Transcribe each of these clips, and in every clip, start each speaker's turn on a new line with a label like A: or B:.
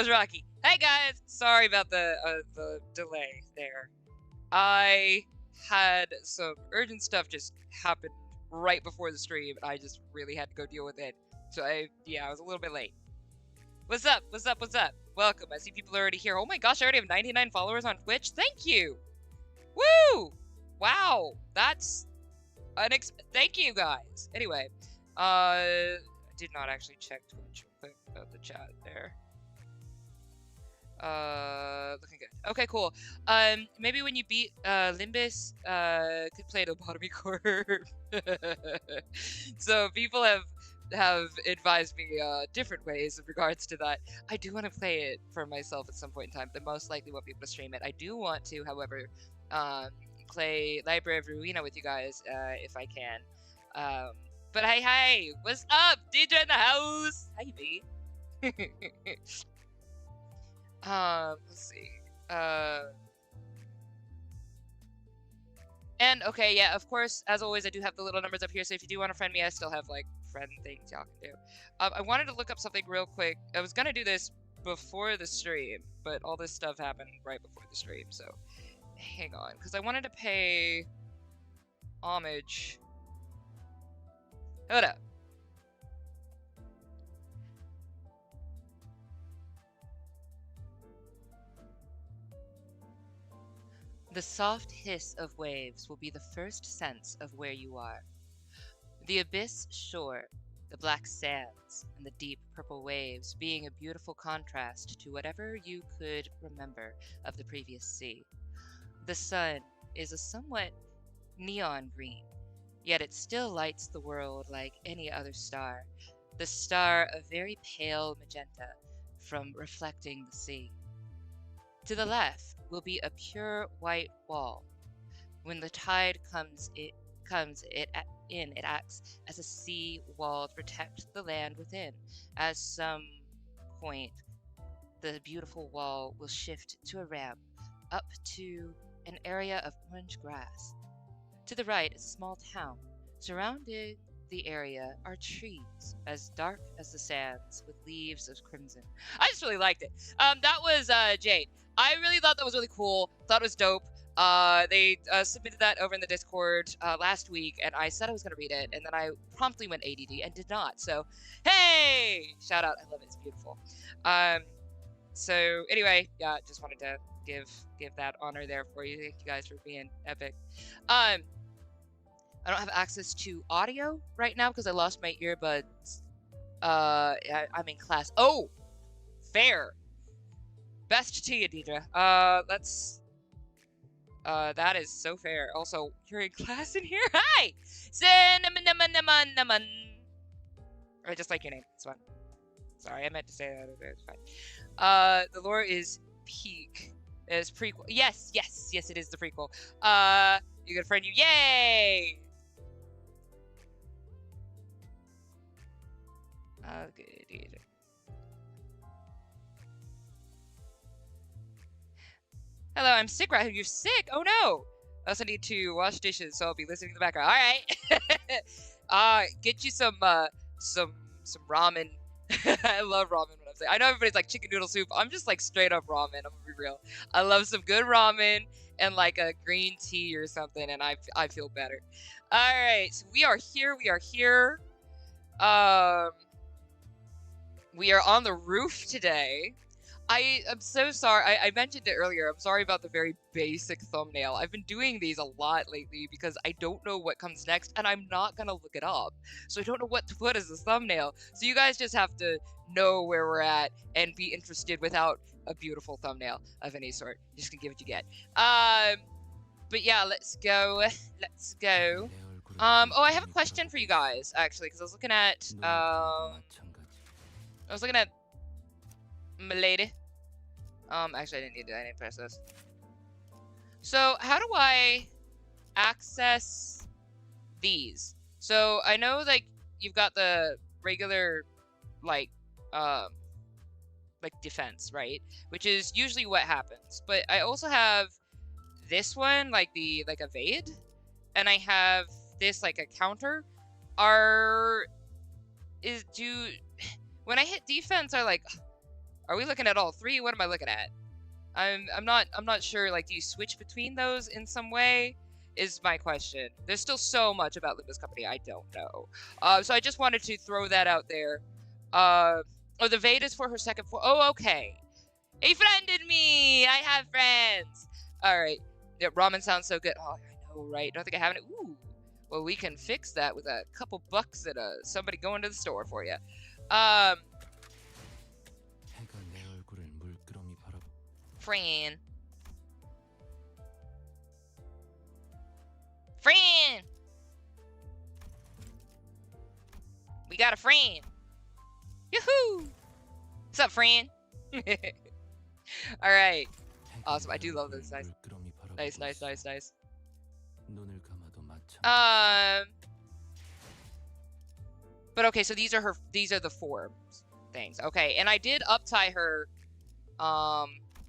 A: was Rocky. Hey guys, sorry about the delay there. I had some urgent stuff just happen right before the stream, and I just really had to go deal with it. So I was a little bit late. What's up? What's up? What's up? Welcome. I see people are already here. Oh my gosh, I already have 99 followers on Twitch. Thank you. Woo! Wow, that's thank you guys. Anyway, I did not actually check Twitch. Put the chat there. Looking good. Okay, cool. Maybe when you beat Limbus, could play lobotomy court. So people have advised me different ways in regards to that. I do want to play it for myself at some point in time. But most likely won't be able to stream it. I do want to, however, play Library of Ruina with you guys if I can. But hey, what's up? DJ in the house. Hi, B. Let's see. And okay, yeah, of course, as always, I do have the little numbers up here, so if you do want to friend me, I still have, like, friend things y'all can do. I wanted to look up something real quick. I was gonna do this before the stream, but all this stuff happened right before the stream, so hang on, because I wanted to pay homage. Hold up. The soft hiss of waves will be the first sense of where you are. The abyss shore, the black sands, and the deep purple waves being a beautiful contrast to whatever you could remember of the previous sea. The sun is a somewhat neon green, yet it still lights the world like any other star, the star a very pale magenta from reflecting the sea. To the left will be a pure white wall. When the tide comes, it acts as a sea wall to protect the land within. At some point, the beautiful wall will shift to a ramp up to an area of orange grass. To the right is a small town. Surrounding the area are trees as dark as the sands with leaves of crimson. I just really liked it. That was Jade. I really thought that was really cool. Thought it was dope. They submitted that over in the Discord last week, and I said I was going to read it, and then I promptly went ADD and did not. So, hey! Shout out. I love it. It's beautiful. So, anyway, yeah, just wanted to give that honor there for you. Thank you guys for being epic. I don't have access to audio right now because I lost my earbuds. I'm in class. Oh! Fair! Best to you, Deidre. That is so fair. Also, you're in class in here? Hi! Cinnamon. I just like your name. It's fine. Sorry, I meant to say that. It's fine. The lore is peak. It's prequel. Yes, it is the prequel. You good friend, you. Yay! Okay, Deidre. Hello, I'm sick right here. You're sick? Oh no! I also need to wash dishes, so I'll be listening in the background. Alright! Get you some ramen. I love ramen when I'm saying. I know everybody's like chicken noodle soup. I'm just like straight up ramen, I'm gonna be real. I love some good ramen and like a green tea or something, and I feel better. Alright, so we are here. We are on the roof today. I am so sorry. I mentioned it earlier. I'm sorry about the very basic thumbnail. I've been doing these a lot lately because I don't know what comes next, and I'm not going to look it up. So I don't know what to put as a thumbnail. So you guys just have to know where we're at and be interested without a beautiful thumbnail of any sort. You're just going to give what you get. But yeah, let's go. Oh, I have a question for you guys, actually, because I was looking at... Milady. Actually, I didn't need to. I didn't press this. So, how do I access these? So, I know, like, you've got the regular, like defense, right? Which is usually what happens. But I also have this one, like, evade. And I have this, like, a counter. When I hit defense, are, like... Are we looking at all three? What am I looking at? I'm not sure. Like, do you switch between those in some way? Is my question. There's still so much about Limbus Company I don't know. So I just wanted to throw that out there. Oh, the Veda's for her second floor. Oh, okay. A friend in me. I have friends. All right. Yeah, ramen sounds so good. Oh, I know, right? Don't think I have it. Ooh. Well, we can fix that with a couple bucks and somebody going to the store for you. Friend. Friend. We got a friend. Yoo-hoo! What's up, friend? All right. Awesome. I do love this. Nice. Nice. But okay, so these are the forms things. Okay, and I did uptie her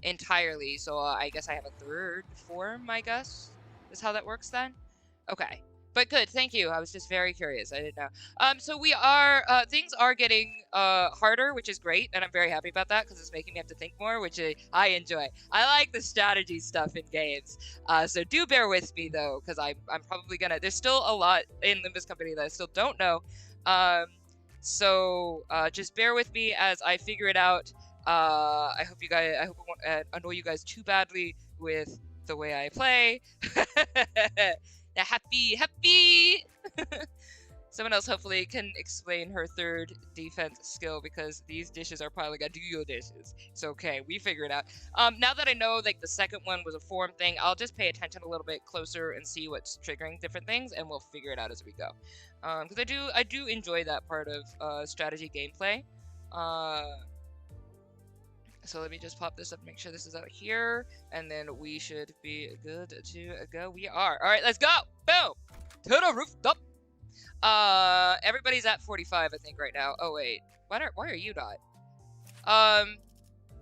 A: entirely, so I guess I have a third form, I guess is how that works then. Okay, but good, thank you. I was just very curious. I didn't know. So we are things are getting harder, which is great, and I'm very happy about that because it's making me have to think more, which I enjoy. I like the strategy stuff in games. So do bear with me though, because I'm probably gonna. There's still a lot in Limbus Company that I still don't know. So just bear with me as I figure it out. I hope it won't annoy you guys too badly with the way I play. Happy. Someone else hopefully can explain her third defense skill because these dishes are piling up. Do your dishes. It's okay. We figure it out. Now that I know like the second one was a form thing, I'll just pay attention a little bit closer and see what's triggering different things, and we'll figure it out as we go. Because I do enjoy that part of strategy gameplay. So let me just pop this up and make sure this is out here, and then we should be good to go. We are. All right, let's go. Boom. To the rooftop. Everybody's at 45, I think, right now. Oh wait, why are you not?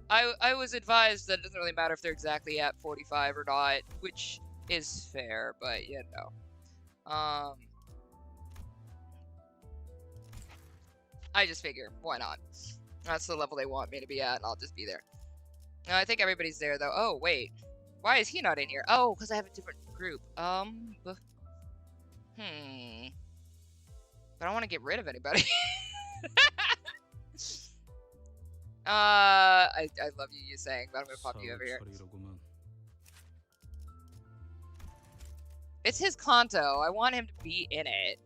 A: I was advised that it doesn't really matter if they're exactly at 45 or not, which is fair, but you know. I just figure, why not? That's the level they want me to be at, and I'll just be there. No, I think everybody's there, though. Oh, wait. Why is he not in here? Oh, because I have a different group. But I don't want to get rid of anybody. I love you saying, but I'm going to pop you over here. It's his Kanto. I want him to be in it.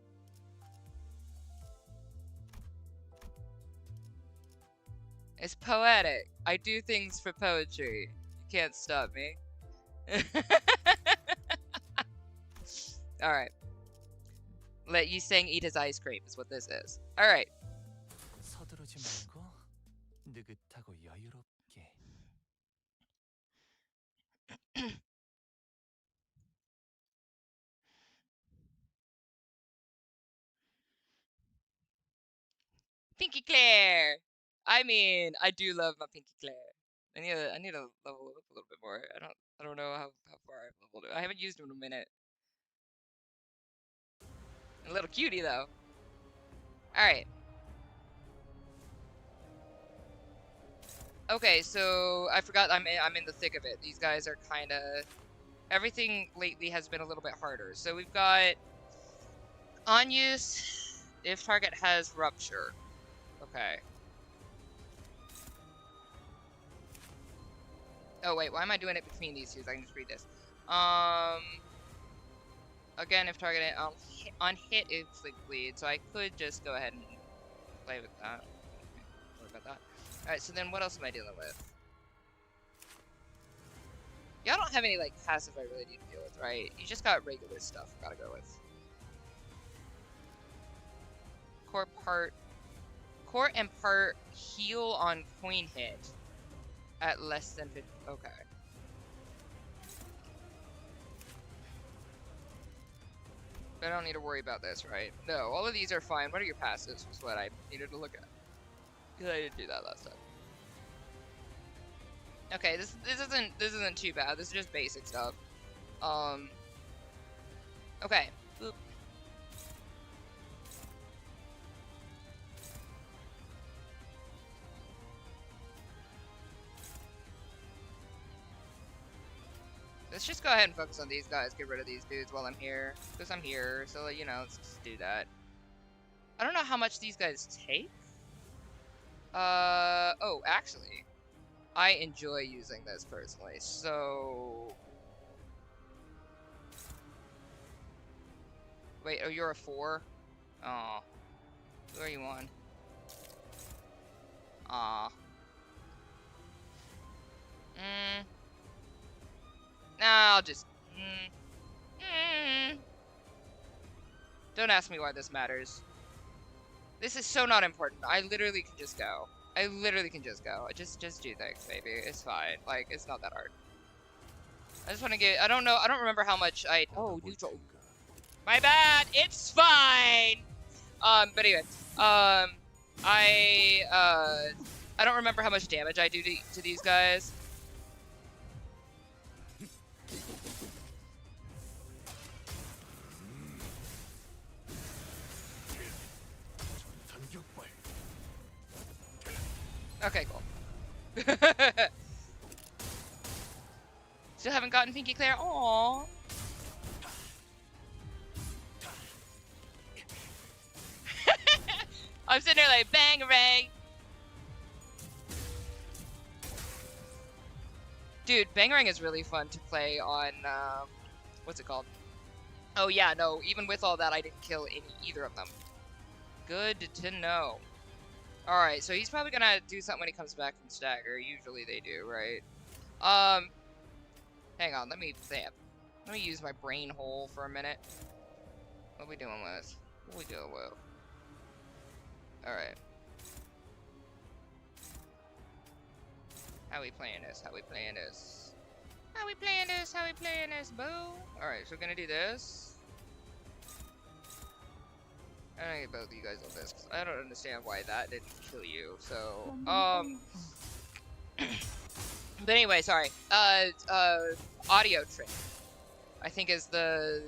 A: It's poetic. I do things for poetry. You can't stop me. Alright. Let you saying eat his ice cream is what this is. Alright. Pinky Claire! I mean, I do love my Pinky Claire. I need to level up a little bit more. I don't know how far I've leveled it. I haven't used him in a minute. A little cutie though. Alright. Okay, so I forgot I'm in the thick of it. These guys are kinda everything lately has been a little bit harder. So we've got on use if target has rupture. Okay. Oh wait, why am I doing it between these two? I can just read this. Again, if targeted on hit, inflict bleed. So I could just go ahead and play with that. What about that? All right. So then, what else am I dealing with? Y'all don't have any like passive I really need to deal with, right? You just got regular stuff. Gotta go with. Core and part heal on coin hit at less than 50. Okay. I don't need to worry about this, right? No, all of these are fine. What are your passives? Was what I needed to look at. Because I didn't do that last time. Okay, this isn't too bad. This is just basic stuff. Okay. Boop. Let's just go ahead and focus on these guys. Get rid of these dudes while I'm here. Because I'm here. So, you know, let's just do that. I don't know how much these guys take. Oh, actually. I enjoy using this personally. So... Wait, oh, you're a 4? Aw. Who are you on? Aw. Nah, I'll just... Don't ask me why this matters. This is so not important. I literally can just go. I literally can just go. Just do things, baby. It's fine. Like, it's not that hard. I just want to get... I don't know. I don't remember how much I... Oh, neutral. My bad. It's fine. But anyway. I don't remember how much damage I do to these guys. Okay, cool. Still haven't gotten Pinky Claire. Aww. I'm sitting there like Bangarang. Dude, Bangarang is really fun to play on, what's it called? Oh yeah, no, even with all that, I didn't kill either of them. Good to know. Alright, so he's probably gonna do something when he comes back from Stagger. Usually they do, right? Hang on, let me use my brain hole for a minute. What are we doing with? What are we doing with? Alright. How we playing this? How we playing this? How we playing this? How we playing this, boo? Alright, so we're gonna do this. I'm gonna get both of you guys on this, because I don't understand why that didn't kill you, so, but anyway, sorry. Audio Trip, I think is the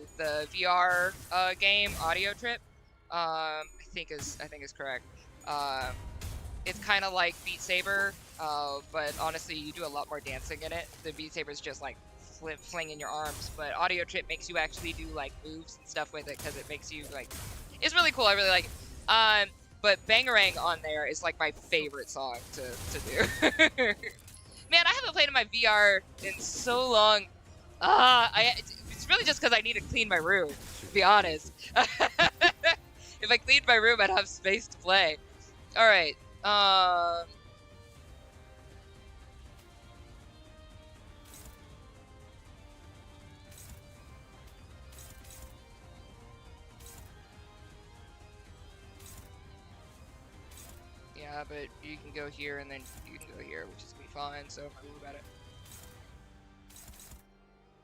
A: VR, game, Audio Trip, I think is correct. It's kind of like Beat Saber, but honestly, you do a lot more dancing in it. The Beat Saber is just like flinging your arms, but Audio Trip makes you actually do like moves and stuff with it, because it makes you like... It's really cool. I really like it. But Bangarang on there is like my favorite song to do. Man, I haven't played in my VR in so long. It's really just because I need to clean my room, to be honest. If I cleaned my room, I'd have space to play. All right. Yeah, but you can go here and then you can go here, which is gonna be fine, so I'm not worried about it.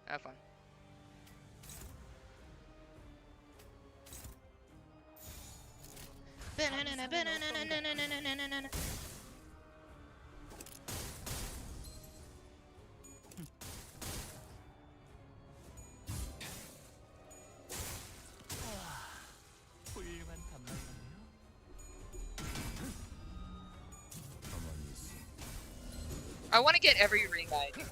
A: Have fun. I want to get every ring I do.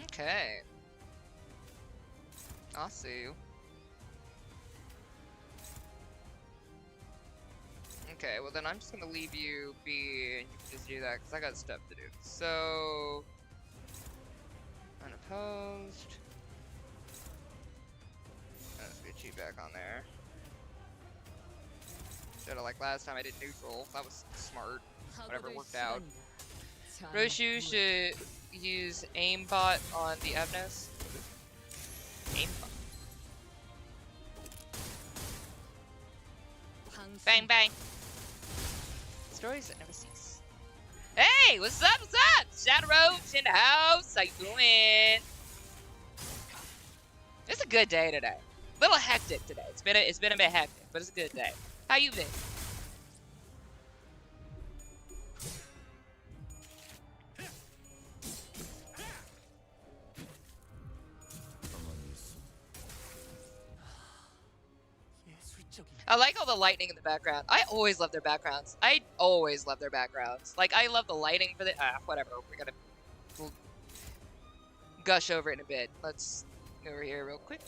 A: Okay. I'll see you. Okay, well then I'm just gonna leave you be and you can just do that because I got stuff to do. So... Unopposed. Let's get you back on there. Should've, like last time I did neutral. That was smart. Whatever worked out. Roshu should use aimbot on the Evnos. Aimbot. Bang bang. Stories that never cease. Hey, what's up? What's up? Shadow Roach in the house. How you doing? It's a good day today. A little hectic today. It's been a bit hectic, but it's a good day. How you been? I like all the lightning in the background. I always love their backgrounds. I always love their backgrounds. Like, I love the lighting for the... whatever. We'll gush over it in a bit. Let's go over here real quick.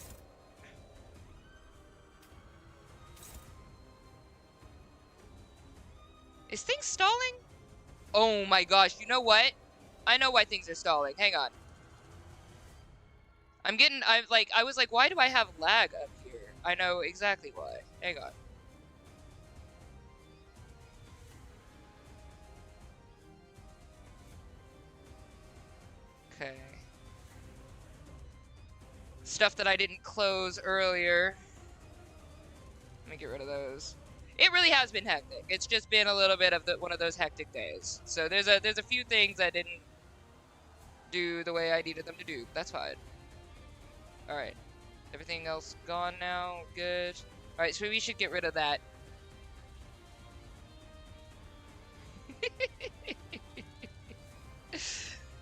A: Is things stalling? Oh my gosh, you know what? I know why things are stalling. Hang on. I was like, why do I have lag up here? I know exactly why. Hang on. Okay. Stuff that I didn't close earlier. Let me get rid of those. It really has been hectic. It's just been a little bit of one of those hectic days. So there's a few things I didn't do the way I needed them to do. That's fine. All right. Everything else gone now. Good. All right, so we should get rid of that.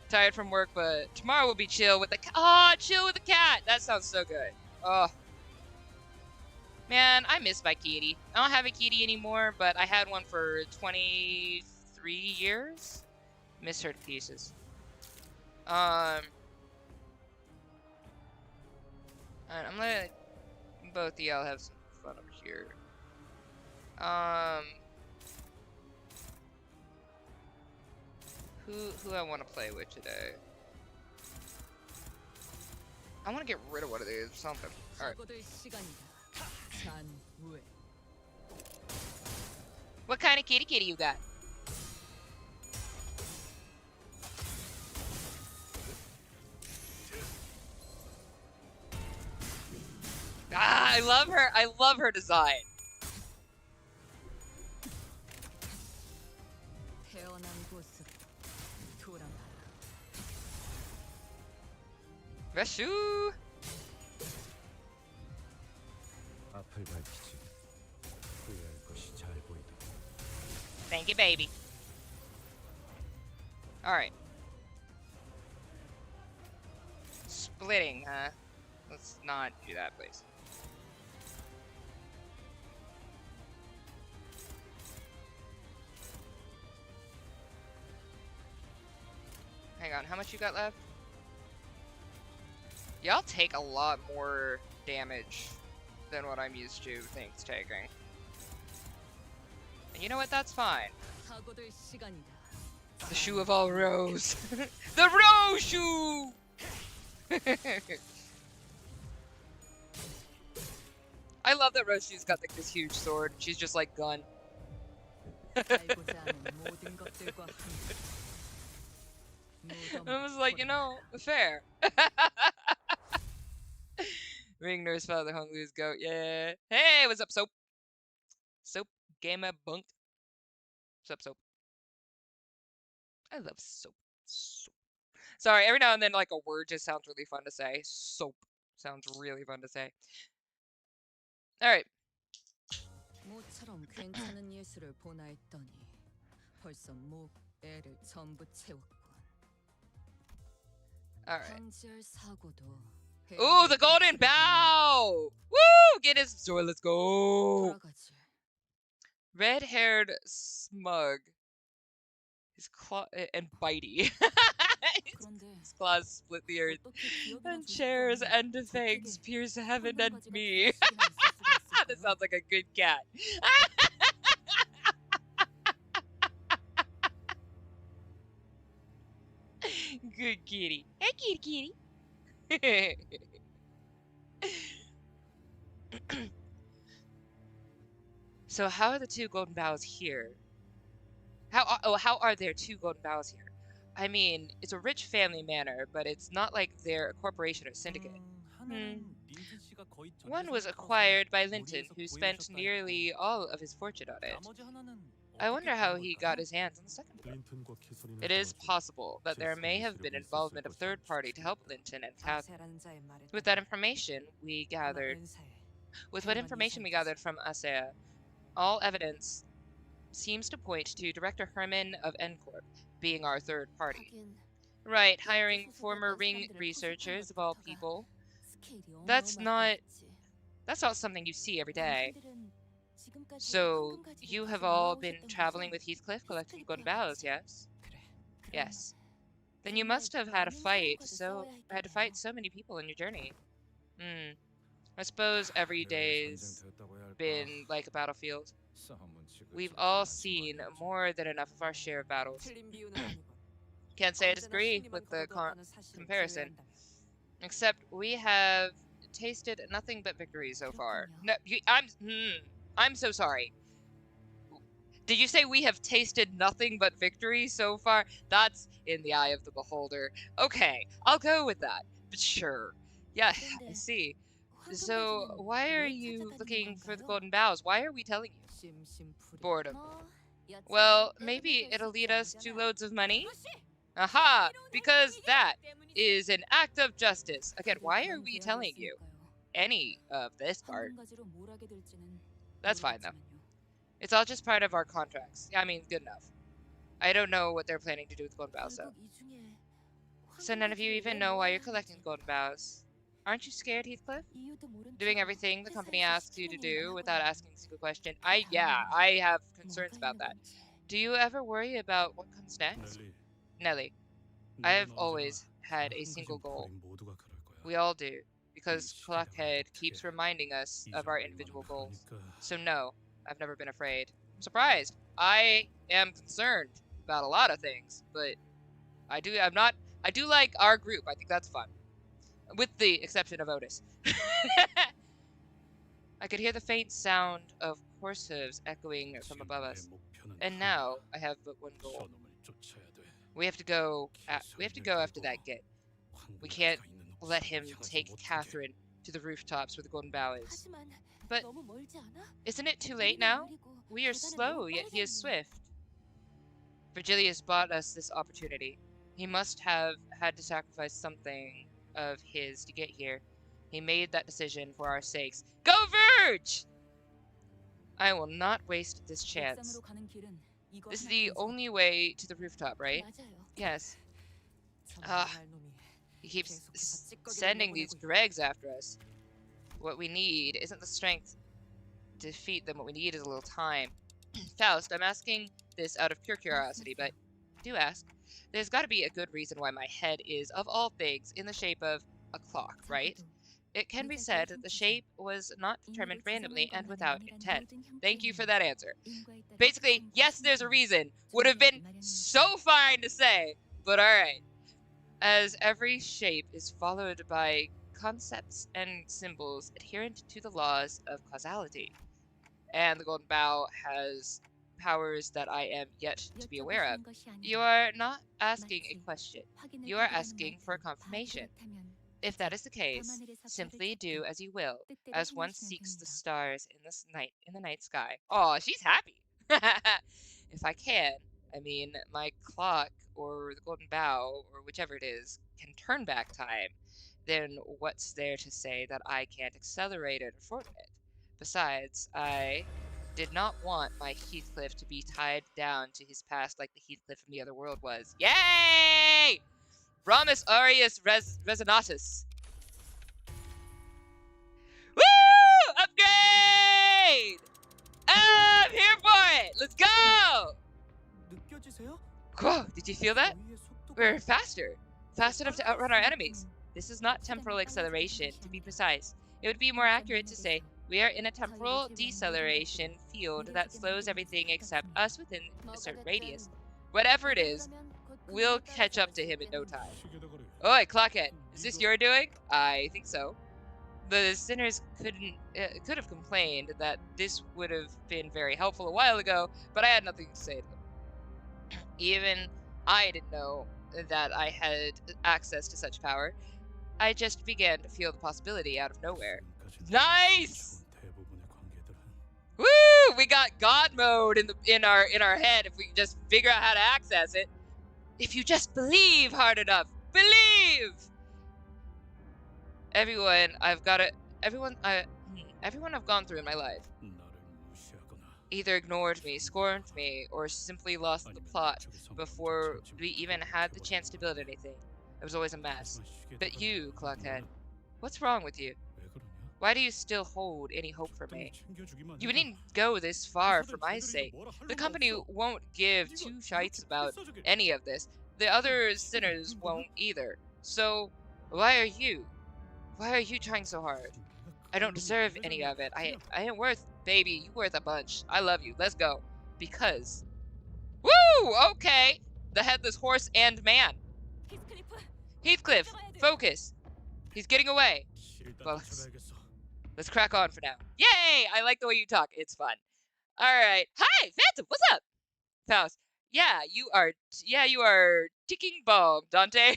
A: Tired from work, but tomorrow will be chill with the chill with the cat. That sounds so good. Oh. Man, I miss my kitty. I don't have a kitty anymore, but I had one for 23 years. Miss her to pieces. Alright, I'm gonna let both of y'all have some fun over here. Who I want to play with today? I want to get rid of one of these or something. Alright. What kind of kitty you got? I love her. I love her design. Reshu. Thank you, baby. All right. Splitting, huh? Let's not do that, please. Hang on, how much you got left? Y'all take a lot more damage than what I'm used to things taking. And you know what? That's fine. The shoe of all Rose. The Rose shoe! I love that Rose Shoe's got like this huge sword. She's just like gun. I was like, you know, fair. Ring nurse father hung loose goat. Yeah. Hey, what's up, Soap? Soap gamer bunk. What's up, Soap? I love Soap. Soap. Sorry, every now and then like a word just sounds really fun to say. Soap sounds really fun to say. All right. All right. Ooh, the golden bow! Woo! Get his sword. Let's go. Red-haired smug. His claw and bitey. His claws split the earth, and chairs and fangs pierce heaven and me. That sounds like a good cat. Good kitty. Hey, kitty. So how are the two golden bows here? How are there two golden bows here? I mean, it's a rich family manor, but it's not like they're a corporation or syndicate. One was acquired by Linton, who spent nearly all of his fortune on it. I wonder how he got his hands on the second one. It is possible that there may have been involvement of third party to help Linton and Catherine. With what information we gathered from Asea, all evidence seems to point to Director Herman of N-Corp being our third party. Right, hiring former Ring researchers of all people. That's not That's not something you see every day. So, you have all been traveling with Heathcliff collecting golden boughs, yes? Yes. Then you must have had to fight so many people in your journey. I suppose every day's been like a battlefield. We've all seen more than enough of our share of battles. Can't say I disagree with the comparison. Except we have tasted nothing but victory so far. No, I'm so sorry. Did you say we have tasted nothing but victory so far? That's in the eye of the beholder. Okay, I'll go with that. But sure. Yeah, I see. So, why are you looking for the golden boughs? Why are we telling you? Boredom. Well, maybe it'll lead us to loads of money? Aha! Because that is an act of justice. Again, why are we telling you any of this part? That's fine, though. It's all just part of our contracts. I mean, good enough. I don't know what they're planning to do with golden boughs, though. So none of you even know why you're collecting golden boughs. Aren't you scared, Heathcliff? Doing everything the company asks you to do without asking a single question. I have concerns about that. Do you ever worry about what comes next? Nelly, I have always had a single goal. We all do, because Clockhead keeps reminding us of our individual goals. So no, I've never been afraid. I'm surprised. I am concerned about a lot of things, but I do like our group. I think that's fun. With the exception of Otis. I could hear the faint sound of horse hooves echoing from above us. And now I have but one goal. We have to go after that git. We can't let him take Catherine to the rooftops where the golden bough is. But isn't it too late now? We are slow, yet he is swift. Vergilius bought us this opportunity. He must have had to sacrifice something of his to get here. He made that decision for our sakes. Go Verge! I will not waste this chance. This is the only way to the rooftop, right? Yes. He keeps sending these dregs after us. What we need isn't the strength to defeat them. What we need is a little time. Faust, I'm asking this out of pure curiosity, but do ask. There's got to be a good reason why my head is, of all things, in the shape of a clock, right? It can be said that the shape was not determined randomly and without intent. Thank you for that answer. Basically, yes, there's a reason. Would have been so fine to say, but alright. As every shape is followed by concepts and symbols adherent to the laws of causality. And the golden bough has powers that I am yet to be aware of. You are not asking a question. You are asking for a confirmation. If that is the case, simply do as you will, as one seeks the stars in the night sky. Oh, she's happy. If I can, I mean, my clock or the golden bough or whichever it is can turn back time, then what's there to say that I can't accelerate it or shorten it? Besides, I did not want my Heathcliff to be tied down to his past like the Heathcliff from the other world was. Yay! Ramus Aureus Resonatus. Woo! Upgrade! I'm here for it! Let's go! Whoa, did you feel that? We're faster. Fast enough to outrun our enemies. This is not temporal acceleration, to be precise. It would be more accurate to say we are in a temporal deceleration field that slows everything except us within a certain radius. Whatever it is, we'll catch up to him in no time. Oi, Clockhead, is this your doing? I think so. The sinners could have complained that this would have been very helpful a while ago, but I had nothing to say to them. Even I didn't know that I had access to such power. I just began to feel the possibility out of nowhere. Nice! Woo! We got God mode in our head if we can just figure out how to access it. If you just believe hard enough. Believe! Everyone I've gone through in my life either ignored me, scorned me, or simply lost the plot before we even had the chance to build anything. It was always a mess. But you, Clockhead, what's wrong with you? Why do you still hold any hope for me? You needn't go this far for my sake. The company won't give two shites about any of this. The other sinners won't either. So, why are you? Why are you trying so hard? I don't deserve any of it. I ain't worth, baby, you worth a bunch. I love you. Let's go. Because... Woo! Okay! The headless horse and man. Heathcliff, focus. He's getting away. Well, let's crack on for now. Yay! I like the way you talk. It's fun. Alright. Hi, Phantom, what's up? Faust. Yeah, you are ticking bomb, Dante.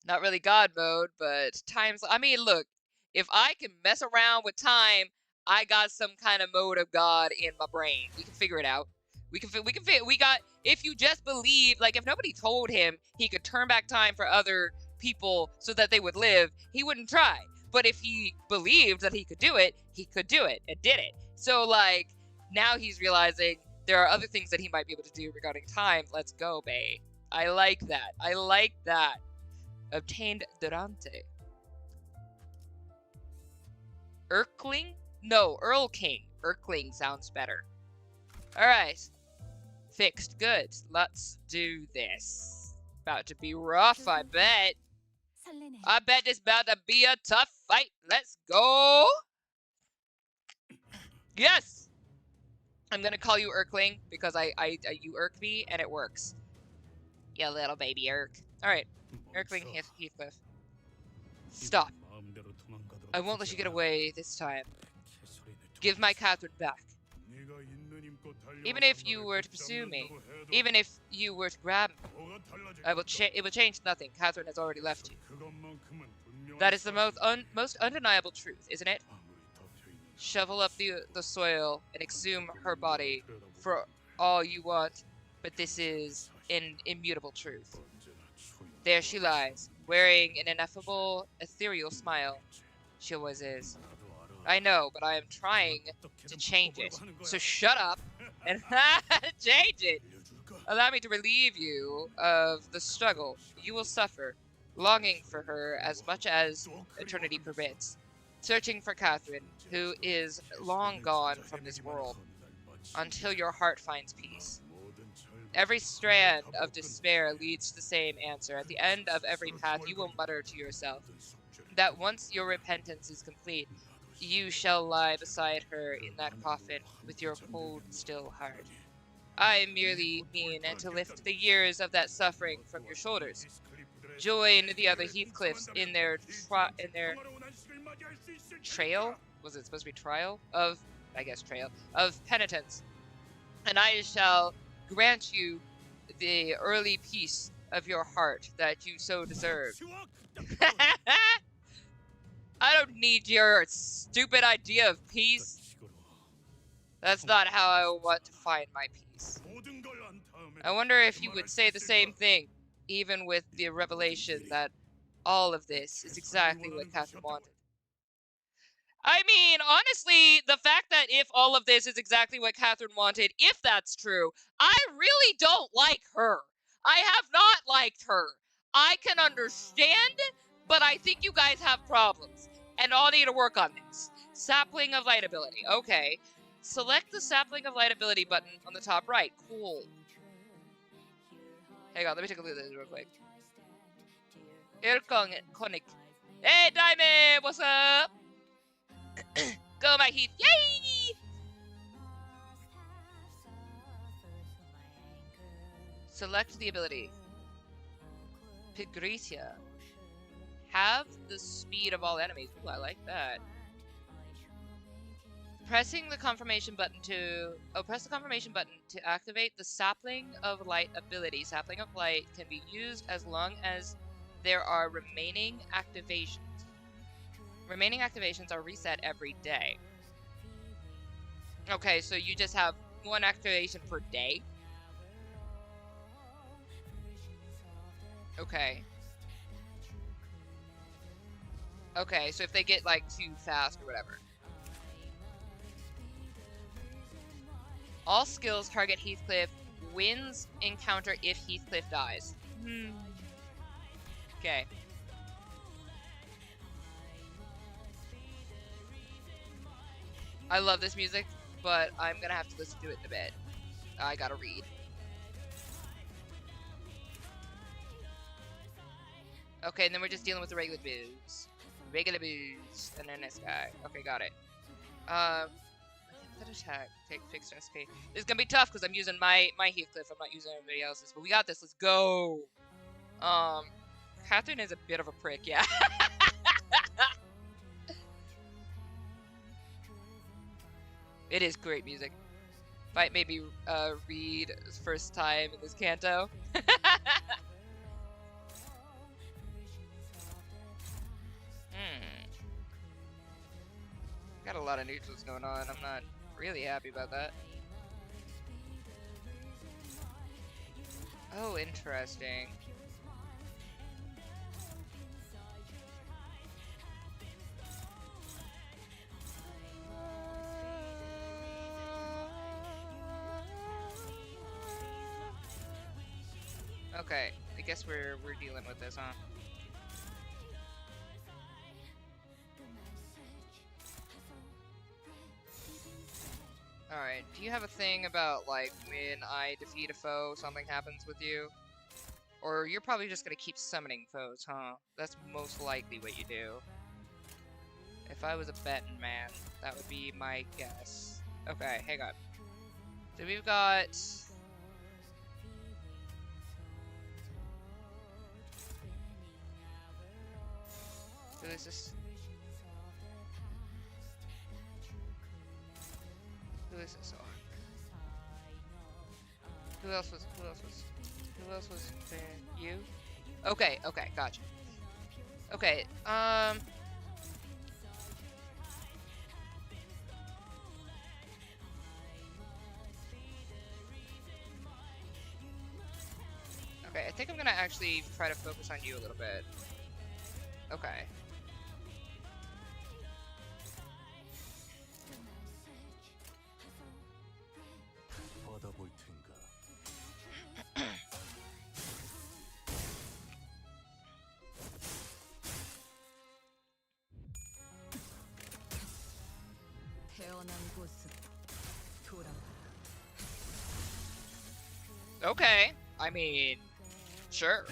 A: Not really God mode, but times. I mean, look, if I can mess around with time, I got some kind of mode of God in my brain. We can figure it out. We got. If you just believe, like, if nobody told him he could turn back time for other people so that they would live, he wouldn't try. But if he believed that he could do it and did it. So, like, now he's realizing there are other things that he might be able to do regarding time. Let's go, bae. I like that. I like that. Obtained Durante. Erkling? No, Earl King. Erkling sounds better. Alright. Fixed. Good. Let's do this. About to be rough, I bet. I bet it's about to be a tough fight. Let's go. Yes! I'm gonna call you Erkling because you irk me and it works. You little baby Irk. Alright. Erkling Heathcliff. Stop. I won't let you get away this time. Give my Catherine back. Even if you were to pursue me, even if you were to grab me, it will change nothing. Catherine has already left you. That is the most undeniable truth, isn't it? Shovel up the soil and exhume her body for all you want, but this is an immutable truth. There she lies, wearing an ineffable, ethereal smile. She always is. I know, but I am trying to change it. So shut up and change it. Allow me to relieve you of the struggle you will suffer, longing for her as much as eternity permits, searching for Catherine, who is long gone from this world, until your heart finds peace. Every strand of despair leads to the same answer. At the end of every path, you will mutter to yourself that once your repentance is complete, you shall lie beside her in that coffin with your cold, still heart. I merely mean to lift the years of that suffering from your shoulders. Join the other Heathcliffs in their trail? Was it supposed to be trial? Trail of penitence. And I shall grant you the early peace of your heart that you so deserve. I don't need your stupid idea of peace. That's not how I want to find my peace. I wonder if you would say the same thing, even with the revelation that all of this is exactly what Catherine wanted. I mean, honestly, the fact that if all of this is exactly what Catherine wanted, if that's true, I really don't like her. I have not liked her. I can understand, but I think you guys have problems, and I'll need to work on this. Sapling of light ability. Okay. Select the sapling of light ability button on the top right. Cool. Hang on, let me take a look at this real quick. Irkonic. Hey, Diamond! What's up? Go, my Heath. Yay! Select the ability. Pigritia. Have the speed of all enemies. Ooh, I like that. Pressing the confirmation button to... press the confirmation button to activate the Sapling of Light ability. Sapling of Light can be used as long as there are remaining activations. Remaining activations are reset every day. Okay, so you just have one activation per day? Okay. Okay, so if they get, like, too fast or whatever. All skills target Heathcliff. Wins encounter if Heathcliff dies. Okay. I love this music, but I'm gonna have to listen to it in a bit. I gotta read. Okay, and then we're just dealing with the regular booze. Regular booze. And then this guy. Okay, got it. I think that attack. Take fixed SP. This is gonna be tough because I'm using my Heathcliff. I'm not using anybody else's. But we got this. Let's go. Catherine is a bit of a prick, yeah. It is great music. Might maybe read first time in this canto. Got a lot of neutrals going on. I'm not really happy about that. Oh, interesting. Okay, I guess we're dealing with this, huh? Alright, do you have a thing about, like, when I defeat a foe, something happens with you? Or you're probably just gonna keep summoning foes, huh? That's most likely what you do. If I was a betting man, that would be my guess. Okay, hang on. So we've got... Who is this? Who is this? Oh. Who else was there? You? Okay, okay, gotcha. Okay, okay, I think I'm gonna actually try to focus on you a little bit. Okay. Okay, I mean, sure.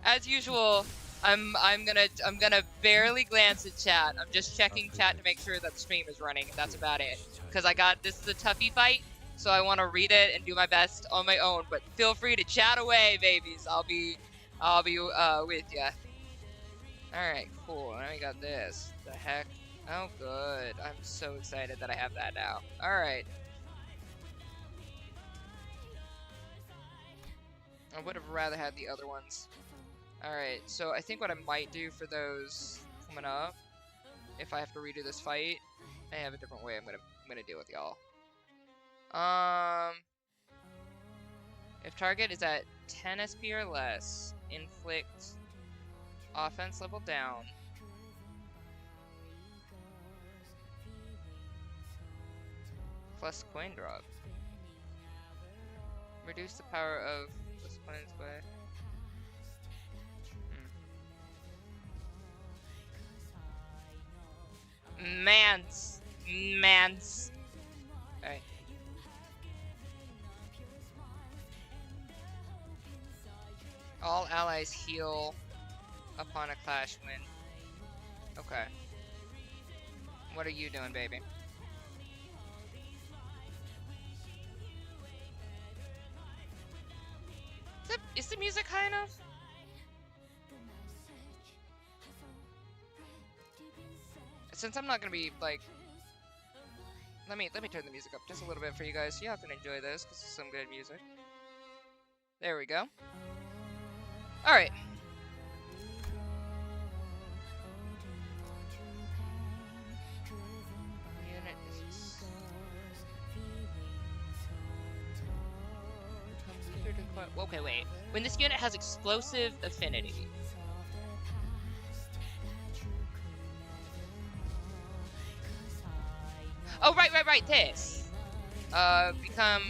A: As usual, I'm gonna barely glance at chat. I'm just checking chat to make sure that the stream is running. That's about it. Because this is a toughie fight, so I want to read it and do my best on my own. But feel free to chat away, babies. I'll be with ya. All right, cool. Now we got this. The heck? Oh, good. I'm so excited that I have that now. All right. I would have rather had the other ones. Alright, so I think what I might do for those coming up, if I have to redo this fight, I have a different way I'm gonna deal with y'all. If target is at 10 SP or less, inflict offense level down. Plus coin drop. Reduce the power of this coin's way. Mans. Alright. All allies heal upon a clash win. Okay. What are you doing, baby? Is the music high enough? Since I'm not gonna be like, let me turn the music up just a little bit for you guys, so y'all can enjoy this because it's some good music. There we go. All right. Unit is okay. Wait. When this unit has explosive affinity. Oh, right, this. Become,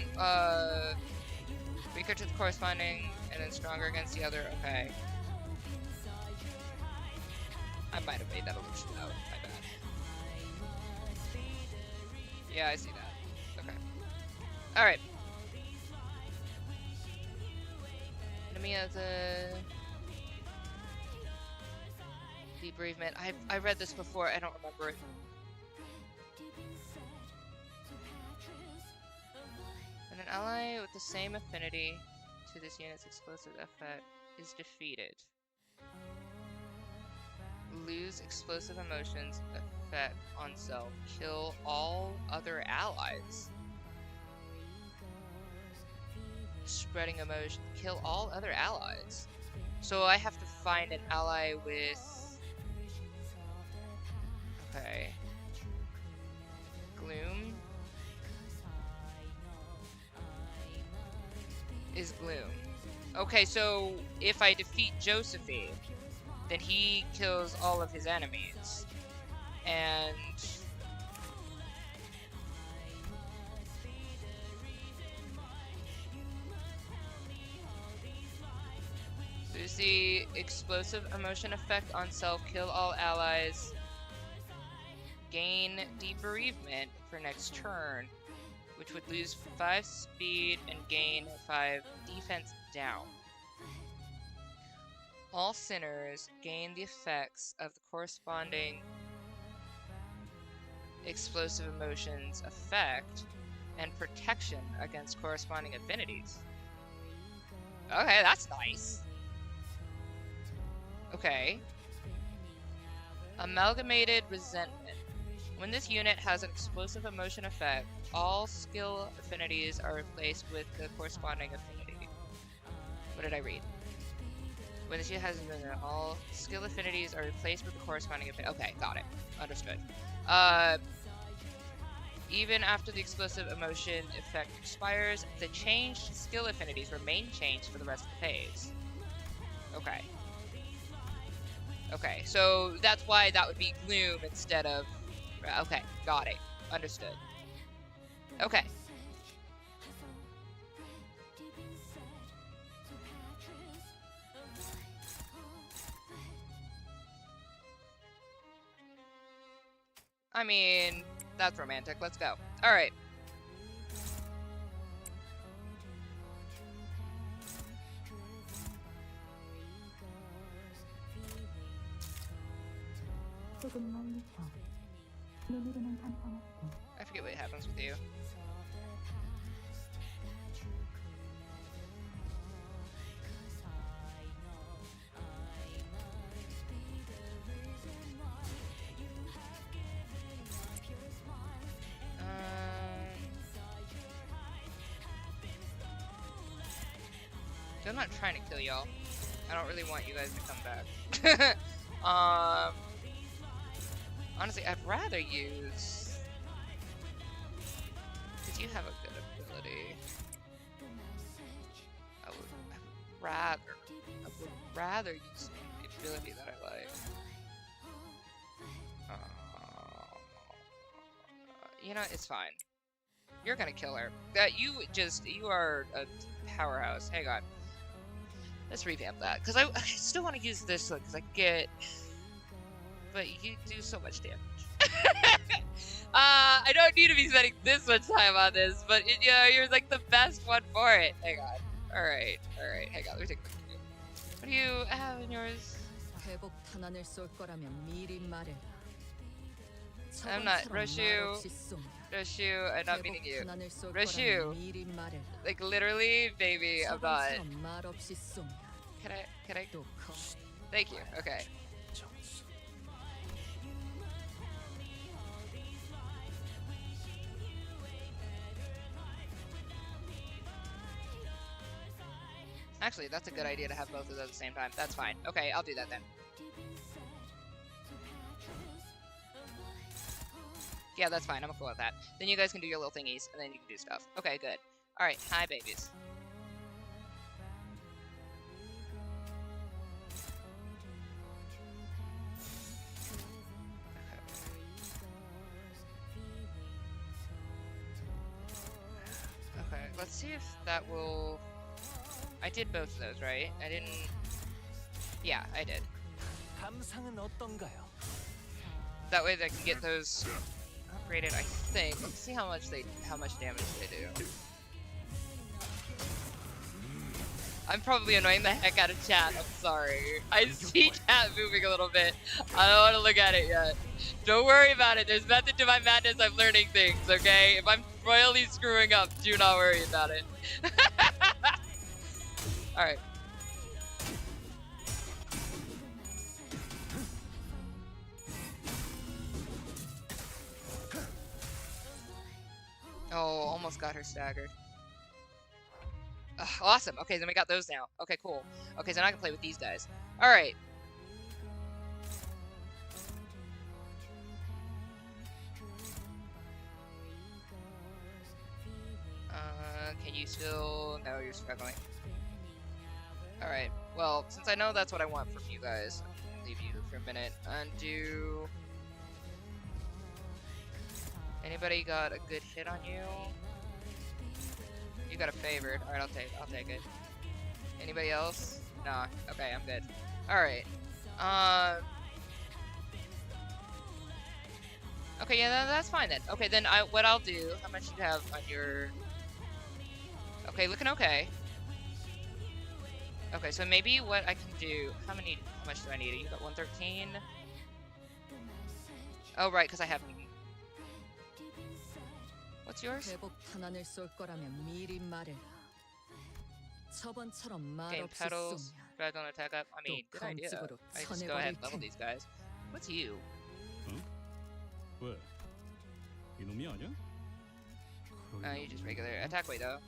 A: Weaker to the corresponding and then stronger against the other. Okay. I might have made that illusion out. My bad. Yeah, I see that. Okay. Alright. Enemy has a deep bereavement. I read this before. I don't remember it. When an ally with the same affinity to this unit's explosive effect is defeated, lose explosive emotions effect on self, kill all other allies. Spreading emotion, kill all other allies. So I have to find an ally with, okay, gloom is gloom. Okay, so if I defeat Josephine, then he kills all of his enemies. And there's the explosive emotion effect on self, kill all allies, gain deep bereavement for next turn, which would lose 5 speed and gain 5 defense down. All sinners gain the effects of the corresponding explosive emotions effect and protection against corresponding affinities. Okay, that's nice. Okay. Amalgamated resentment. When this unit has an explosive emotion effect, all skill affinities are replaced with the corresponding affinity. What did I read? When this unit has all skill affinities are replaced with the corresponding affinity. Okay, got it. Understood. Even after the explosive emotion effect expires, the changed skill affinities remain changed for the rest of the phase. Okay. Okay, so that's why that would be gloom instead of... Okay, got it. Understood. Okay. I mean, that's romantic. Let's go. Alright. I forget what happens with you. I'm not trying to kill y'all. I don't really want you guys to come back. Honestly, I'd rather use... Because you have a good ability. I would rather use the ability that I like. You know, it's fine. You're gonna kill her. You are a powerhouse. Hang on. Let's revamp that. Because I still want to use this one, because I get... But you do so much damage. I don't need to be spending this much time on this, but you're like the best one for it. Hang on. Alright. Hang on, let me take a look. What do you have in yours? I'm not. Roshu, I'm not meaning you. Roshu. Like, literally, baby, I'm not. Can I? Thank you, okay. Actually, that's a good idea to have both of those at the same time. That's fine. Okay, I'll do that then. Yeah, that's fine. I'm cool with that. Then you guys can do your little thingies, and then you can do stuff. Okay, good. Alright, hi, babies. Okay, let's see if that will... I did both of those, right? I didn't... Yeah, I did. That way they can get those upgraded, I think. Let's see how much damage they do. I'm probably annoying the heck out of chat. I'm sorry. I see chat moving a little bit. I don't want to look at it yet. Don't worry about it. There's method to my madness. I'm learning things, okay? If I'm royally screwing up, do not worry about it. Alright. Oh, almost got her staggered. Ugh, awesome. Okay, then we got those now. Okay, cool. Okay, so now I can play with these guys. Alright. Can you still... No, you're struggling. Alright, well, since I know that's what I want from you guys, I'll leave you for a minute. Undo... Anybody got a good hit on you? You got a favored. Alright, I'll take it. Anybody else? Nah. Okay, I'm good. Alright. Okay, yeah, that's fine then. Okay, then what I'll do, how much you have on your... Okay, looking okay. Okay, so maybe what I can do, how much do I need? You got 113? Oh, right, because I have... What's yours? Game petals, red on attack up. I mean, good idea. I just go ahead and level these guys. What's you? You just regular attack weight though.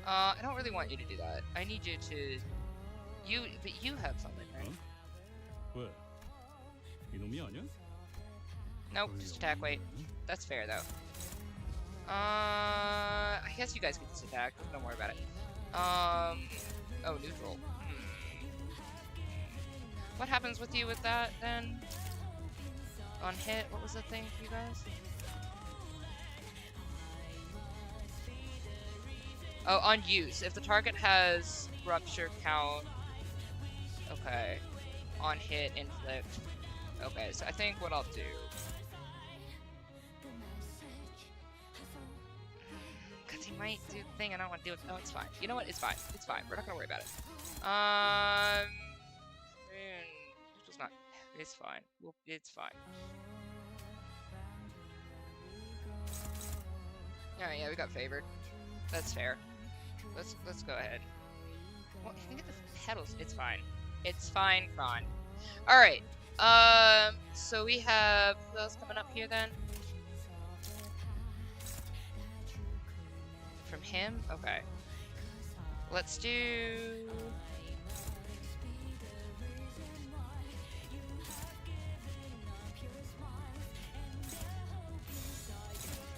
A: I don't really want you to do that. I need you to... But you have something, right? Nope, just attack weight. That's fair though. I guess you guys can just attack. Don't worry about it. Oh, neutral. What happens with you with that then? On hit, what was the thing for you guys? Oh, on use. If the target has rupture count. Okay. On hit, inflict. Okay, so I think what I'll do. Because he might do the thing I don't want to do. No, it's fine. You know what? It's fine. It's fine. We're not going to worry about it. It's not. It's fine. Well, it's fine. Alright, yeah, we got favored. That's fair. Let's go ahead. Well, you can get the petals. It's fine. It's fine, Chron. Alright. So we have who else coming up here then? From him? Okay. Let's do...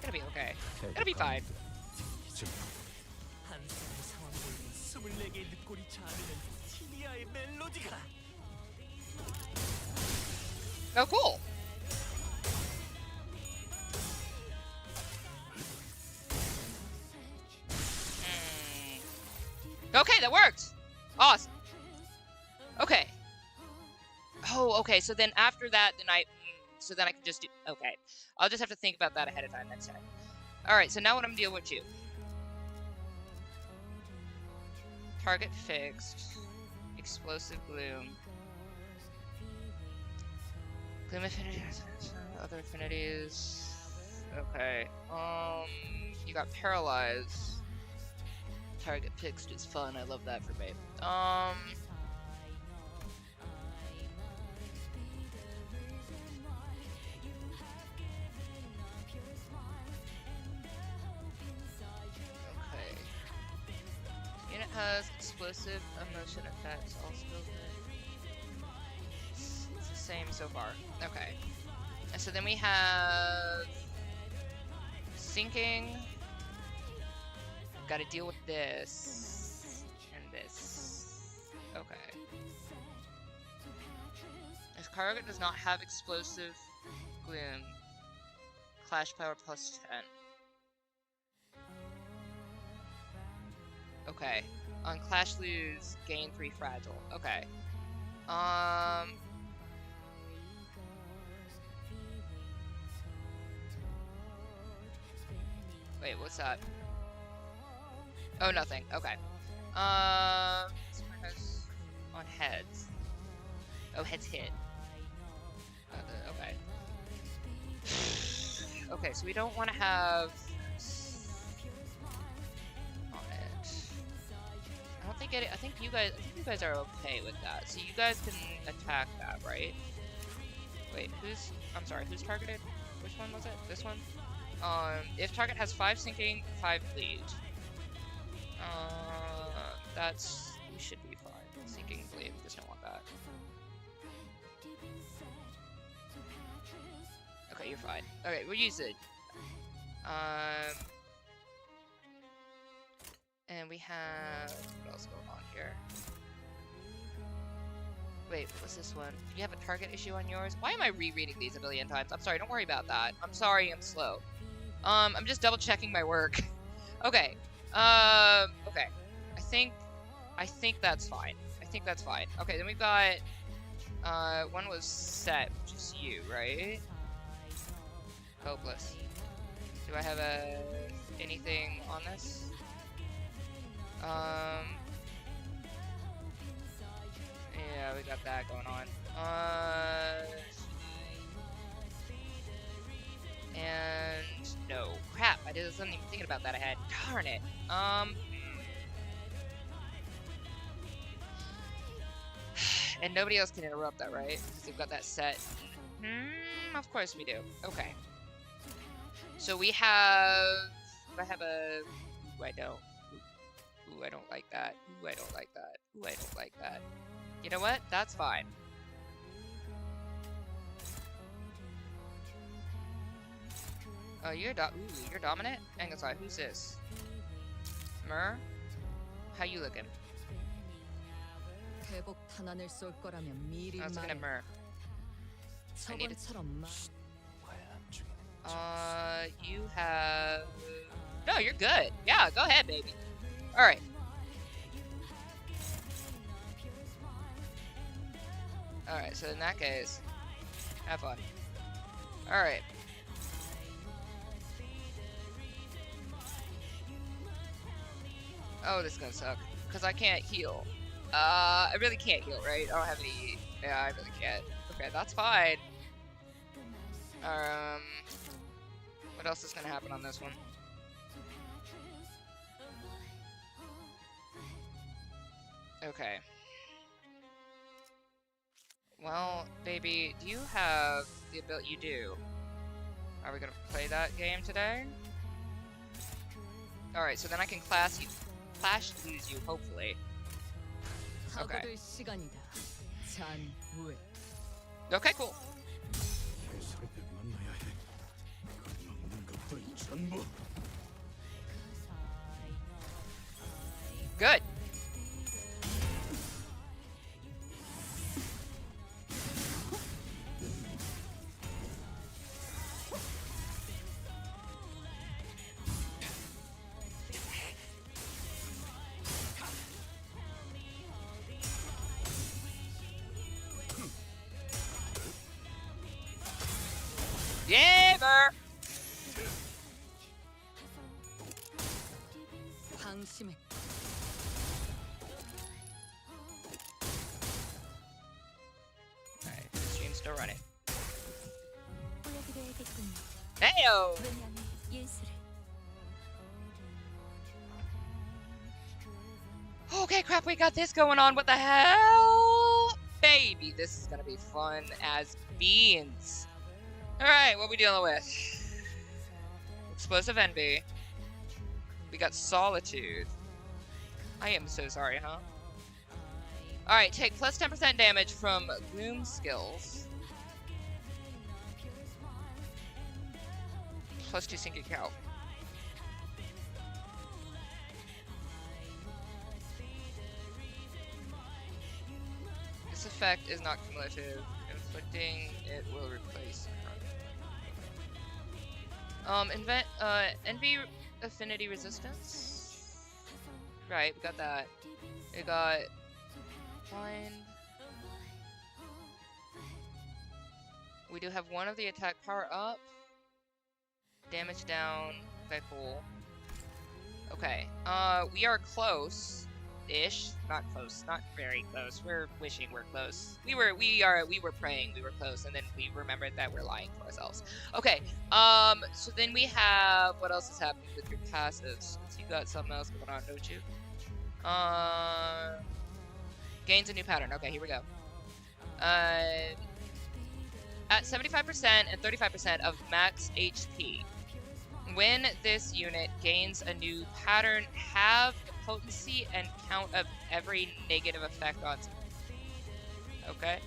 A: Gonna be okay. Gonna be fine. Oh, cool. Okay, that worked. Awesome. Okay. Oh, okay. So then after that, then so then I can just do... Okay. I'll just have to think about that ahead of time next time. Alright, so now what I'm dealing with you. Target fixed. Explosive gloom. Gloom affinity. Other affinities. Okay. You got paralyzed. Target fixed is fun. I love that for me. Unit has explosive emotion effects. All skills. It's the same so far. Okay. And so then we have sinking. Got to deal with this and this. Okay. If Karga does not have explosive gloom, clash power plus 10. Okay. On Clash lose, gain 3 fragile. Okay. Wait, what's that? Oh, nothing. Okay. Someone has on heads. Oh, heads hit. Okay. Okay, so we don't want to have on it. I don't think I think you guys are okay with that. So you guys can attack that, right? Wait, I'm sorry, who's targeted? Which one was it? This one? If target has 5 sinking, 5 bleed. You should be fine. Sinking bleed, just don't want that. Okay, you're fine. Okay, we'll use it. And we have, what else going on here? Wait, what's this one? Do you have a target issue on yours? Why am I rereading these a million times? I'm sorry, don't worry about that. I'm sorry, I'm slow. I'm just double checking my work. Okay. Okay. I think that's fine. I think that's fine. Okay, then we've got, one was set, which is you, right? Hopeless. Do I have anything on this? Yeah, we got that going on. And no, crap! I wasn't even thinking about that ahead. Darn it. And nobody else can interrupt that, right? Because they've got that set. Of course we do. Okay. So we have. I have a. Ooh, I don't. Ooh, I don't like that. Ooh, I don't like that. Ooh, I don't like that. You know what? That's fine. Oh, you're dominant? Hang on, sorry. Who's this? Mur? How you looking? Let's look at Mur. I need it. You have... No, you're good. Yeah, go ahead, baby. Alright. Alright, so in that case, have fun. Alright. Oh, this is gonna suck. Because I can't heal. I really can't heal, right? I don't have any... Yeah, I really can't. Okay, that's fine. What else is gonna happen on this one? Okay. Well, baby, do you have the ability? You do. Are we gonna play that game today? Alright, so then I can clash lose you, hopefully. Okay. Okay, cool. Good. Gamer! Alright, the stream's still running. Heyo! Okay, crap, we got this going on. What the hell? Baby, this is gonna be fun as beans. Alright, what are we dealing with? Explosive Envy. We got Solitude. I am so sorry, huh? Alright, take plus 10% damage from Gloom skills. Plus 2 sinking health. This effect is not cumulative. Inflicting it will replace. Envy affinity resistance. Right, we got that. We got blind. We do have one of the attack power up. Damage down. Okay, cool. Okay. We are close-ish. Not close. Not very close. We're wishing we're close. We were praying we were close, and then we remembered that we're lying to ourselves. Okay. So then we have, what else is happening with your passives? You got something else going on, don't you? Gains a new pattern. Okay, here we go. At 75% and 35% of max HP. When this unit gains a new pattern, have the potency and count of every negative effect on it. Okay.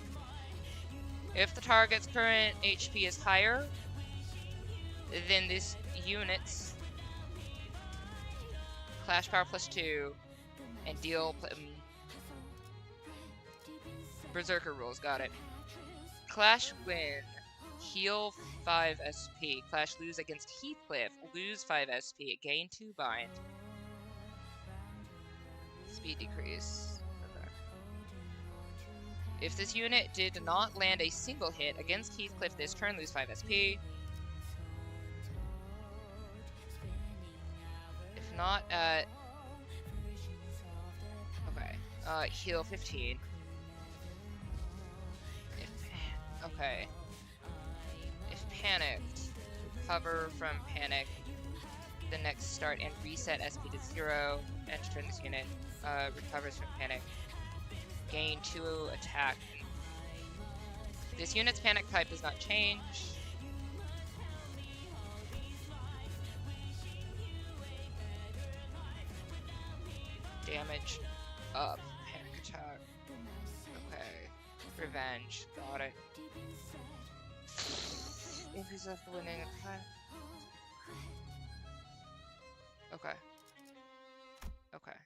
A: If the target's current HP is higher, then this unit's Clash Power +2 and deal Berserker rules. Got it. Clash win. Heal 5 SP. Clash lose against Heathcliff. Lose 5 SP. Gain 2 bind. Speed decrease. Okay. If this unit did not land a single hit against Heathcliff this turn, lose 5 SP. If not at... Okay. Heal 15. Okay. If panicked, recover from panic the next start and reset SP to 0. And turn this unit recovers from panic. Gain 2 attack. This unit's panic type does not change. Damage up. Panic attack. Okay. Revenge. Got it. Increase of winning attack. Okay. Okay.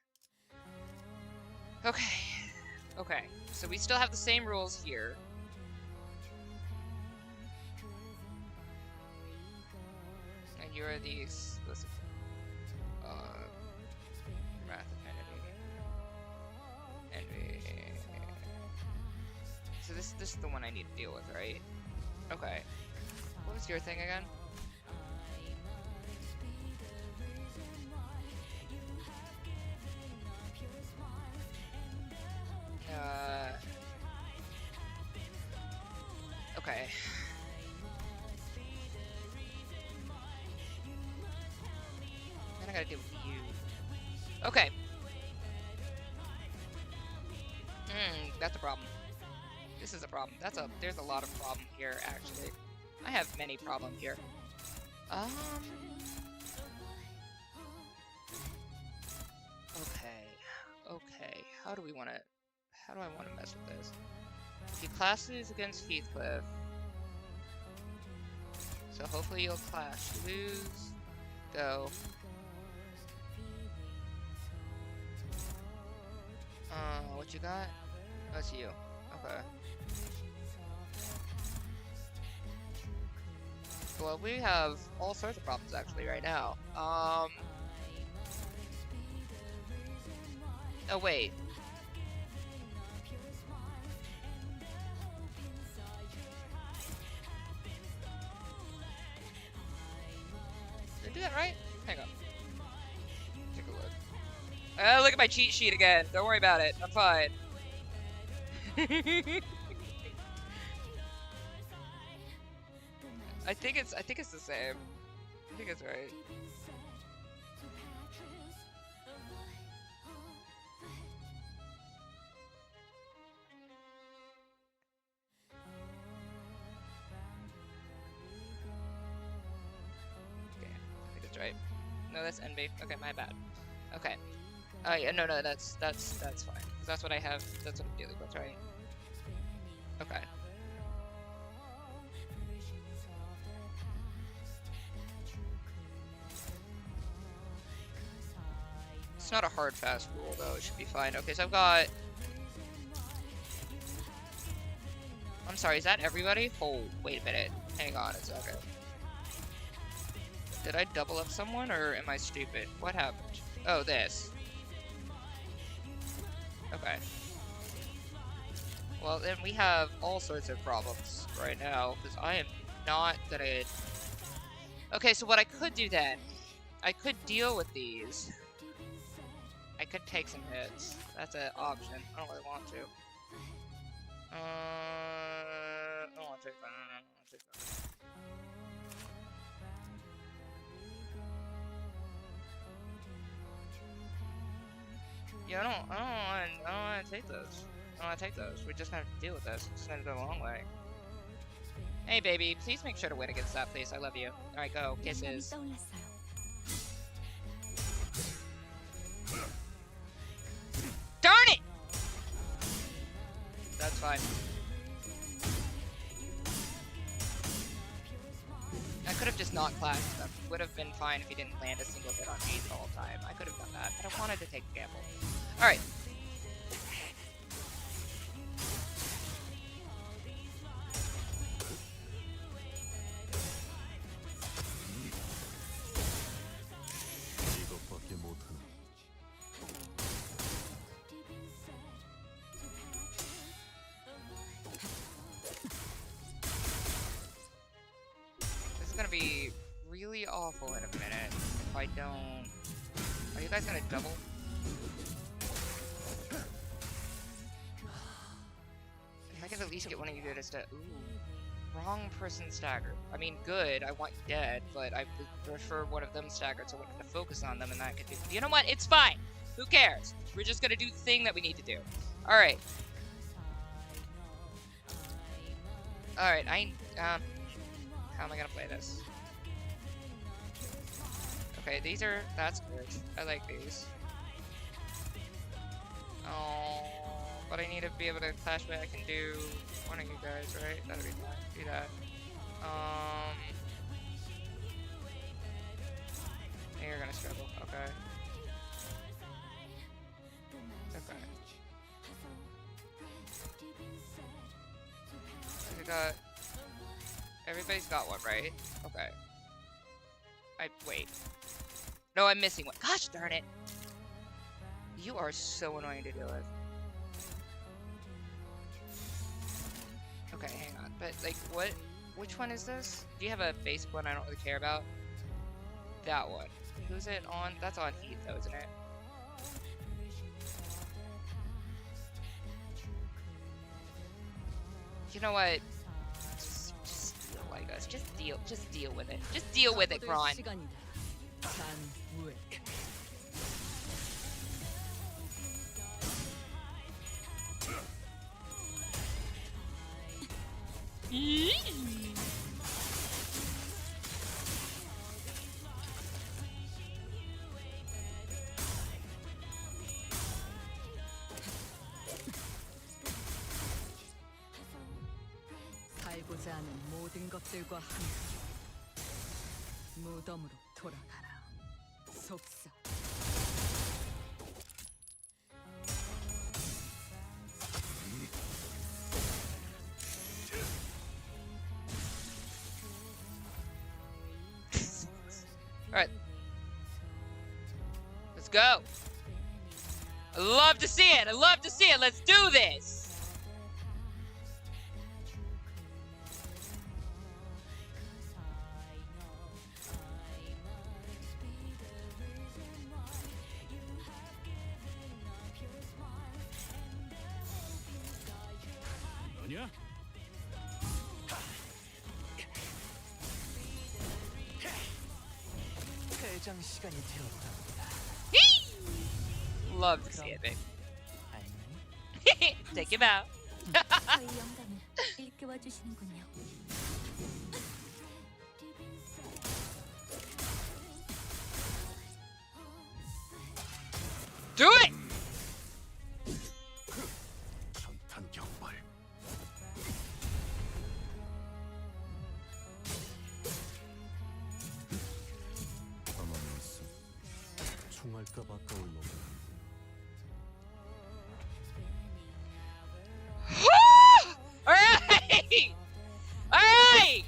A: Okay. Okay. So we still have the same rules here. And you are the explicit Wrath of Envy. So this is the one I need to deal with, right? Okay. What was your thing again? Okay. Then I gotta deal with you. Okay. That's a problem. This is a problem. There's a lot of problem here, actually. I have many problems here. Okay. How do I want to mess with this? He clashes against Heathcliff. So hopefully you'll clash. Lose. Go. What you got? Oh, it's you. Okay. Well, we have all sorts of problems actually right now. Oh wait. Did I do that right? Hang on. Take a look. Look at my cheat sheet again. Don't worry about it. I'm fine. I think it's the same. I think it's right. Okay, I think it's right. No, that's envy. Okay, my bad. Okay. Yeah, no, that's fine. 'Cause that's what I have. That's what I'm dealing with, right? Okay. It's not a hard, fast rule, though. It should be fine. Okay, so I've got... I'm sorry, is that everybody? Oh, wait a minute. Hang on a second. Did I double up someone, or am I stupid? What happened? Oh, this. Okay. Well, then we have all sorts of problems right now, because I am not gonna... Okay, so what I could do then, I could deal with these. I could take some hits. That's an option. I don't really want to. I don't want to take that. I don't want to take that. Yeah, I don't want to take those. I don't want to take those. We're just gonna have to deal with this. It's gonna go a long way. Hey, baby, please make sure to win against that, please. I love you. All right, go. Kisses. Darn it! That's fine. I could have just not clashed them. Would have been fine if he didn't land a single hit on me the whole time. I could have done that, but I wanted to take the gamble. Alright. Gonna be really awful in a minute if I don't... Are you guys gonna double? If I could at least get one of you guys to... Ooh. Wrong person staggered. I mean, good, I want you dead, but I prefer one of them staggered so we're gonna focus on them and that could do... You know what? It's fine! Who cares? We're just gonna do the thing that we need to do. Alright. Alright, how am I gonna play this? Okay, these are... That's good. I like these. Oh, but I need to be able to clash back and do one of you guys, right? That'll be fine. Do that. You're gonna struggle. Okay. Okay. So we got... Everybody's got one, right? Okay. Wait. No, I'm missing one. Gosh darn it! You are so annoying to deal with. Okay, hang on. But, like, what? Which one is this? Do you have a basic one I don't really care about? That one. Who's it on? That's on Heath, though, isn't it? You know what? Like us. Just deal with it. Just deal with it, Chron.
B: 살고자 하는 모든 것들과 함께 무덤으로 돌아가라. 속삭.
A: Alright. Let's go. I love to see it. I love to see it. Let's do this. Love to see it, babe. Take him out. Do it! Alright! Alright!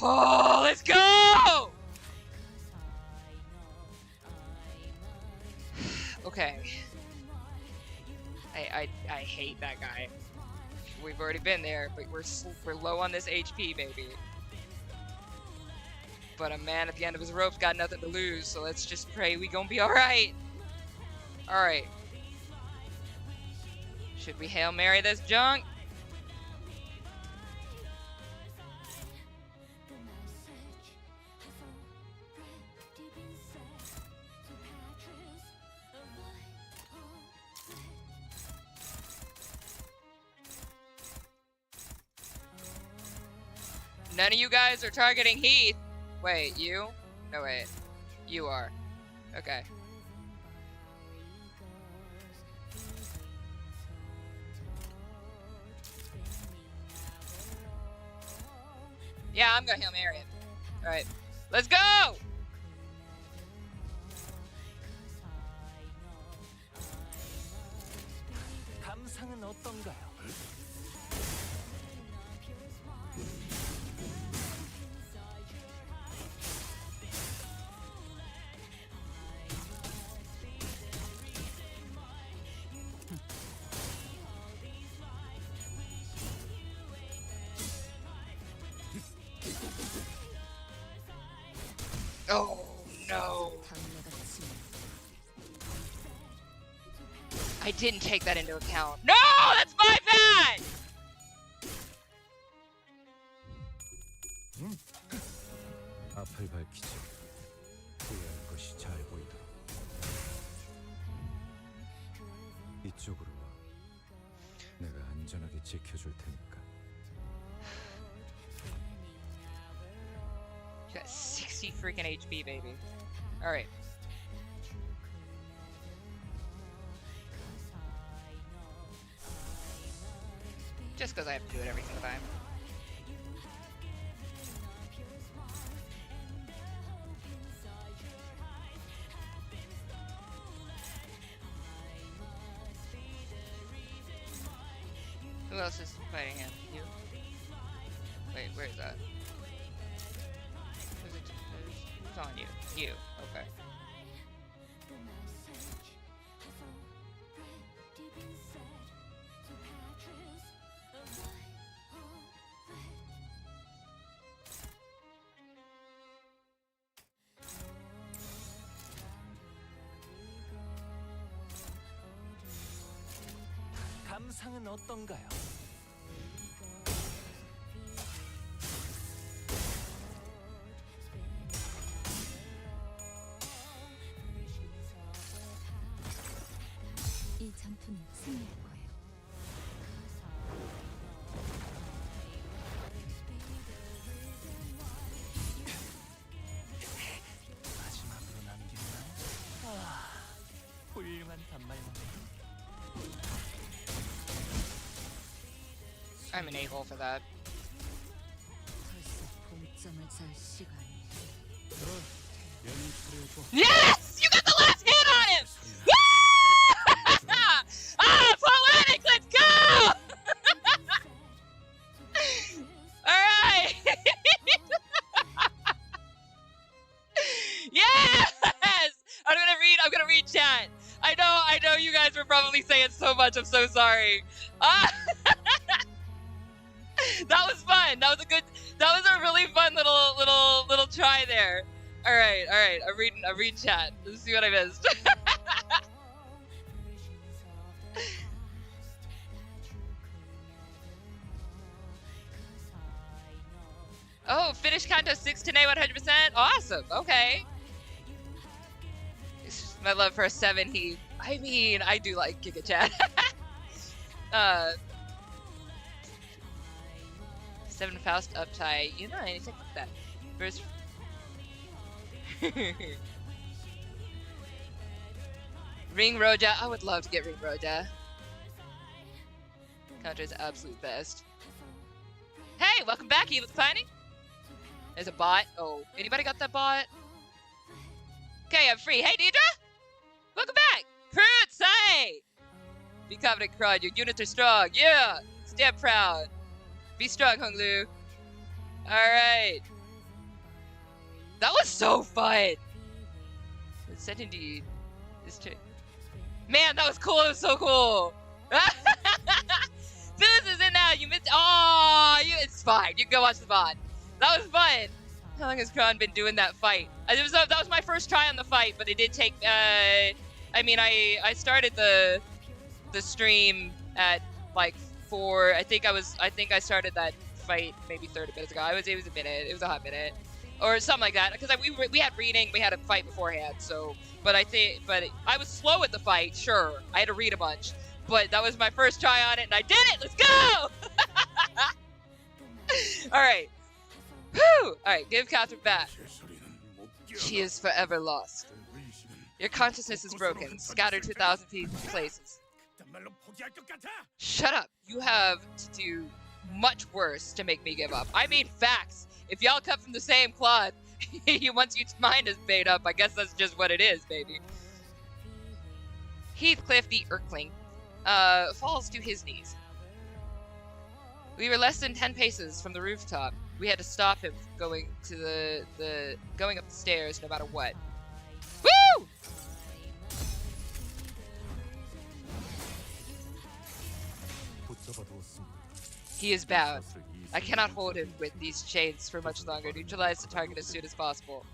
A: Oh, let's go! Okay. hate that guy. We've already been there, but we're low on this HP, baby. But a man at the end of his rope's got nothing to lose, so let's just pray we gonna be alright. Alright. Should we Hail Mary this junk? None of you guys are targeting Heath. Wait, you? No, wait. You are. Okay. Yeah, I'm gonna Hail Mary it. Alright. Let's go!
C: 감상은 어떤가요?
A: Oh no. I didn't take that into account. No, that's my bad.
C: 앞을 밝히지. 후회할 것이 잘 보이도록. 이쪽으로 와. 내가 안전하게 지켜줄 테니까.
A: You got 60 freaking HP, baby. Alright. Just because I have to do it every single time. Who else is fighting him? You? Wait, where is that? Who's on you? You. Okay.
C: 감상은 어떤가요?
B: 이 전투는 승리할 거예요.
C: 마지막으로 남긴 말. 훌륭한 단말이네.
A: I'm an a-hole for that.
B: 벌써 봄잠을 잘 시간이.
A: Yes! You got the last hit on him! Ah, poetic! Let's go! Alright! Yes! I'm gonna read chat. I know you guys were probably saying so much, I'm so sorry. That was fun. That was a really fun little try there. Alright. I'm reading chat. Let's see what I missed. Oh, finish Kanto 6 today 100%? Awesome. Okay. My love for a 7 Heath. I mean, I do like Giga Chat. 7 Faust uptie. You know anything like that. First. Ring Roja. I would love to get Ring Roja. Counter's absolute best. Hey, welcome back, Evil Defining. There's a bot. Oh, anybody got that bot? Okay, I'm free. Hey, Deidre! Welcome back! Fruits, hey! Be confident, Chron. Your units are strong. Yeah! Stand proud. Be strong, Hung Lu. Alright. That was so fun! It's set indeed. This trick. Man, that was cool. It was so cool! This is it now. You missed. Oh, it's fine. You can go watch the VOD. That was fun. How long has Chron been doing that fight? That was my first try on the fight, but it did take. I mean, I started the stream at like 4. I think I started that fight maybe 30 minutes ago. It was a minute. It was a hot minute, or something like that. Because we had reading. We had a fight beforehand. So, but I was slow at the fight. Sure, I had to read a bunch. But that was my first try on it, and I did it! Let's go! Alright. Whew! Alright, give Catherine back. She is forever lost. Your consciousness is broken, scattered to 1,000 places. Shut up! You have to do much worse to make me give up. I mean facts! If y'all cut from the same cloth, once your mind is made up, I guess that's just what it is, baby. Heathcliff the Erkling falls to his knees. We were less than 10 paces from the rooftop. We had to stop him from going to going up the stairs no matter what. Woo! He is bound. I cannot hold him with these chains for much longer. Neutralize the target as soon as possible.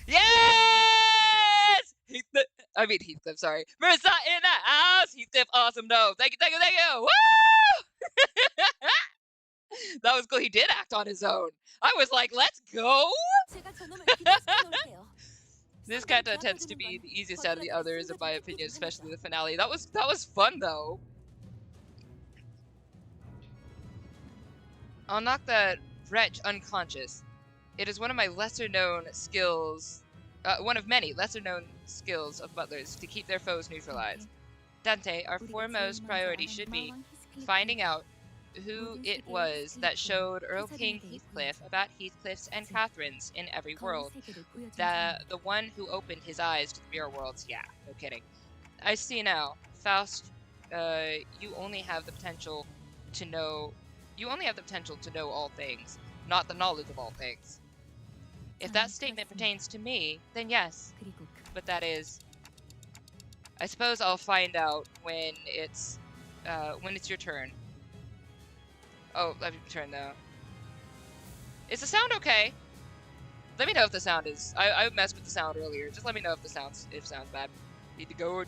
A: Yes! Heathcliff, sorry. Marissa in the house! Heathcliff, awesome, no. Thank you, thank you, thank you! Woo! That was cool. He did act on his own. I was like, let's go! This kata tends to be the easiest out of the others, in my opinion, especially the finale. That was fun, though. I'll knock that wretch unconscious. It is one of my lesser-known skills, one of many lesser-known skills of butlers to keep their foes neutralized. Dante, our foremost priority should be finding out who it was that showed Earl King Heathcliff about Heathcliff's and Catherine's in every world. The one who opened his eyes to the mirror worlds. Yeah, no kidding. I see now. Faust, you only have the potential to know. You only have the potential to know all things, not the knowledge of all things. If that statement pertains to me, then yes. But that is... I suppose I'll find out when it's your turn. Oh, let me turn though. Is the sound okay? Let me know if the sound is... I messed with the sound earlier. Just let me know if the sounds bad. Need to go.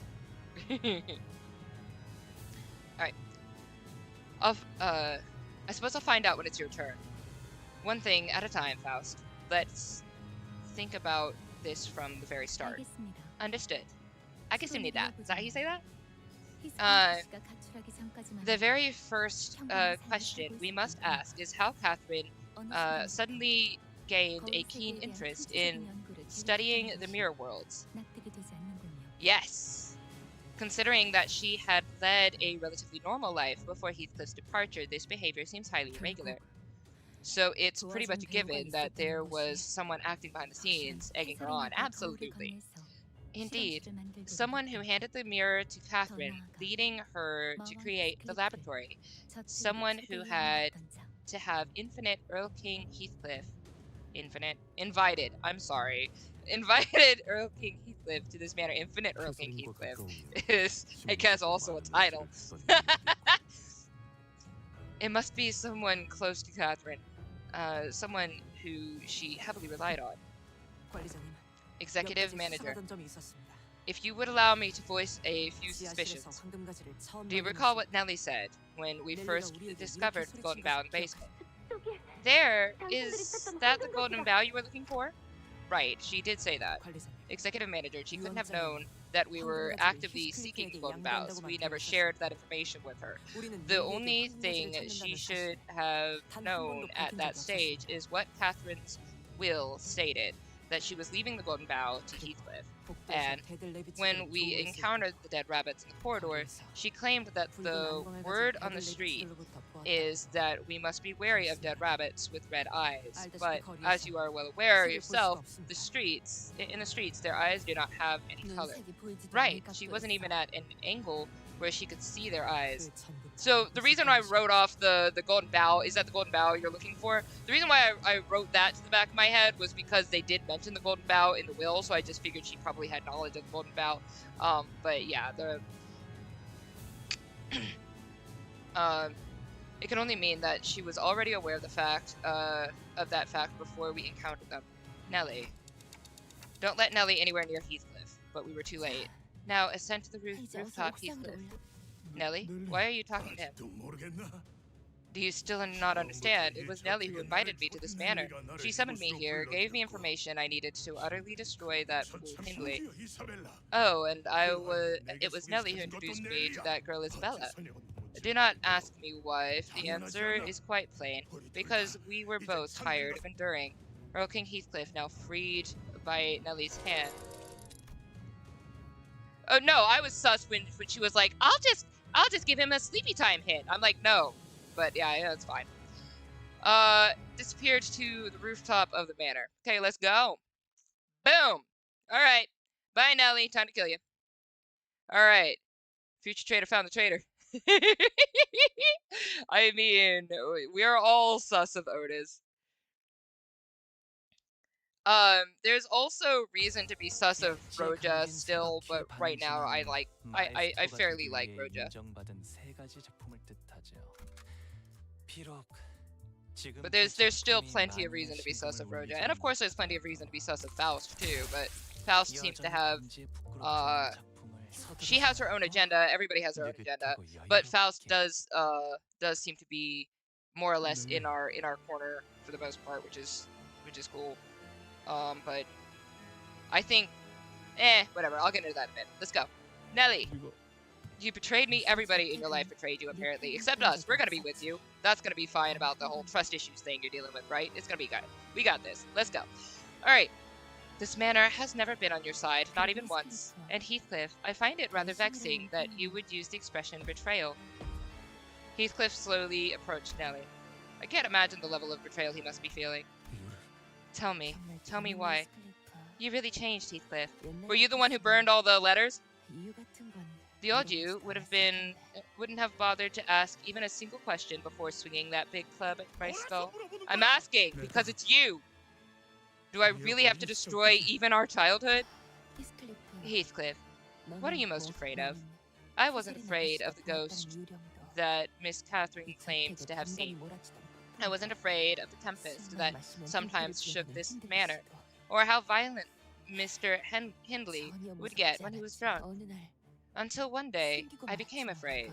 A: Alright. I suppose I'll find out when it's your turn. One thing at a time, Faust. Let's think about this from the very start. Understood. 알겠습니다. Is that how you say that? The very first question we must ask is how Catherine suddenly gained a keen interest in studying the mirror worlds. Yes. Considering that she had led a relatively normal life before Heathcliff's departure, this behavior seems highly irregular. So it's pretty much a given that there was someone acting behind the scenes, egging her on. Absolutely. Indeed, someone who handed the mirror to Catherine, leading her to create the laboratory. Someone who had to have infinite Earl King Heathcliff. Invited Earl King Heathcliff to this manor. Infinite Earl King Heathcliff is, I guess, also a title. It must be someone close to Catherine. Someone who she heavily relied on. Executive Manager. If you would allow me to voice a few suspicions. Do you recall what Nellie said when we first discovered the Golden Bough in the basement? Is that the Golden Bough you were looking for? Right, she did say that. Executive Manager, she couldn't have known that we were actively seeking the Golden Boughs. We never shared that information with her. The only thing she should have known at that stage is what Catherine's will stated, that she was leaving the Golden Bough to Heathcliff. And when we encountered the dead rabbits in the corridor, she claimed that the word on the street is that we must be wary of dead rabbits with red eyes. But as you are well aware yourself, in the streets, their eyes do not have any color. Right, she wasn't even at an angle where she could see their eyes. So the reason I wrote off the Golden Bough, is that the Golden Bough you're looking for? The reason why I wrote that to the back of my head was because they did mention the Golden Bough in the will, so I just figured she probably had knowledge of the Golden Bough. But yeah, It can only mean that she was already aware of the fact, of that fact before we encountered them. Nellie. Don't let Nellie anywhere near Heathcliff, but we were too late. Now ascend to the rooftop, Heathcliff. Nellie, why are you talking to him? Do you still not understand? It was Nellie who invited me to this manor. She summoned me here, gave me information I needed to utterly destroy that fool Hindley. Oh, and it was Nellie who introduced me to that girl Isabella. Do not ask me, wife. The answer is quite plain. Because we were both tired of enduring. Earl King Heathcliff, now freed by Nellie's hand. Oh no, I was sus when she was like, I'll just give him a sleepy time hit. I'm like, no. But yeah, that's fine. Disappeared to the rooftop of the manor. Okay, let's go. Boom. Alright. Bye, Nellie. Time to kill you. Alright. Future trader found the traitor. I mean, we are all sus of Otis. There's also reason to be sus of Roja still, but right now I fairly like Roja. But there's still plenty of reason to be sus of Roja, and of course there's plenty of reason to be sus of Faust too. But Faust seems to have, she has her own agenda. Everybody has their own agenda, but Faust does seem to be more or less in our corner for the most part, which is cool. But I think, whatever. I'll get into that in a bit. Let's go, Nellie. You betrayed me. Everybody in your life betrayed you, apparently. Except us. We're gonna be with you. That's gonna be fine about the whole trust issues thing you're dealing with, right? It's gonna be good. We got this. Let's go. Alright. This manor has never been on your side, not even once. And Heathcliff, I find it rather vexing that you would use the expression betrayal. Heathcliff slowly approached Nellie. I can't imagine the level of betrayal he must be feeling. Tell me why. You really changed, Heathcliff. Were you the one who burned all the letters? The old you wouldn't have bothered to ask even a single question before swinging that big club at my skull. I'm asking because it's you. Do I really have to destroy even our childhood? Heathcliff, what are you most afraid of? I wasn't afraid of the ghost that Miss Catherine claims to have seen. I wasn't afraid of the tempest that sometimes shook this manor, or how violent Mr. Hindley would get when he was drunk. Until one day, I became afraid.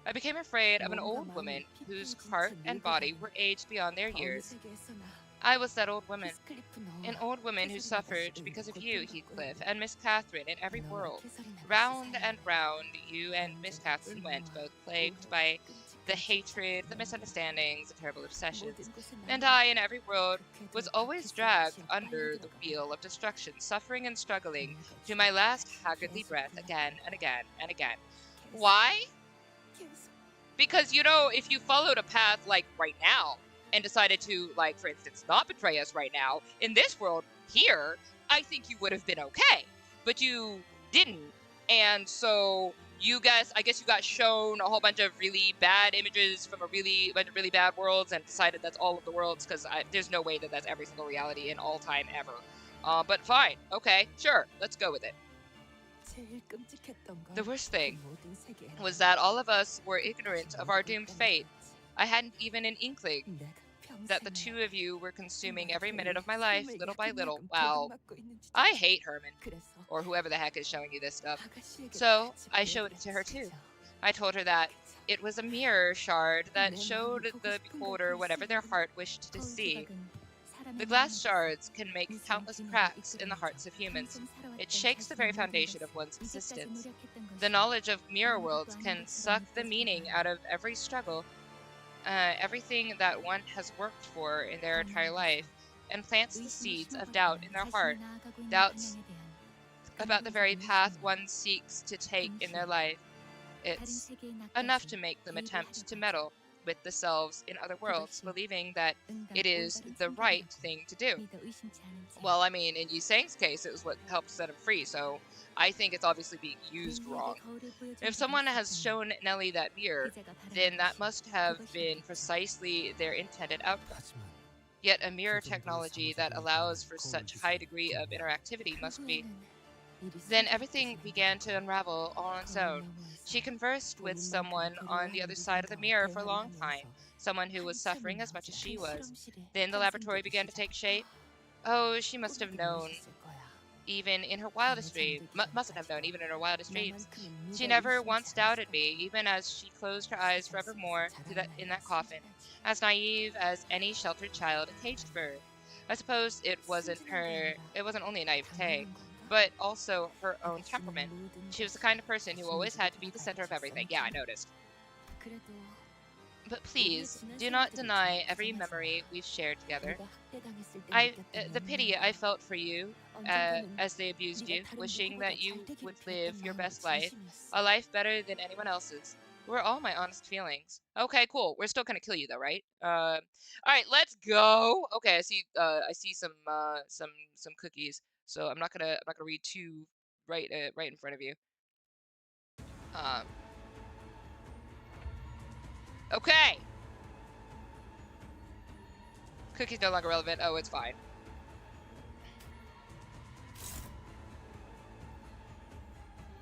A: I became afraid of an old woman whose heart and body were aged beyond their years. I was that old woman. An old woman who suffered because of you, Heathcliff, and Miss Catherine in every world. Round and round you and Miss Catherine went, both plagued by the hatred, the misunderstandings, the terrible obsessions. And I, in every world, was always dragged under the wheel of destruction, suffering and struggling to my last haggardly breath again and again and again. Why? Because, you know, if you followed a path like right now, and decided to, like, for instance, not betray us right now, in this world, here, I think you would have been okay. But you didn't, and so you guys, I guess you got shown a whole bunch of really bad images from a bunch of really bad worlds and decided that's all of the worlds, because there's no way that that's every single reality in all time ever. But fine, okay, sure, let's go with it. The worst thing was that all of us were ignorant of our doomed fate. I hadn't even an inkling that the two of you were consuming every minute of my life, little by little. Wow. I hate Herman, or whoever the heck is showing you this stuff. So, I showed it to her too. I told her that it was a mirror shard that showed the beholder whatever their heart wished to see. The glass shards can make countless cracks in the hearts of humans. It shakes the very foundation of one's existence. The knowledge of mirror worlds can suck the meaning out of every struggle, everything that one has worked for in their entire life, and plants the seeds of doubt in their heart, doubts about the very path one seeks to take in their life. It's enough to make them attempt to meddle with the selves in other worlds, believing that it is the right thing to do. Well, I mean, in Yusang's case, it was what helped set him free, so I think it's obviously being used wrong. If someone has shown Nellie that mirror, then that must have been precisely their intended outcome. Yet a mirror technology that allows for such high degree of interactivity must be... Then everything began to unravel all on its own. She conversed with someone on the other side of the mirror for a long time, someone who was suffering as much as she was. Then the laboratory began to take shape. Oh, she must have known, even in her wildest dreams. Mustn't have known, even in her wildest dreams. She never once doubted me, even as she closed her eyes forevermore in that coffin, as naive as any sheltered child, a caged bird. I suppose it wasn't only a naivete, but also her own temperament. She was the kind of person who always had to be the center of everything. Yeah, I noticed. But please, do not deny every memory we've shared together. The pity I felt for you as they abused you, wishing that you would live your best life, a life better than anyone else's, were all my honest feelings. Okay, cool. We're still gonna kill you though, right? All right, let's go. Okay, I see some cookies. So I'm not gonna read two right in front of you. Okay. Cookie's no longer relevant. Oh, it's fine.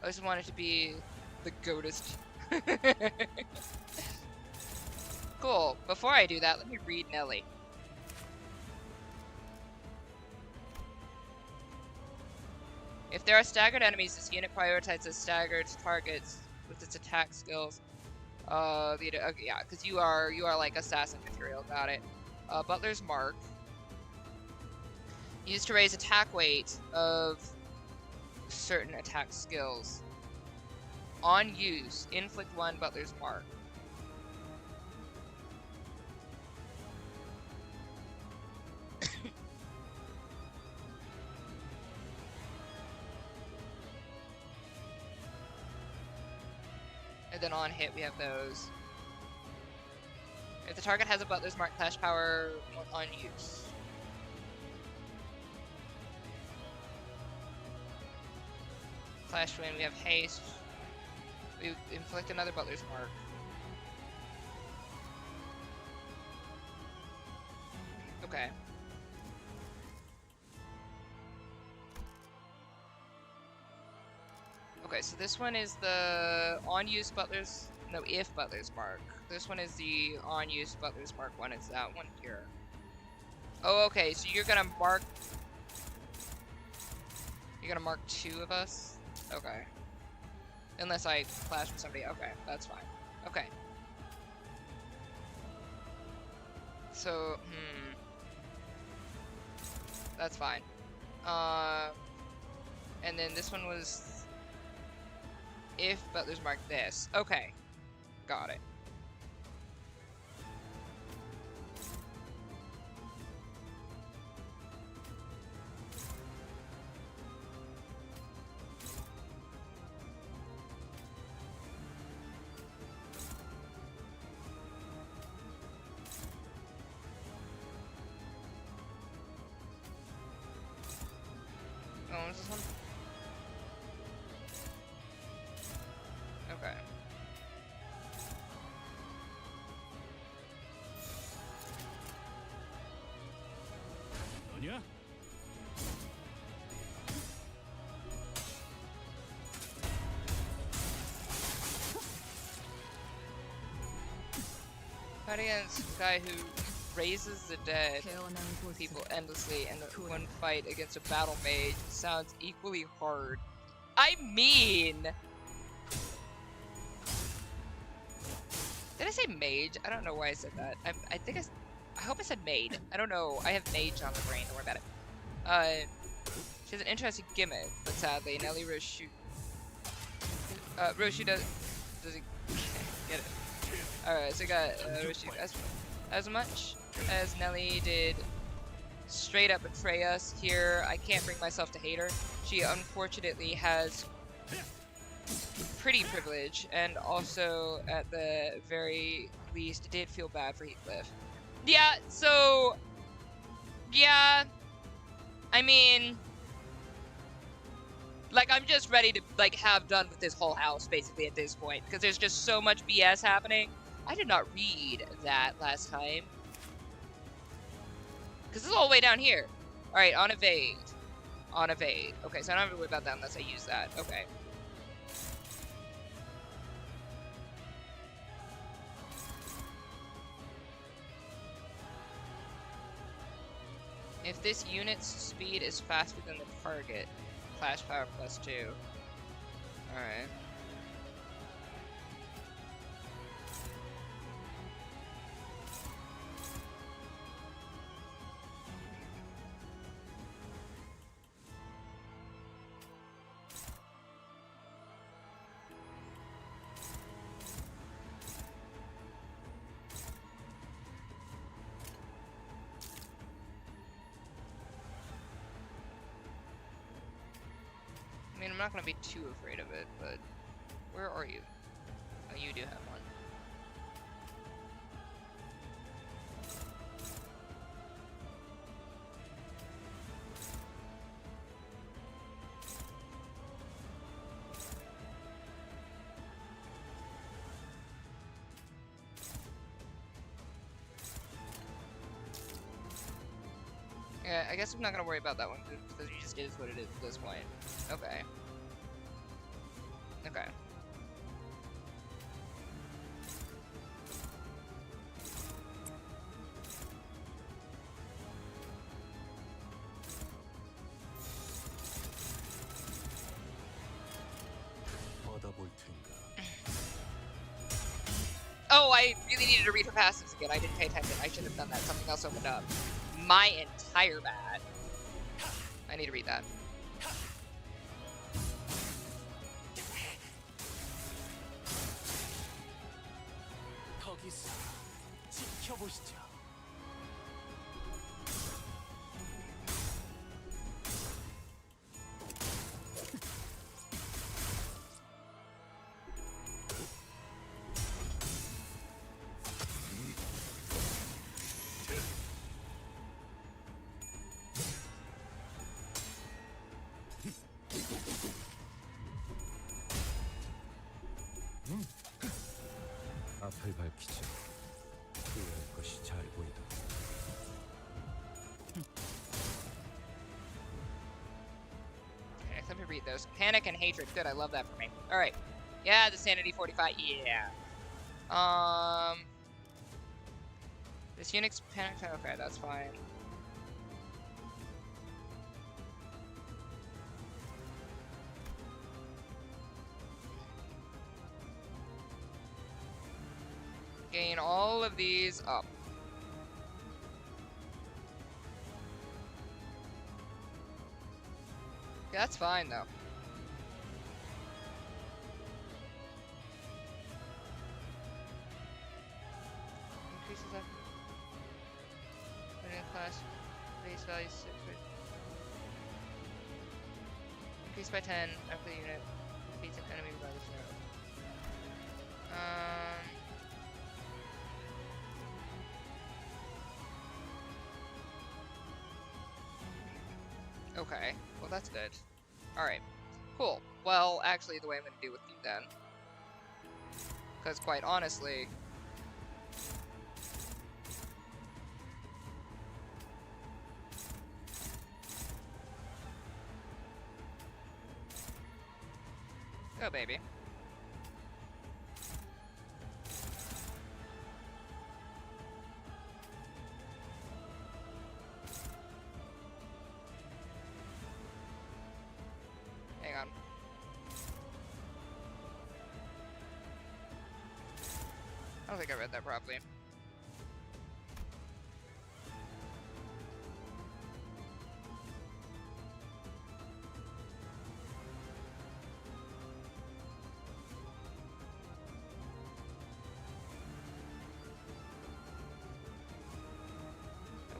A: I just wanted to be the goatest. Cool. Before I do that, let me read Nelly. If there are staggered enemies, this unit prioritizes staggered targets with its attack skills. Okay, yeah, because you are like assassin material. Got it. Butler's Mark. Used to raise attack weight of certain attack skills. On use, inflict 1 Butler's Mark. And then on hit, we have those. If the target has a Butler's Mark, clash power on use. Clash win, we have haste. We inflict another Butler's Mark. Okay. Okay, so this one is the on-use Butler's... No, if Butler's Mark. This one is the on-use Butler's Mark one. It's that one here. Oh, okay, so you're gonna mark... You're gonna mark 2 of us? Okay. Unless I clash with somebody. Okay, that's fine. Okay. So, that's fine. And then this one was... If Butler's Mark this. Okay. Got it. Oh, what is this one? Okay.
C: Yeah.
A: Fight against a guy who raises the dead people endlessly, and one fight against a battle mage sounds equally hard. I mean... Did I say mage? I don't know why I said that. I think I hope I said maid. I don't know. I have mage on the brain. Don't worry about it. She has an interesting gimmick, but sadly, Nelly Roshu. Roshu doesn't get it. Alright, so I got Roshu as much as Nelly did straight up betray us here. I can't bring myself to hate her. She unfortunately has pretty privilege, and also at the very least did feel bad for Heathcliff. Yeah, so yeah, I mean, like, I'm just ready to like have done with this whole house basically at this point, because there's just so much BS happening. I did not read that last time because it's all the way down here. All right, on evade. on evade. Okay, so I don't have to worry about that unless I use that. Okay. If this unit's speed is faster than the target, clash power +2. Alright. I mean, I'm not gonna be too afraid of it, but where are you? Oh, you do have one. Yeah, I guess I'm not gonna worry about that one because you just is what it is at this point. Okay. Okay. Oh, I really needed to read her passives again. I didn't pay attention. I should have done that. Something else opened up. My entire bad. I need to read that.
C: 앞을 밝히지. 후회할 것이 잘 보이다.
A: Okay, let me read those. Panic and hatred. Good, I love that for me. Alright. Yeah, the sanity 45. Yeah. This Unix panic. Okay, that's fine. Gain all of these up. That's fine though. Increases up. Putting a class base value 6. Increase by 10 after the unit defeats an enemy by the 0. Okay, well that's good. Alright, cool. Well, actually the way I'm going to deal with you then. Because quite honestly... Go, baby. Hang on. I don't think I read that properly.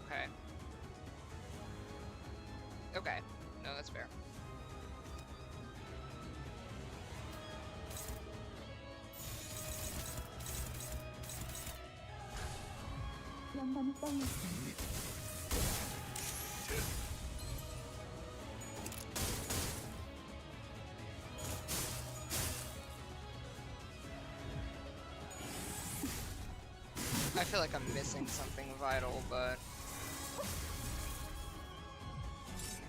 A: Okay. Okay. No, that's fair.
B: 영감이 떠났습니다.
A: I feel like I'm missing something vital, but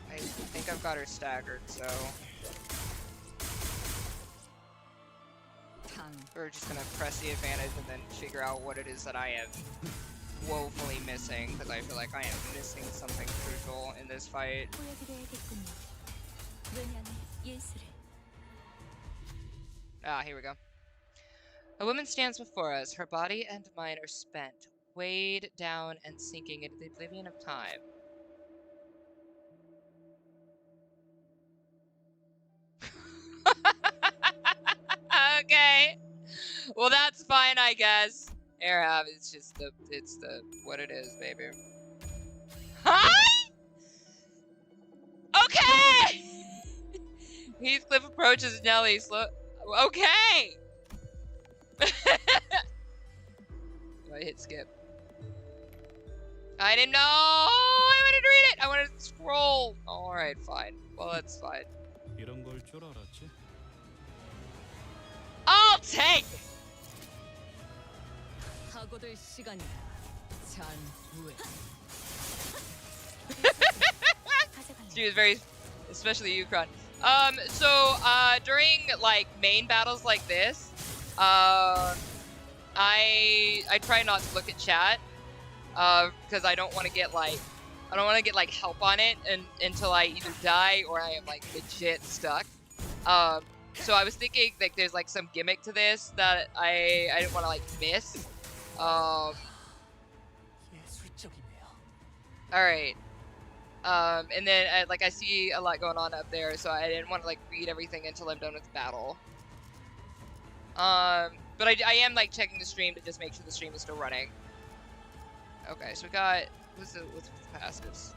A: I I think I've got her staggered, so we're just gonna press the advantage and then figure out what it is that I am woefully missing, because I feel like I am missing something crucial in this fight. Ah, here we go. A woman stands before us. Her body and mind are spent, weighed down and sinking into the oblivion of time. Okay. Well, that's fine, I guess. Arab, it's just what it is, baby. Hi? Okay! Heathcliff approaches Nellie slow. Okay! Do I hit skip? I didn't know! I wanted to read it! I wanted to scroll! Alright, fine. Well, that's fine.
C: 이런 걸 줄 알았지?
A: I'll take it! She was very, especially you, Chron. During like main battles like this, I try not to look at chat, because I don't want to get like, help on it until I either die or I am like legit stuck. So I was thinking like there's like some gimmick to this that I didn't want to like miss. All right. And then I see a lot going on up there, so I didn't want to like read everything until I'm done with the battle. But I am like checking the stream to just make sure the stream is still running. Okay, so we got what's the passives?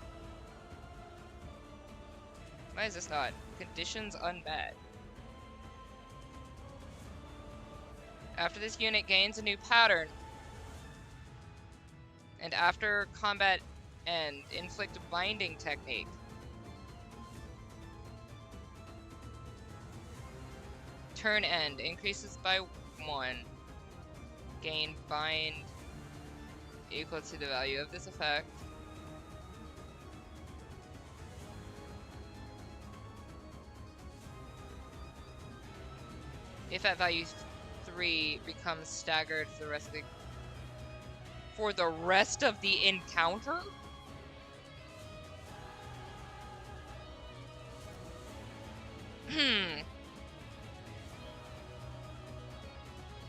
A: Why is this not conditions unmet? After this unit gains a new pattern, and after combat end, inflict a binding technique. Turn end increases by 1. Gain bind equal to the value of this effect. If at value 3 becomes staggered for the rest of the encounter?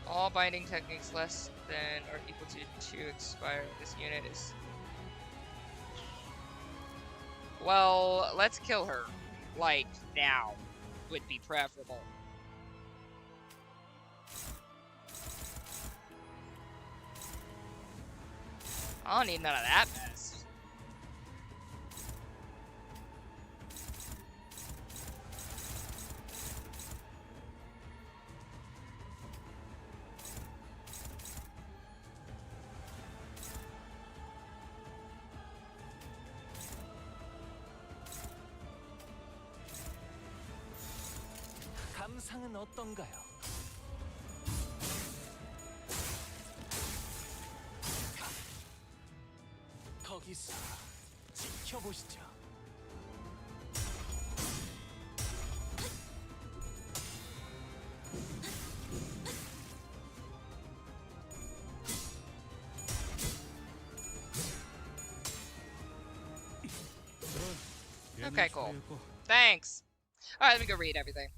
A: All binding techniques less than or equal to 2 expire. This unit is... Well, let's kill her. Like, now. Would be preferable. I don't need none of that mess.
C: 감상은 어떤가요? 거기서 지켜보시죠.
A: Okay, cool. Thanks. Alright, let me go read everything.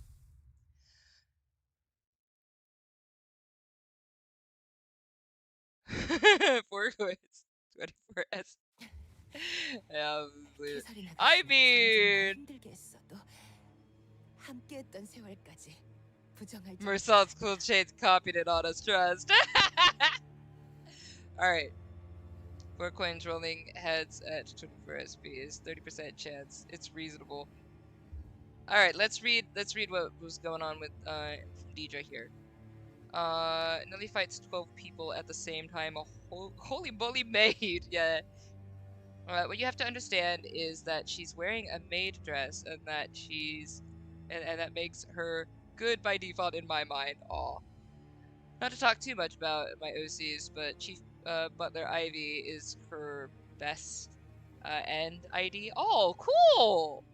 A: Four coins. 24S. Yeah, I mean... Mersault's cool shades copied it on us, trust. Alright. 4 coins rolling heads at 24 SP is 30% chance. It's reasonable. Alright, let's read what was going on with Deidre here. Nelly fights 12 people at the same time. A holy moly maid, yeah. What you have to understand is that she's wearing a maid dress, and that and that makes her good by default in my mind. Aw. Not to talk too much about my OCs, but Chief Butler Ivy is her best end ID. Oh, cool!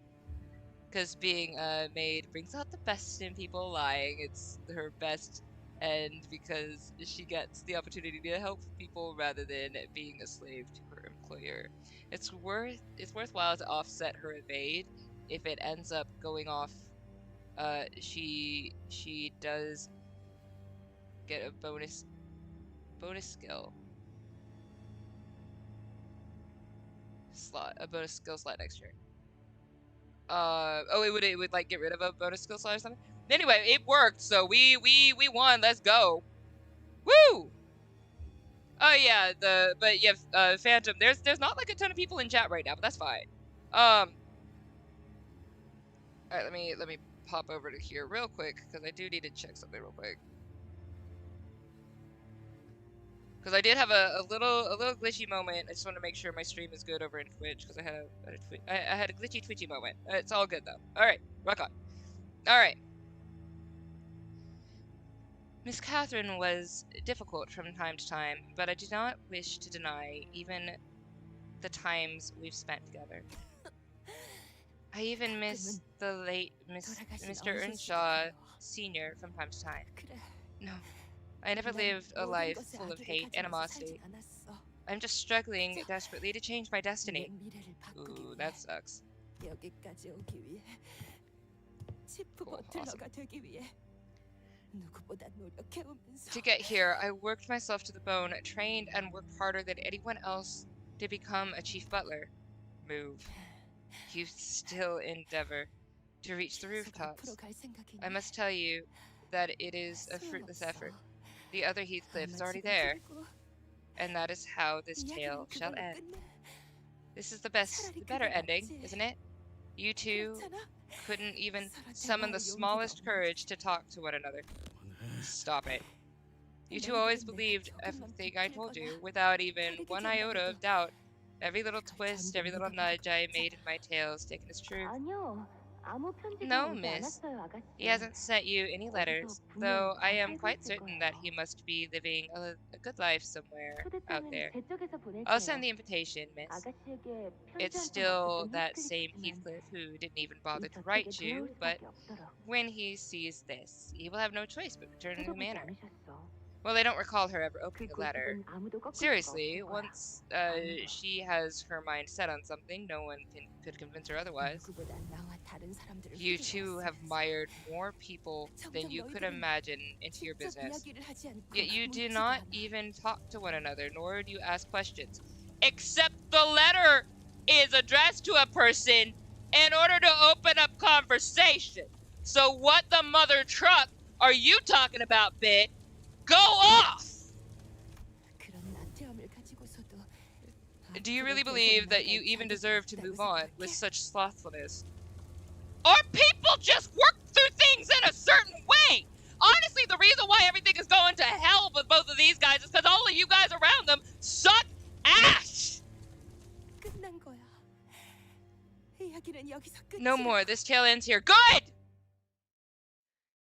A: because being a maid brings out the best in people lying. It's her best end because she gets the opportunity to help people rather than being a slave to her employer. It's worthwhile to offset her evade if it ends up going off. She does get a bonus skill slot, a bonus skill slot next turn. Oh, it would like get rid of a bonus skill slot or something. Anyway, it worked, so we won. Let's go. Woo! Oh yeah, but yeah, Phantom. There's not like a ton of people in chat right now, but that's fine. All right, let me pop over to here real quick because I do need to check something real quick. Because I did have a little glitchy moment. I just want to make sure my stream is good over in Twitch because I had a glitchy twitchy moment. It's all good though. All right, rock on. All right. Miss Catherine was difficult from time to time, but I do not wish to deny even the times we've spent together. I even miss the late Mr. Earnshaw Sr. from time to time. No, I never lived a life full of hate, animosity. I'm just struggling desperately to change my destiny. Ooh, that sucks. Cool, awesome. To get here, I worked myself to the bone, trained and worked harder than anyone else to become a chief butler. Move. You still endeavor to reach the rooftops. I must tell you that it is a fruitless effort. The other Heathcliff is already there, and that is how this tale shall end. This is the better ending, isn't it? You two couldn't even summon the smallest courage to talk to one another. Stop it. You two always believed everything I told you, without even one iota of doubt. Every little twist, every little nudge I made in my tale is taken as truth. No, miss. He hasn't sent you any letters, though I am quite certain that he must be living a good life somewhere out there. I'll send the invitation, miss. It's still that same Heathcliff who didn't even bother to write you, but when he sees this, he will have no choice but return to the manor. Well, I don't recall her ever opening a letter. Seriously, once she has her mind set on something, no one could convince her otherwise. You two have mired more people than you could imagine into your business. Yet you do not even talk to one another, nor do you ask questions. Except the letter is addressed to a person in order to open up conversation. So what the mother truck are you talking about, bitch? Go off! Do you really believe that you even deserve to move on with such slothfulness? Or people just work through things in a certain way? Honestly, the reason why everything is going to hell with both of these guys is because all of you guys around them suck ass! No more. This tale ends here. Good!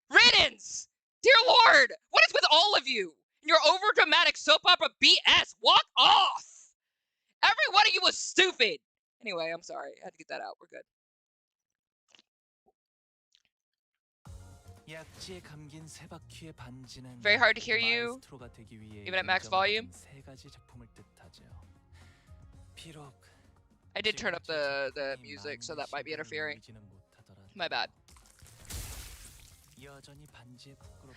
A: Riddance! Dear Lord! What is with all of you? Your overdramatic soap opera BS! Walk off! Every one of you was stupid! Anyway, I'm sorry. I had to get that out. We're good. Very hard to hear you, even at max volume. I did turn up the music, so that might be interfering. My bad.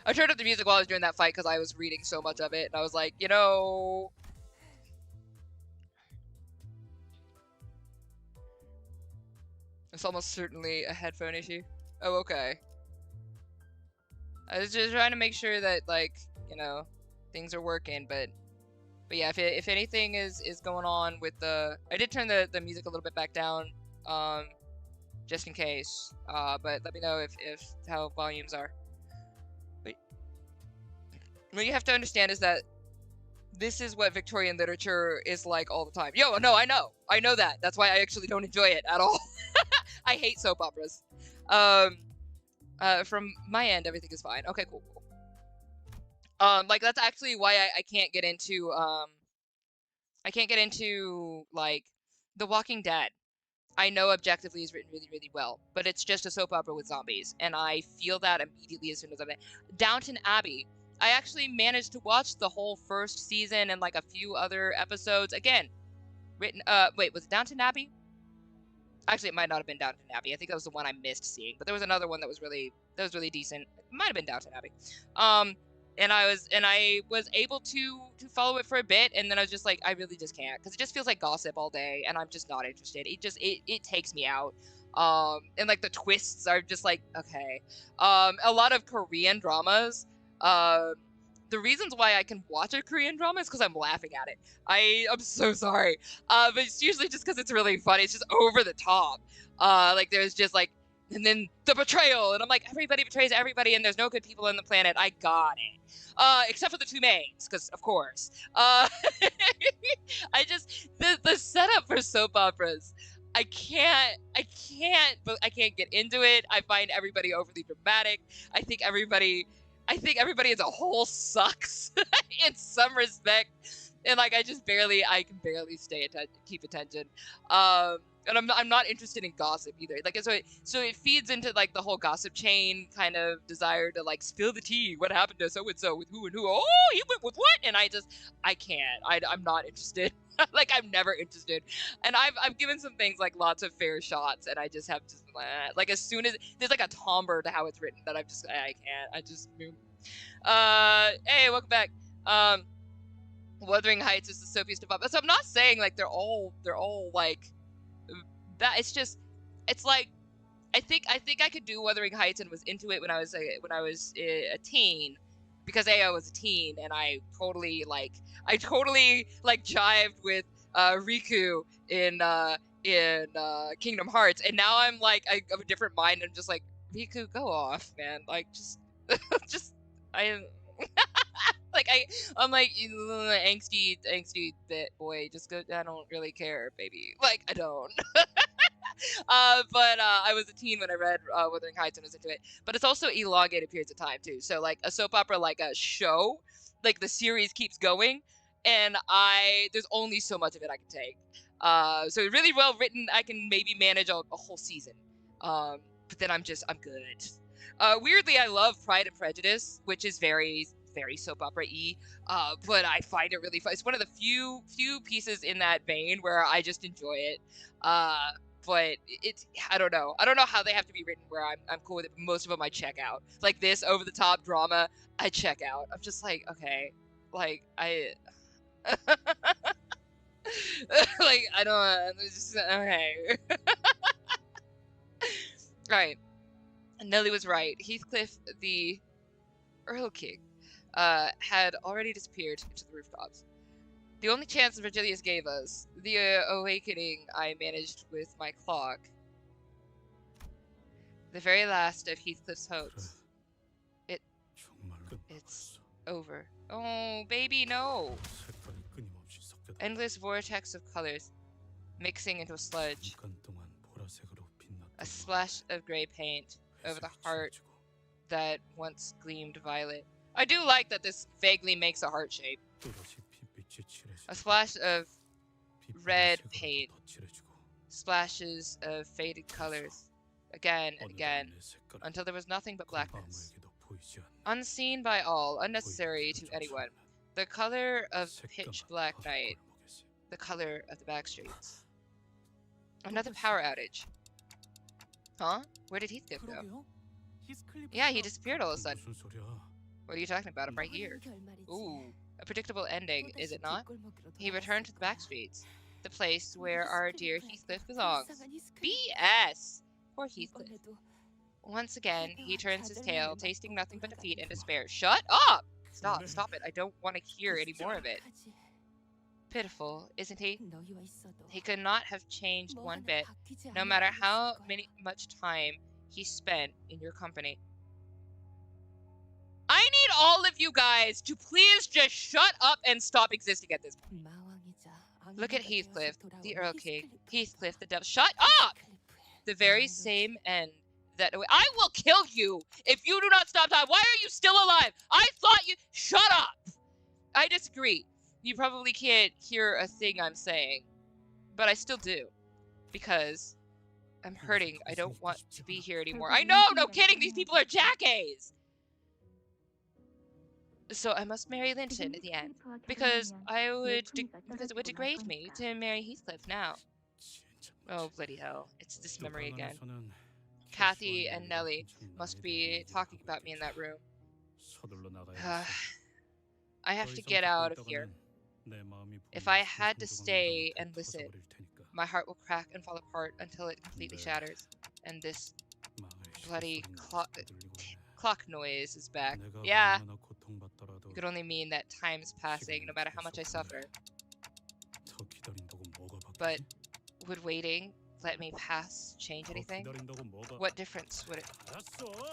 A: I turned up the music while I was doing that fight because I was reading so much of it, and I was like, you know... It's almost certainly a headphone issue. Oh, okay. I was just trying to make sure that, like, you know, things are working, but yeah, if anything is going on with the... I did turn the music a little bit back down, just in case, but let me know if how volumes are. But what you have to understand is that this is what Victorian literature is like all the time. Yo, no, I know that. That's why I actually don't enjoy it at all. I hate soap operas. From my end, everything is fine. Okay, cool. Like, that's actually why I can't get into, like, The Walking Dead. I know objectively is written really, really well, but it's just a soap opera with zombies, and I feel that immediately as soon as I'm there. Downton Abbey. I actually managed to watch the whole first season and like a few other episodes. Again, written. Wait, was it Downton Abbey? Actually, it might not have been Downton Abbey. I think that was the one I missed seeing, but there was another one that was really decent. It might have been Downton Abbey. And I was able to follow it for a bit, and then I was just like, I really just can't, because it just feels like gossip all day, and I'm just not interested. It takes me out. And like the twists are just like, okay. A lot of Korean dramas. The reasons why I can watch a Korean drama is because I'm laughing at it. I'm so sorry. But it's usually just because it's really funny. It's just over the top. Like there's just like, and then the betrayal, and I'm like, everybody betrays everybody, and there's no good people on the planet. I got it. Except for the two mains, because of course. I just the setup for soap operas. I can't get into it. I find everybody overly dramatic. I think everybody as a whole sucks in some respect, and like I can barely keep attention. And I'm not interested in gossip either. Like so it feeds into like the whole gossip chain kind of desire to like spill the tea. What happened to so and so with who and who? Oh, he went with what? And I can't. I'm not interested. Like I'm never interested. And I've given some things like lots of fair shots, and I just have to like as soon as there's like a timbre to how it's written that I can't. I just hey, welcome back. Wuthering Heights is the soapiest of all. So I'm not saying like they're all like that. It's like I think I could do Wuthering Heights and was into it when I was a teen, because I was a teen, and I totally jived with Riku in Kingdom Hearts, and now I'm like I have a different mind, and I'm just like, Riku, go off, man. Like just I like I'm like angsty bit boy, just go. I don't really care, baby. Like I don't. But I was a teen when I read Wuthering Heights and was into it. But it's also elongated periods of time too. So like a soap opera, like a show, like the series keeps going, and there's only so much of it I can take. So really well written, I can maybe manage a whole season. But then I'm good. Weirdly, I love Pride and Prejudice, which is very, very soap opera-y. But I find it really fun. It's one of the few pieces in that vein where I just enjoy it. But I don't know how they have to be written where I'm cool with it. Most of them I check out. Like this over the top drama, I check out. I'm just like, okay, like I like I don't just okay. Right. Nelly was right. Heathcliff, the Earl King, had already disappeared into the rooftops. The only chance Vergilius gave us, the awakening I managed with my clock. The very last of Heathcliff's hopes. It's over. Oh, baby, no! Endless vortex of colors, mixing into a sludge. A splash of gray paint over the heart that once gleamed violet. I do like that this vaguely makes a heart shape. A splash of red paint. Splashes of faded colors. Again and again. Until there was nothing but blackness. Unseen by all, unnecessary to anyone. The color of pitch black night. The color of the back streets. Another power outage. Huh? Where did Heathcliff go? Yeah, he disappeared all of a sudden. What are you talking about? I'm right here. Ooh, a predictable ending, is it not? He returned to the back streets, the place where our dear Heathcliff belongs. BS! Poor Heathcliff. Once again, he turns his tail, tasting nothing but defeat and despair. Shut up! Stop it. I don't want to hear any more of it. Pitiful, isn't he? He could not have changed one bit, no matter how much time he spent in your company. I need all of you guys to please just shut up and stop existing at this point. Look at Heathcliff, the Earl King. Heathcliff, the devil. Shut up! The very same end that I will kill you if you do not stop time. Why are you still alive? I thought you. Shut up! I disagree. You probably can't hear a thing I'm saying, but I still do, because I'm hurting. I don't want to be here anymore. I know! No kidding! These people are jackays! So I must marry Linton in the end. Because it would degrade me to marry Heathcliff now. Oh, bloody hell. It's this memory again. Kathy and Nellie must be talking about me in that room. I have to get out of here. If I had to stay and listen, my heart will crack and fall apart until it completely shatters. And this bloody clock noise is back. Yeah, it could only mean that time is passing, no matter how much I suffer. But would waiting let me pass change anything? What difference would it?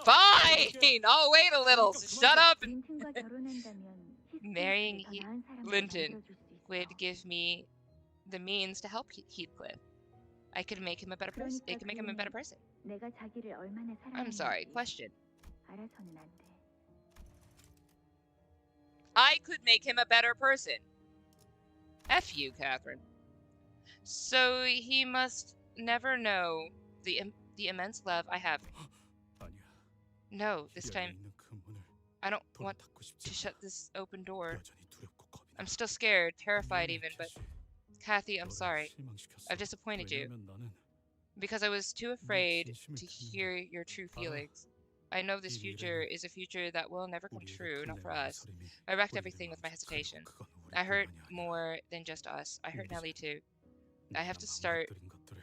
A: Fine! I'll wait a little, so shut up! Marrying Linton would give me the means to help Heathcliff. I could make him a better person. It could make him a better person. I'm sorry, question. I could make him a better person. F you, Catherine. So he must never know the immense love I have. No, this time I don't want to shut this open door. I'm still scared, terrified even, but Kathy, I'm sorry. I've disappointed you. Because I was too afraid to hear your true feelings. I know this future is a future that will never come true, not for us. I wrecked everything with my hesitation. I hurt more than just us. I hurt Nellie too. I have to start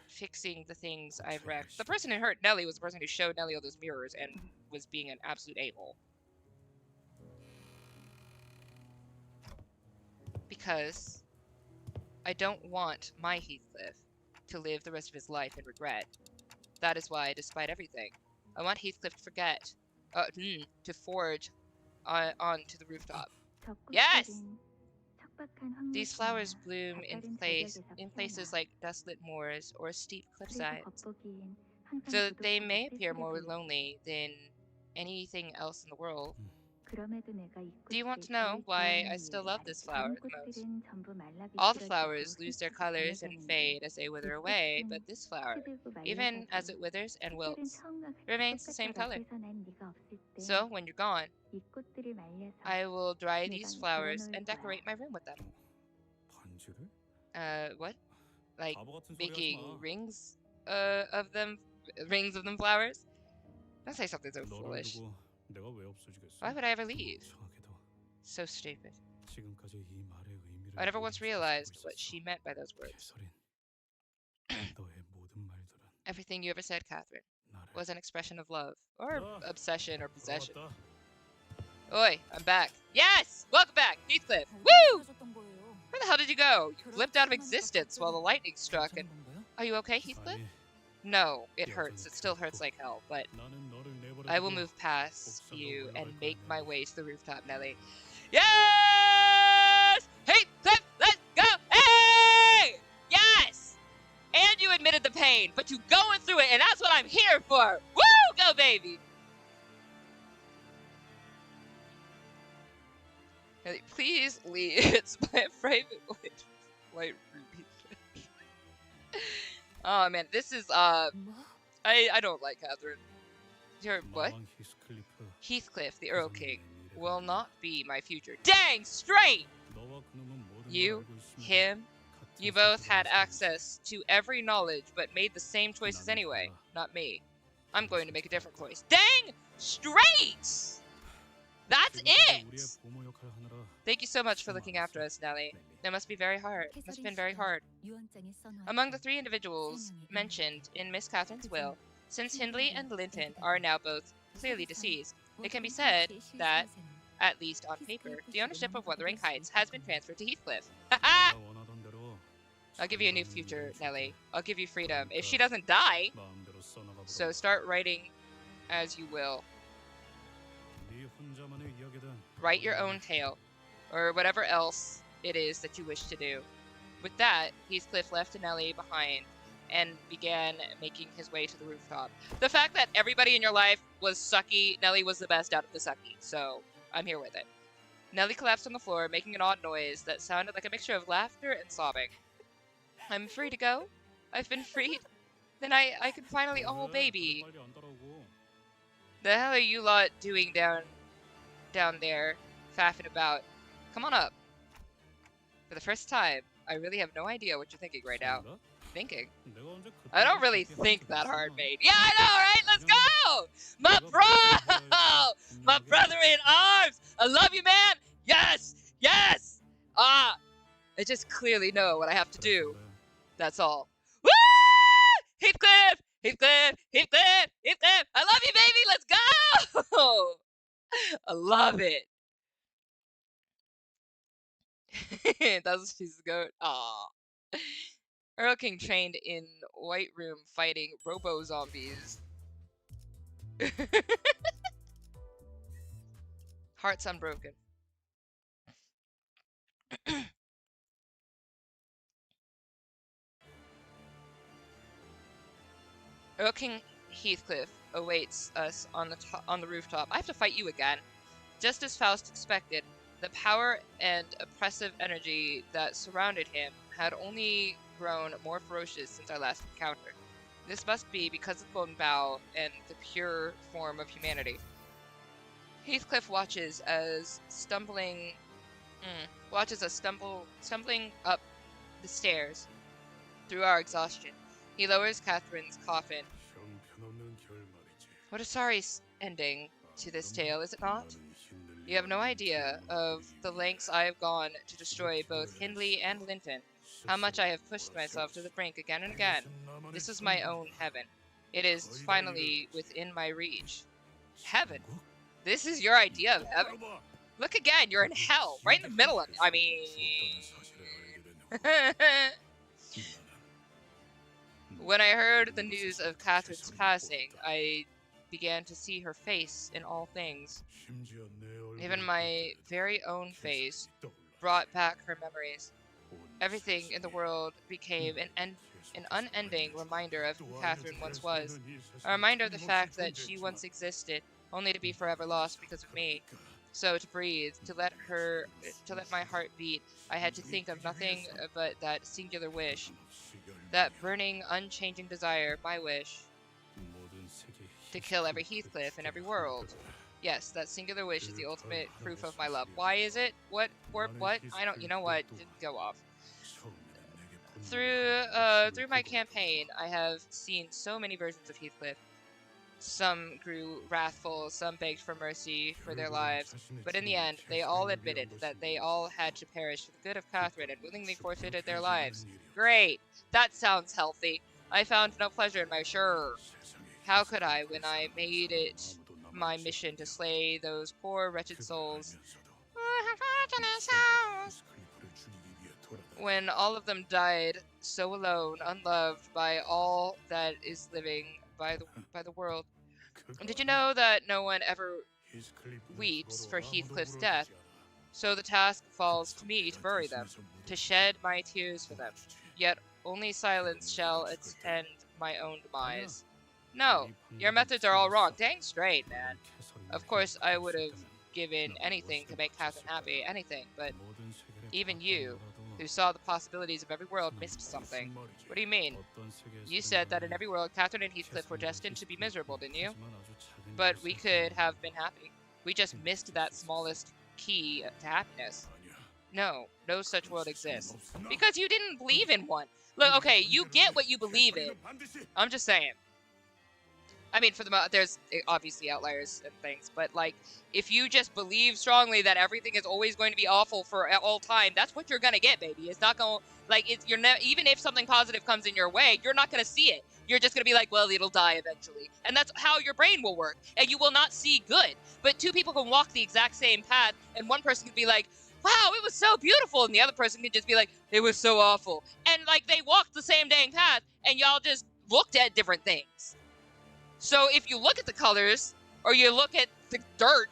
A: fixing the things I've wrecked. The person who hurt Nellie was the person who showed Nellie all those mirrors and was being an absolute a-hole. Because I don't want my Heathcliff to live the rest of his life in regret. That is why, despite everything, I want Heathcliff to forget, to forge onto the rooftop. Yes! These flowers bloom in places like desolate moors or steep cliffsides, so that they may appear more lonely than anything else in the world. Do you want to know why I still love this flower the most? All the flowers lose their colors and fade as they wither away, but this flower, even as it withers and wilts, remains the same color. So, when you're gone, I will dry these flowers and decorate my room with them. What? Like making rings of them flowers? Don't say something so foolish. Why would I ever leave? So stupid. I never once realized what she meant by those words. Everything you ever said, Catherine, was an expression of love, or obsession, or possession. Oi, I'm back. Yes! Welcome back, Heathcliff! Woo! Where the hell did you go? You flipped out of existence while the lightning struck and... Are you okay, Heathcliff? No, it hurts. It still hurts like hell, but I will move past you and make my way to the rooftop, Nellie. Yes! Heathcliff, let's go! Hey! Yes! And you admitted the pain, but you going through it, and that's what I'm here for! Woo! Go, baby! Nellie, please leave. It's my private white ruby. Oh man, this is I don't like Catherine. What? Heathcliff, the Earl King, will not be my future. Dang straight! You, him, you both had access to every knowledge but made the same choices anyway. Not me. I'm going to make a different choice. Dang straight! That's it! Thank you so much for looking after us, Nellie. That must be very hard. It must have been very hard. Among the 3 individuals mentioned in Miss Catherine's will, since Hindley and Linton are now both clearly deceased, it can be said that, at least on paper, the ownership of Wuthering Heights has been transferred to Heathcliff. Ha-ha! I'll give you a new future, Nellie. I'll give you freedom. If she doesn't die! So start writing as you will. Write your own tale, or whatever else it is that you wish to do. With that, Heathcliff left Nellie behind and began making his way to the rooftop. The fact that everybody in your life was sucky, Nellie was the best out of the sucky, so I'm here with it. Nellie collapsed on the floor, making an odd noise that sounded like a mixture of laughter and sobbing. I'm free to go. I've been freed. Then I can finally, oh baby. The hell are you lot doing down there, faffing about? Come on up. For the first time, I really have no idea what you're thinking right now. Thinking? I don't really think that hard, mate. Yeah, I know, right? Let's go! My bro! My brother in arms! I love you, man! Yes! Yes! Ah! I just clearly know what I have to do. That's all. Woo! Heathcliff! Heathcliff! Heathcliff! Heathcliff! I love you, baby! Let's go! I love it. That's what she's going. Aw. Earl King trained in White Room fighting robo-zombies. Hearts unbroken. Earl King Heathcliff awaits us on the rooftop. I have to fight you again. Just as Faust expected, the power and oppressive energy that surrounded him had only grown more ferocious since our last encounter. This must be because of the Golden Bough and the pure form of humanity. Heathcliff watches us stumbling up the stairs through our exhaustion. He lowers Catherine's coffin. What a sorry ending to this tale, is it not? You have no idea of the lengths I have gone to destroy both Hindley and Linton, how much I have pushed myself to the brink again and again. This is my own heaven. It is finally within my reach. Heaven? This is your idea of heaven? Look again, you're in hell, right in the middle of it. I mean... When I heard the news of Catherine's passing, I began to see her face in all things. Even my very own face brought back her memories. Everything in the world became an unending reminder of who Catherine once was. A reminder of the fact that she once existed, only to be forever lost because of me. So to breathe, to let my heart beat, I had to think of nothing but that singular wish. That burning, unchanging desire, my wish. To kill every Heathcliff in every world. Yes, that singular wish is the ultimate proof of my love. Why is it? What? I don't, you know what? Didn't go off. Through my campaign, I have seen so many versions of Heathcliff. Some grew wrathful, some begged for mercy for their lives, but in the end, they all admitted that they all had to perish for the good of Catherine and willingly forfeited their lives. Great! That sounds healthy. I found no pleasure in my sure. How could I when I made it my mission to slay those poor wretched souls? When all of them died, so alone, unloved by all that is living, by the world. Did you know that no one ever weeps for Heathcliff's death? So the task falls to me to bury them, to shed my tears for them. Yet only silence shall attend my own demise. No, your methods are all wrong. Dang straight, man. Of course, I would have given anything to make Catherine happy, anything, but even you, who saw the possibilities of every world, missed something. What do you mean? You said that in every world, Catherine and Heathcliff were destined to be miserable, didn't you? But we could have been happy. We just missed that smallest key to happiness. No, no such world exists. Because you didn't believe in one. Look, okay, you get what you believe in. I'm just saying. I mean, for the there's obviously outliers and things, but like, if you just believe strongly that everything is always going to be awful for all time, that's what you're gonna get, baby. It's not gonna even if something positive comes in your way, you're not gonna see it. You're just gonna be like, well, it'll die eventually, and that's how your brain will work, and you will not see good. But two people can walk the exact same path, and one person can be like, wow, it was so beautiful, and the other person can just be like, it was so awful, and like they walked the same dang path, and y'all just looked at different things. So if you look at the colors, or you look at the dirt,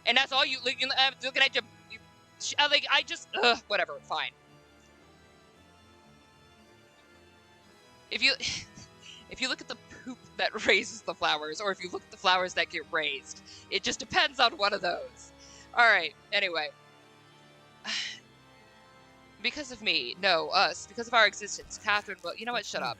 A: and that's all you looking at whatever, fine. If you look at the poop that raises the flowers, or if you look at the flowers that get raised, it just depends on one of those. All right. Anyway, because of me, no, us, because of our existence, Catherine will. You know what? Shut up.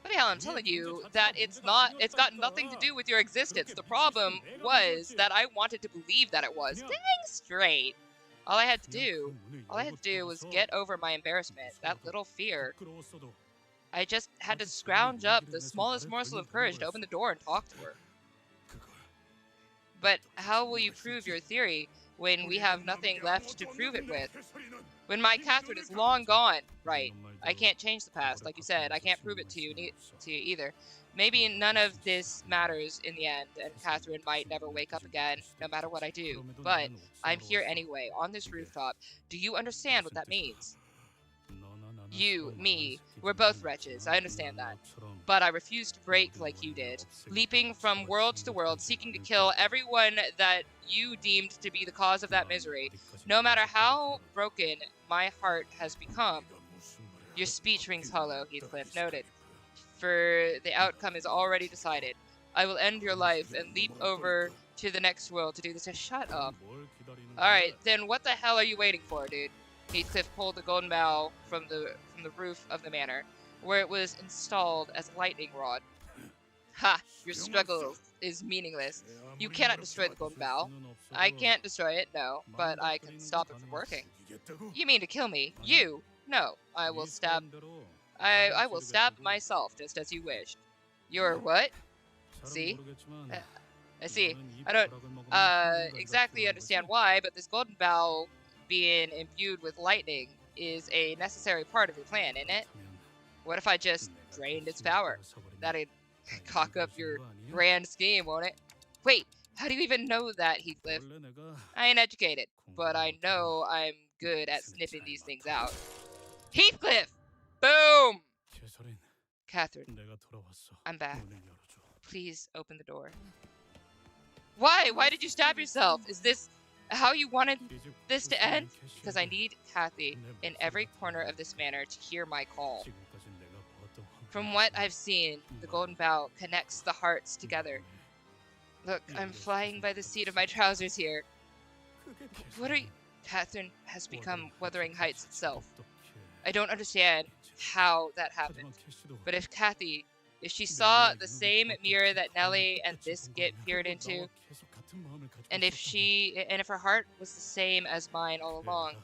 A: But yeah, I'm telling you that it's got nothing to do with your existence. The problem was that I wanted to believe that it was. Dang straight. All I had to do, was get over my embarrassment, that little fear. I just had to scrounge up the smallest morsel of courage to open the door and talk to her. But how will you prove your theory when we have nothing left to prove it with? When my Catherine is long gone, right? I can't change the past, like you said. I can't prove it to you either. Maybe none of this matters in the end, and Catherine might never wake up again, no matter what I do. But I'm here anyway, on this rooftop. Do you understand what that means? You, me, we're both wretches, I understand that. But I refuse to break like you did, leaping from world to world, seeking to kill everyone that you deemed to be the cause of that misery, no matter how broken my heart has become. Your speech rings hollow, Heathcliff noted, for the outcome is already decided. I will end your life and leap over to the next world to do this. Shut up. Alright, then what the hell are you waiting for, dude? Heathcliff pulled the golden bough from the roof of the manor, where it was installed as a lightning rod. Ha! Your struggle is meaningless. You cannot destroy the golden bough. I can't destroy it, no, but I can stop it from working. You mean to kill me? You? No, I will stab myself, just as you wished. Your what? See? I see. I don't exactly understand why, but this golden bough being imbued with lightning is a necessary part of your plan, isn't it? What if I just drained its power? That'd cock up your grand scheme, won't it? Wait, how do you even know that, Heathcliff? I ain't educated, but I know I'm good at sniffing these things out. Heathcliff! Boom! Catherine, I'm back. Please open the door. Why? Why did you stab yourself? Is this how you wanted this to end? Because I need Kathy in every corner of this manor to hear my call. From what I've seen, the golden bough connects the hearts together. Look, I'm flying by the seat of my trousers here. What are you... Catherine has become Wuthering Heights itself. I don't understand how that happened. But if she saw the same mirror that Nellie and this Git peered into, and if her heart was the same as mine all along,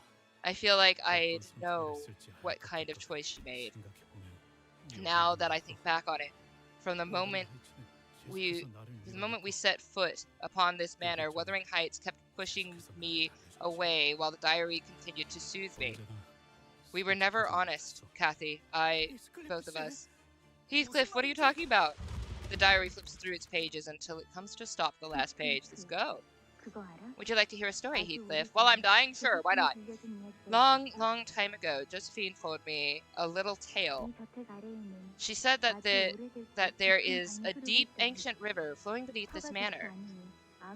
A: I feel like I'd know what kind of choice she made. Now that I think back on it, from the moment we set foot upon this manor, Wuthering Heights kept pushing me away while the diary continued to soothe me. We were never honest, Kathy. Both of us. Heathcliff, what are you talking about? The diary flips through its pages until it comes to a stop the last page. Let's go. Would you like to hear a story, Heathcliff? While I'm dying? Sure, why not? Long, long time ago, Josephine told me a little tale. She said that there is a deep, ancient river flowing beneath this manor.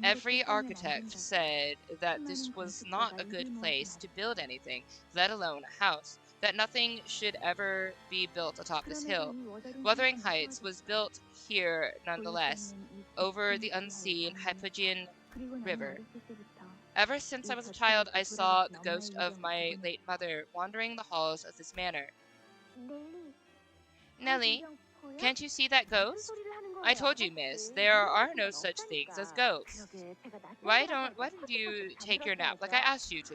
A: Every architect said that this was not a good place to build anything, let alone a house, that nothing should ever be built atop this hill. Wuthering Heights was built here nonetheless, over the unseen Hypogean River. Ever since I was a child, I saw the ghost of my late mother wandering the halls of this manor. Nellie, can't you see that ghost? I told you, miss, there are no such things as ghosts. Why didn't you take your nap like I asked you to?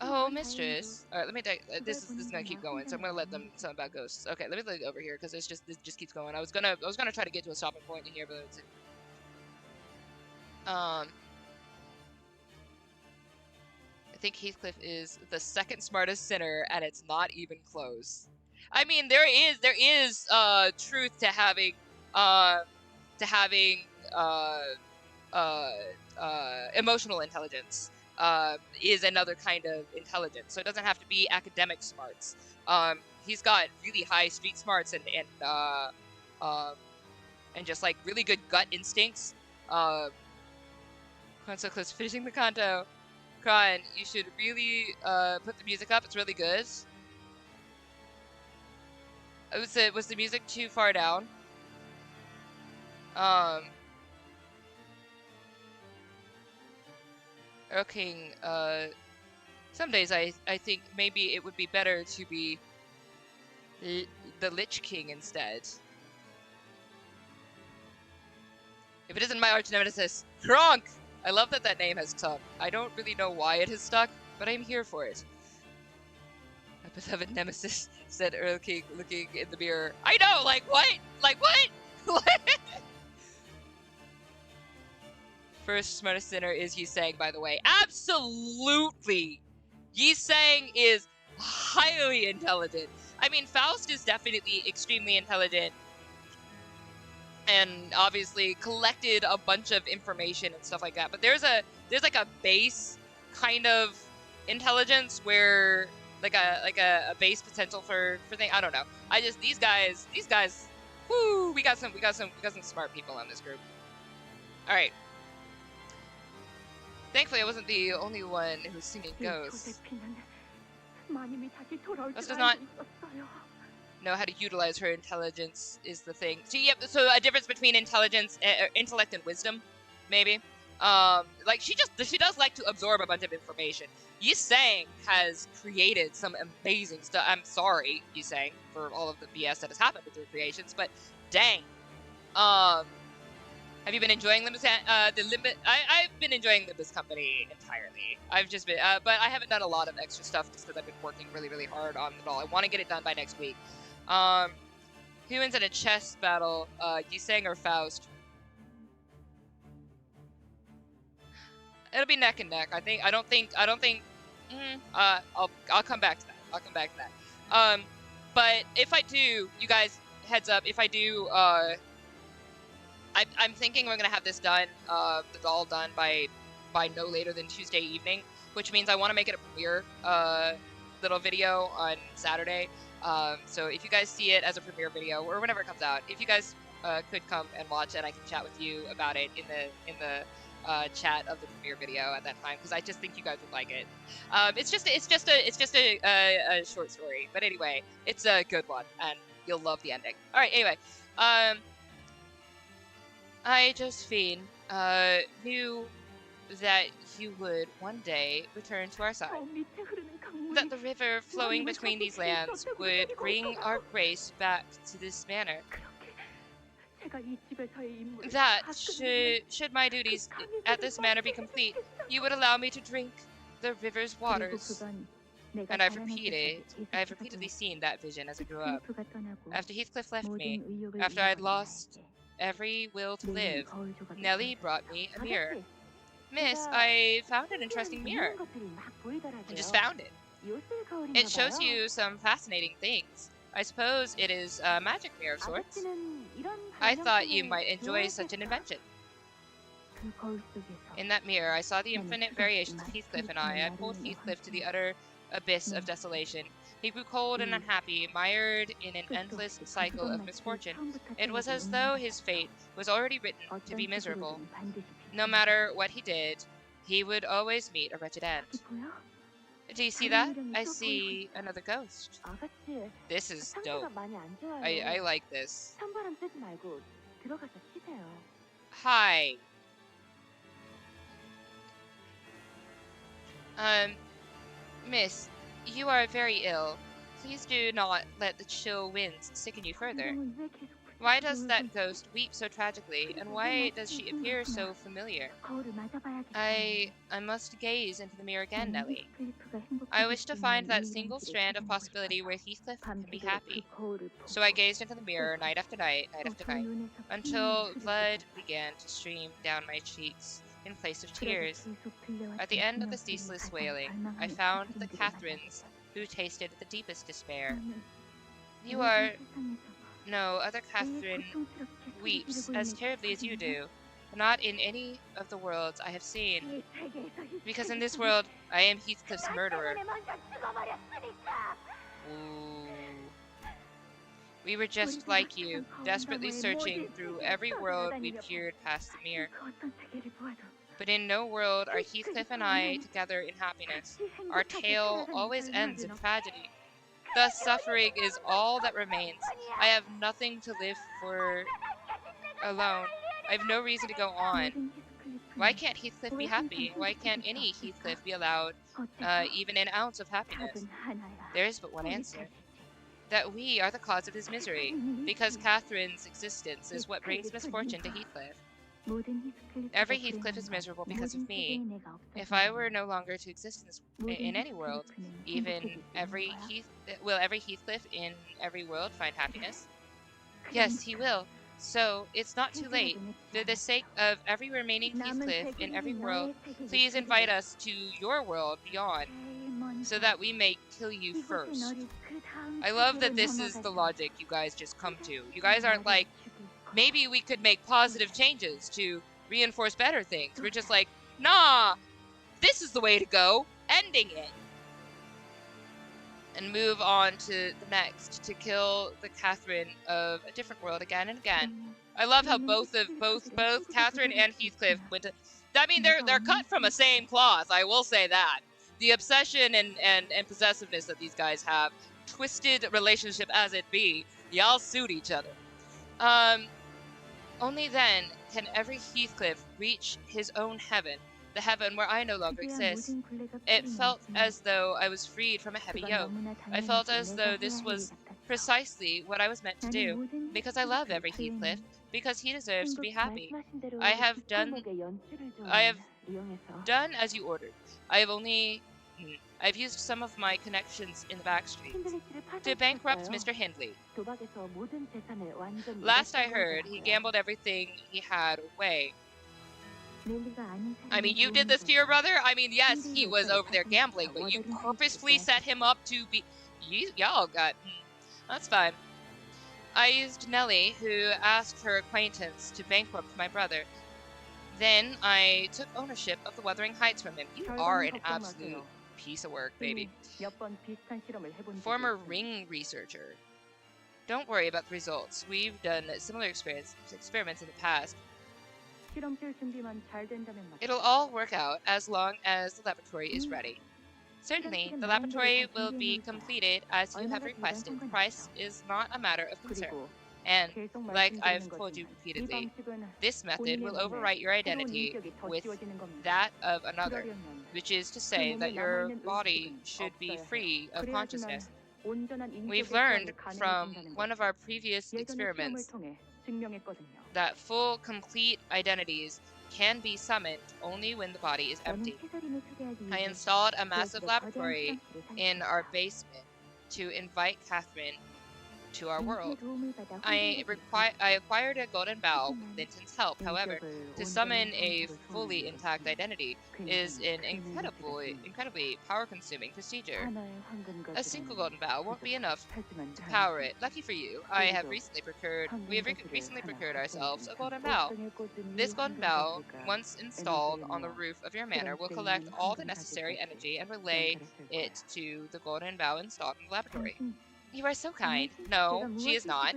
A: Oh, mistress. All right, let me this is gonna keep going, so I'm gonna let them something about ghosts. Okay, let me look over here because this just keeps going. I was gonna try to get to a stopping point in here, but it's, I think Heathcliff is the second smartest sinner, and it's not even close. I mean, there is truth to having emotional intelligence. Is another kind of intelligence, so it doesn't have to be academic smarts. He's got really high street smarts and just like really good gut instincts. So close to finishing the canto. Chron, you should really put the music up. It's really good. Was the music too far down? Okay, some days I think maybe it would be better to be the Lich King instead. If it isn't my arch nemesis, Kronk! I love that that name has stuck. I don't really know why it has stuck, but I'm here for it. My beloved nemesis, said Earl King, looking in the mirror. I know, like what? Like what? What? First smartest sinner is Yi Sang, by the way. Absolutely! Yi Sang is highly intelligent. I mean, Faust is definitely extremely intelligent and obviously collected a bunch of information and stuff like that. But there's like a base kind of intelligence where like a base potential for thing. I don't know. I just these guys. Whoo! We got some smart people on this group. All right. Thankfully, I wasn't the only one who was singing ghosts. This does not know how to utilize her intelligence is the thing. So yep. So a difference between intelligence, intellect, and wisdom, maybe. Like she does like to absorb a bunch of information. Yi Sang has created some amazing stuff. I'm sorry, Yi Sang, for all of the BS that has happened with your creations, but dang. Have you been enjoying Limbus? I've been enjoying Limbus Company entirely. I've just been, but I haven't done a lot of extra stuff just because I've been working really, really hard on the doll. I want to get it done by next week. Who wins in a chess battle? Yi Sang or Faust? It'll be neck and neck. I don't think. I'll come back to that. I'll come back to that. But if I do, you guys, heads up. If I do, I'm thinking we're gonna have this done, the doll done by no later than Tuesday evening, which means I want to make it a premiere little video on Saturday. So if you guys see it as a premiere video or whenever it comes out, if you guys could come and watch it, I can chat with you about it in the chat of the premiere video at that time, because I just think you guys would like it. It's just a short story, but anyway, it's a good one and you'll love the ending. All right, anyway. I, Josephine, knew that you would one day return to our side. That the river flowing between these lands would bring our grace back to this manor. That, should my duties at this manor be complete, you would allow me to drink the river's waters. And I've repeatedly seen that vision as I grew up. After Heathcliff left me, after I'd lost every will to live, Nellie brought me a mirror. Miss, I found an interesting mirror. I just found it. It shows you some fascinating things. I suppose it is a magic mirror of sorts. I thought you might enjoy such an invention. In that mirror, I saw the infinite variations of Heathcliff and I pulled Heathcliff to the utter abyss of desolation. He grew cold and unhappy, mired in an endless cycle of misfortune. It was as though his fate was already written to be miserable. No matter what he did, he would always meet a wretched end. Do you see that? I see another ghost. This is dope. I like this. Hi. Miss, you are very ill. Please do not let the chill winds sicken you further. Why does that ghost weep so tragically, and why does she appear so familiar? I must gaze into the mirror again, Nellie. I wish to find that single strand of possibility where Heathcliff can be happy. So I gazed into the mirror night after night, until blood began to stream down my cheeks in place of tears. At the end of the ceaseless wailing, I found the Catherines who tasted the deepest despair. You are... No, other Catherine weeps as terribly as you do, not in any of the worlds I have seen, because in this world I am Heathcliff's murderer. Ooh. We were just like you, desperately searching through every world we peered past the mirror. But in no world are Heathcliff and I together in happiness. Our tale always ends in tragedy. Thus suffering is all that remains. I have nothing to live for alone. I have no reason to go on. Why can't Heathcliff be happy? Why can't any Heathcliff be allowed even an ounce of happiness? There is but one answer. that we are the cause of his misery, because Catherine's existence is what brings misfortune to Heathcliff. Every Heathcliff is miserable because of me. If I were no longer to exist in any world, every Heathcliff in every world find happiness? Yes, he will. So it's not too late. For the sake of every remaining Heathcliff in every world, please invite us to your world beyond, so that we may kill you first. I love that this is the logic you guys just come to. You guys aren't like, maybe we could make positive changes to reinforce better things. We're just like, nah, this is the way to go, ending it. And move on to the next, to kill the Catherine of a different world again and again. I love how both Catherine and Heathcliff went to... I mean, they're cut from a same cloth, I will say that. The obsession and possessiveness that these guys have, twisted relationship as it be, y'all suit each other. Only then can every Heathcliff reach his own heaven, the heaven where I no longer exist. It felt as though I was freed from a heavy yoke. I felt as though this was precisely what I was meant to do, because I love every Heathcliff, because he deserves to be happy. I have done as you ordered. I've used some of my connections in the back streets to bankrupt Mr. Hindley. Last I heard, he gambled everything he had away. I mean, you did this to your brother? I mean, yes, he was over there gambling, but you purposefully set him up to be... Y'all got... That's fine. I used Nellie, who asked her acquaintance to bankrupt my brother. Then I took ownership of the Wuthering Heights from him. You are an absolute piece of work, baby. Former ring researcher. Don't worry about the results. We've done similar experiments in the past. It'll all work out as long as the laboratory is ready. Certainly, the laboratory will be completed as you have requested. Price is not a matter of concern. And, like I've told you repeatedly, this method will overwrite your identity with that of another, which is to say that your body should be free of consciousness. We've learned from one of our previous experiments that full, complete identities can be summoned only when the body is empty. I installed a massive laboratory in our basement to invite Catherine to our world. I acquired a golden bow with Linton's help. However, to summon a fully intact identity is an incredibly power-consuming procedure. A single golden bow won't be enough to power it. Lucky for you, we have recently procured ourselves a golden bow. This golden bow, once installed on the roof of your manor, will collect all the necessary energy and relay it to the golden bow installed in the laboratory. You are so kind. No, she is not.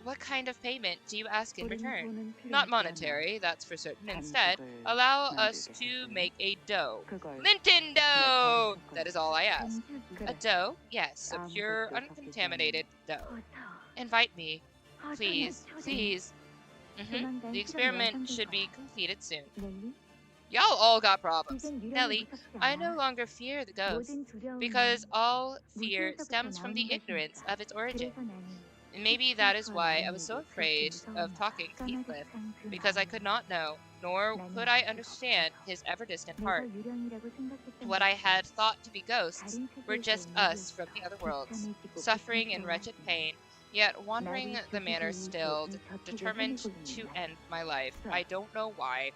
A: What kind of payment do you ask in return? Not monetary, that's for certain. Instead, allow us to make a dough. Linton dough! That is all I ask. A dough? Yes, a pure, uncontaminated dough. Invite me. Please, please. The experiment should be completed soon. Y'all all got problems. Nellie, I no longer fear the ghost, because all fear stems from the ignorance of its origin. And maybe that is why I was so afraid of talking to Heathcliff, because I could not know, nor could I understand his ever-distant heart. What I had thought to be ghosts were just us from the other worlds, suffering in wretched pain, yet wandering the manor still, determined to end my life. I don't know why.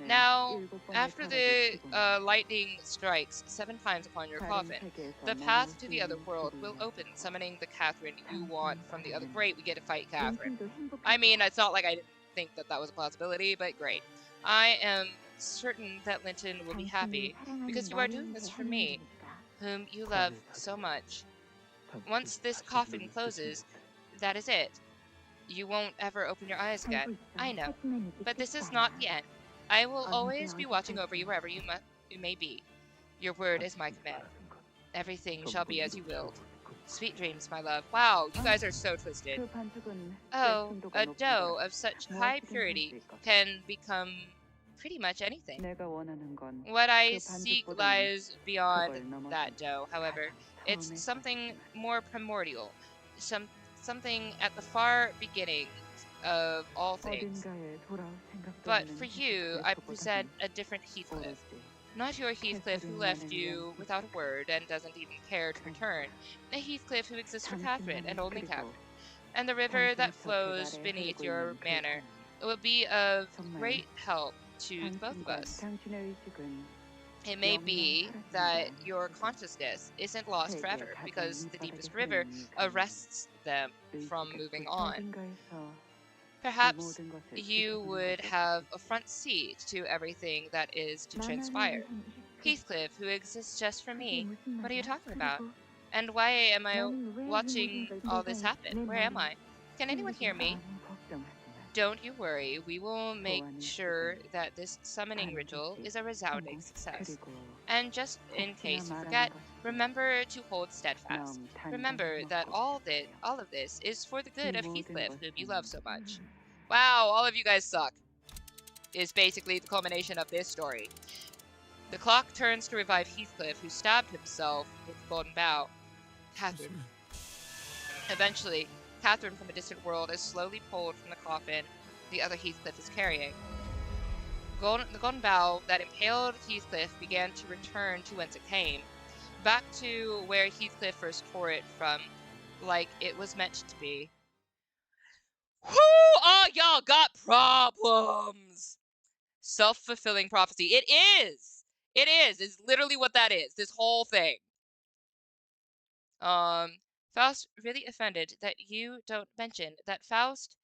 A: Now, after the lightning strikes 7 times upon your coffin, the path to the other world will open, summoning the Catherine you want from the other. Great, we get to fight Catherine. I mean, it's not like I didn't think that was a possibility, but great. I am certain that Linton will be happy, because you are doing this for me, whom you love so much. Once this coffin closes, that is it. You won't ever open your eyes again. I know. But this is not the end. I will always be watching over you wherever you may be. Your word is my command. Everything shall be as you willed. Sweet dreams, my love. Wow, you guys are so twisted. Oh, a dough of such high purity can become pretty much anything. What I seek lies beyond that dough, however. It's something more primordial, something at the far beginning of all things. But for you, I present a different Heathcliff. Not your Heathcliff who left you without a word and doesn't even care to return. A Heathcliff who exists for Catherine and only Catherine. And the river that flows beneath your manor will be of great help to the both of us. It may be that your consciousness isn't lost forever because the deepest river arrests them from moving on. Perhaps you would have a front seat to everything that is to transpire. Heathcliff, who exists just for me, what are you talking about? And why am I watching all this happen? Where am I? Can anyone hear me? Don't you worry, we will make sure that this summoning ritual is a resounding success. And just in case you forget, remember to hold steadfast. Remember that all of this is for the good of Heathcliff, whom you love so much. Wow, all of you guys suck, is basically the culmination of this story. The clock turns to revive Heathcliff, who stabbed himself with the golden bow. Catherine. Eventually, Catherine from a distant world is slowly pulled from the coffin the other Heathcliff is carrying. The golden bow that impaled Heathcliff began to return to whence it came, back to where Heathcliff first tore it from, like it was meant to be. Whoo! Oh, y'all got problems! Self-fulfilling prophecy. It is! It is! It's literally what that is. This whole thing. Faust really offended that you don't mention that Faust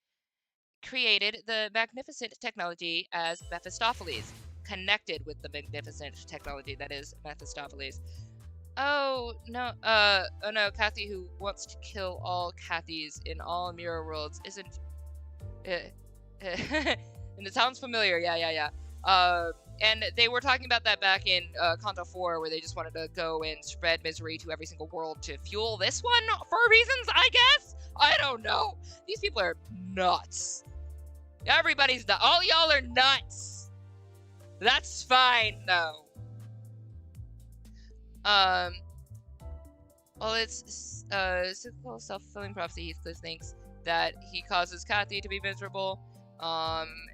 A: created the magnificent technology as Mephistopheles, connected with the magnificent technology that is Mephistopheles. Oh no, Kathy, who wants to kill all Kathys in all mirror worlds, isn't. And it sounds familiar, yeah. And they were talking about that back in Kanto 4, where they just wanted to go and spread misery to every single world to fuel this one for reasons, I guess? I don't know. These people are nuts. Everybody's nuts. All y'all are nuts. That's fine, though. Well, it's cyclical self-fulfilling prophecy. Heathcliff thinks that he causes Kathy to be miserable.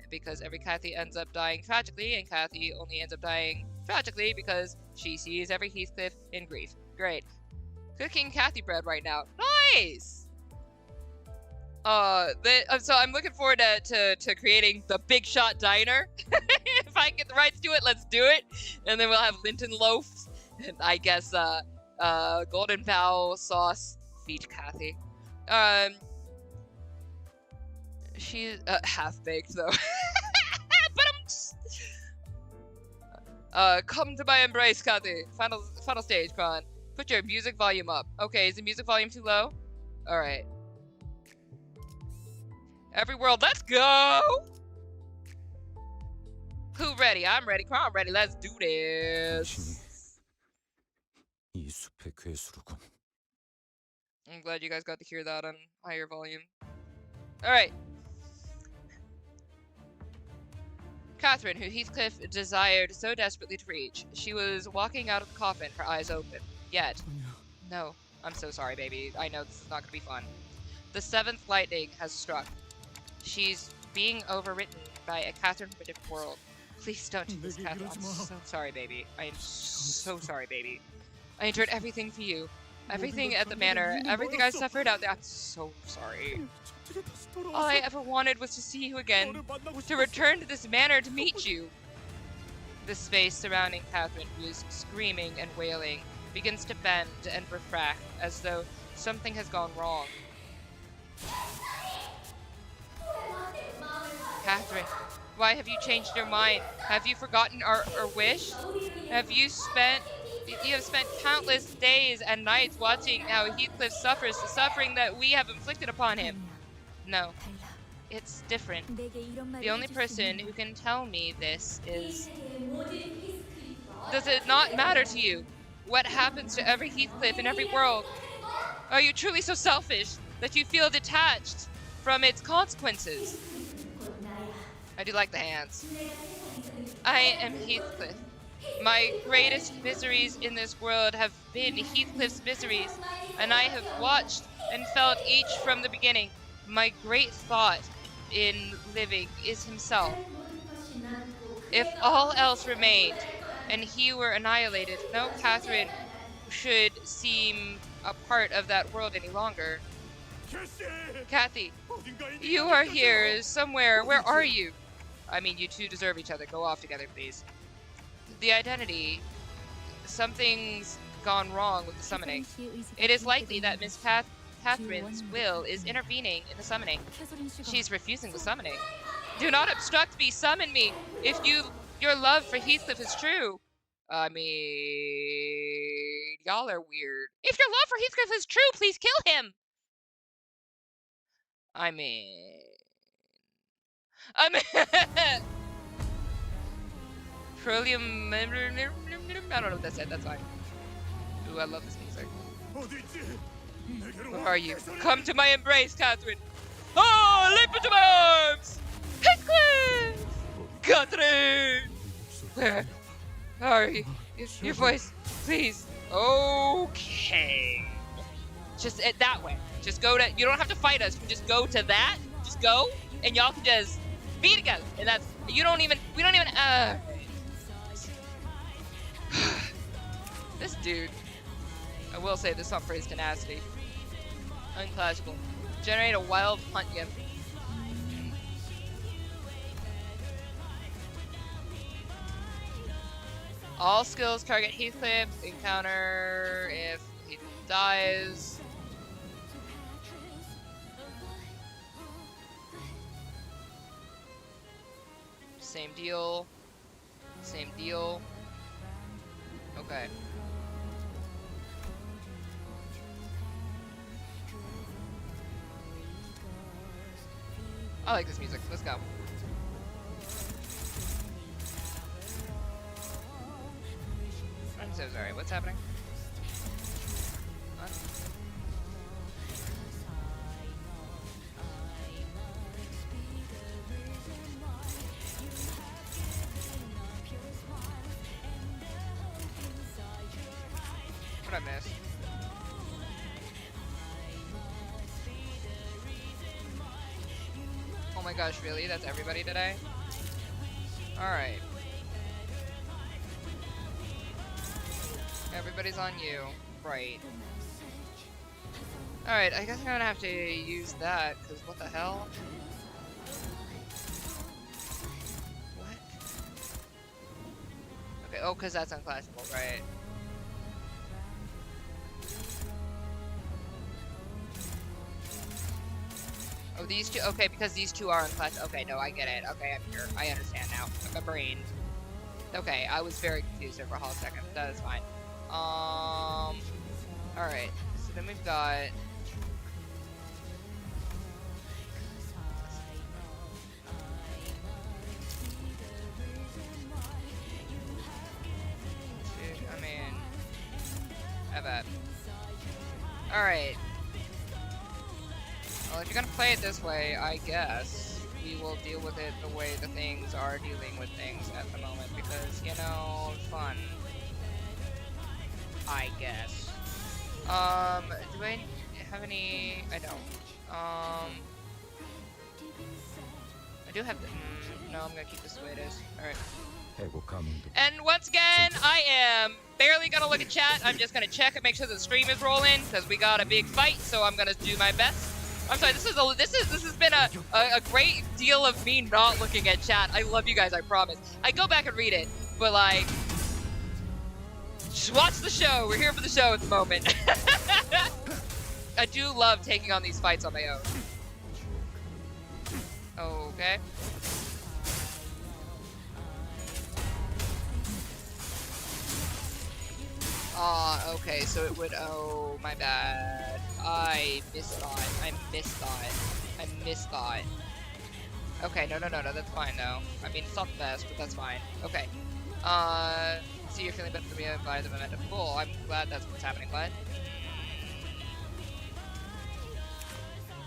A: Because every Kathy ends up dying tragically, and Kathy only ends up dying tragically because she sees every Heathcliff in grief. Great. Cooking Kathy bread right now. Nice! So I'm looking forward to creating the Big Shot Diner. If I get the rights to it, let's do it. And then we'll have Linton loaves, and I guess, golden bow sauce. Feed Kathy. She's half-baked, though. But come to my embrace, Kathy. Final stage, Chron. Put your music volume up. Okay, is the music volume too low? Alright. Every world, let's go! Who ready? I'm ready. Chron ready. Let's do this.
C: 이 숲의 괴수로군.
A: I'm glad you guys got to hear that on higher volume. Alright. Catherine, who Heathcliff desired so desperately to reach. She was walking out of the coffin, her eyes open. Yet. No, I'm so sorry, baby. I know this is not going to be fun. The seventh lightning has struck. She's being overwritten by a Catherine from a different world. Please don't do this, Catherine. I'm so sorry, baby. I am so sorry, baby. I endured everything for you. Everything at the manor. Everything I suffered out there. I'm so sorry. All I ever wanted was to see you again, to return to this manor to meet you. The space surrounding Catherine, who is screaming and wailing, begins to bend and refract as though something has gone wrong. Catherine, why have you changed your mind? Have you forgotten our wish? You have spent countless days and nights watching how Heathcliff suffers the suffering that we have inflicted upon him. No, it's different. The only person who can tell me this is... Does it not matter to you what happens to every Heathcliff in every world? Are you truly so selfish that you feel detached from its consequences? I do like the hands. I am Heathcliff. My greatest miseries in this world have been Heathcliff's miseries, and I have watched and felt each from the beginning. My great thought in living is himself. If all else remained, and he were annihilated, no Catherine should seem a part of that world any longer. Kathy, you are here somewhere. Where are you? I mean, you two deserve each other. Go off together, please. The identity. Something's gone wrong with the summoning. It is likely that Miss Catherine's will is intervening in the summoning. She's refusing the summoning. Do not obstruct me, summon me! If your love for Heathcliff is true. I mean, y'all are weird. If your love for Heathcliff is true, please kill him! I mean... Trillium... I don't know what that said, that's fine. Ooh, I love this music. Where are you? Come to my embrace, Catherine! Oh, leap into my arms! Heathcliff! Catherine! Where are you? Your voice, please. Okay. Just that way. Just go to, you don't have to fight us. You can just go to that. Just go, and y'all can just be together. And that's, we don't even, this dude, I will say this up for his tenacity. Unclassical. Generate a wild hunt gift. All skills target Heathcliff. Encounter if he dies. Same deal. Same deal. Okay. I like this music. Let's go. I'm so sorry. What's happening? What? What'd I miss? Oh my gosh, really? That's everybody today? Alright. Everybody's on you. Right. Alright, I guess I'm gonna have to use that, because what the hell? What? Okay, oh, because that's unclassable, right. Oh, these two? Okay, because these two are unclassable. Okay, no, I get it. Okay, I'm here. I understand now. My brain. Okay, I was very confused there for a whole second. That is fine. Alright. So then we've got... I mean... I bet. Alright. Well, if you're gonna play it this way, I guess we will deal with it the way the things are dealing with things at the moment, because, you know, fun. I guess. Do I have any? I don't. I do have the. No, I'm gonna keep this the way it is. Alright. And once again, I am barely gonna look at chat. I'm just gonna check and make sure the stream is rolling, because we got a big fight, so I'm gonna do my best. I'm sorry, this has been a great deal of me not looking at chat. I love you guys, I promise. I go back and read it, but like, just watch the show. We're here for the show at the moment. I do love taking on these fights on my own. Okay. Okay, so it would, oh, my bad. I misthought. I misthought. Okay, no, that's fine, though. I mean, it's not the best, but that's fine. Okay. See, you're feeling better than me by the momentum. Cool, I'm glad that's what's happening, but...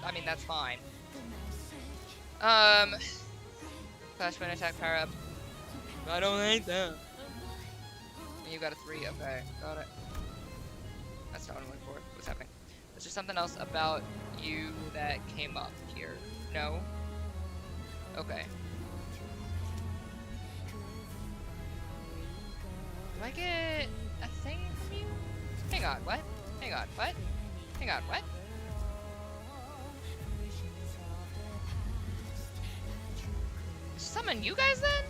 A: I mean, that's fine. Flashpoint attack power up. I don't like that. And you got a 3. Okay, got it. That's not what I'm looking for. What's happening? Is there something else about you that came up here? No? Okay. Do I get a thing from you? Hang on, what? Hang on, what? Hang on, what? Summon you guys then?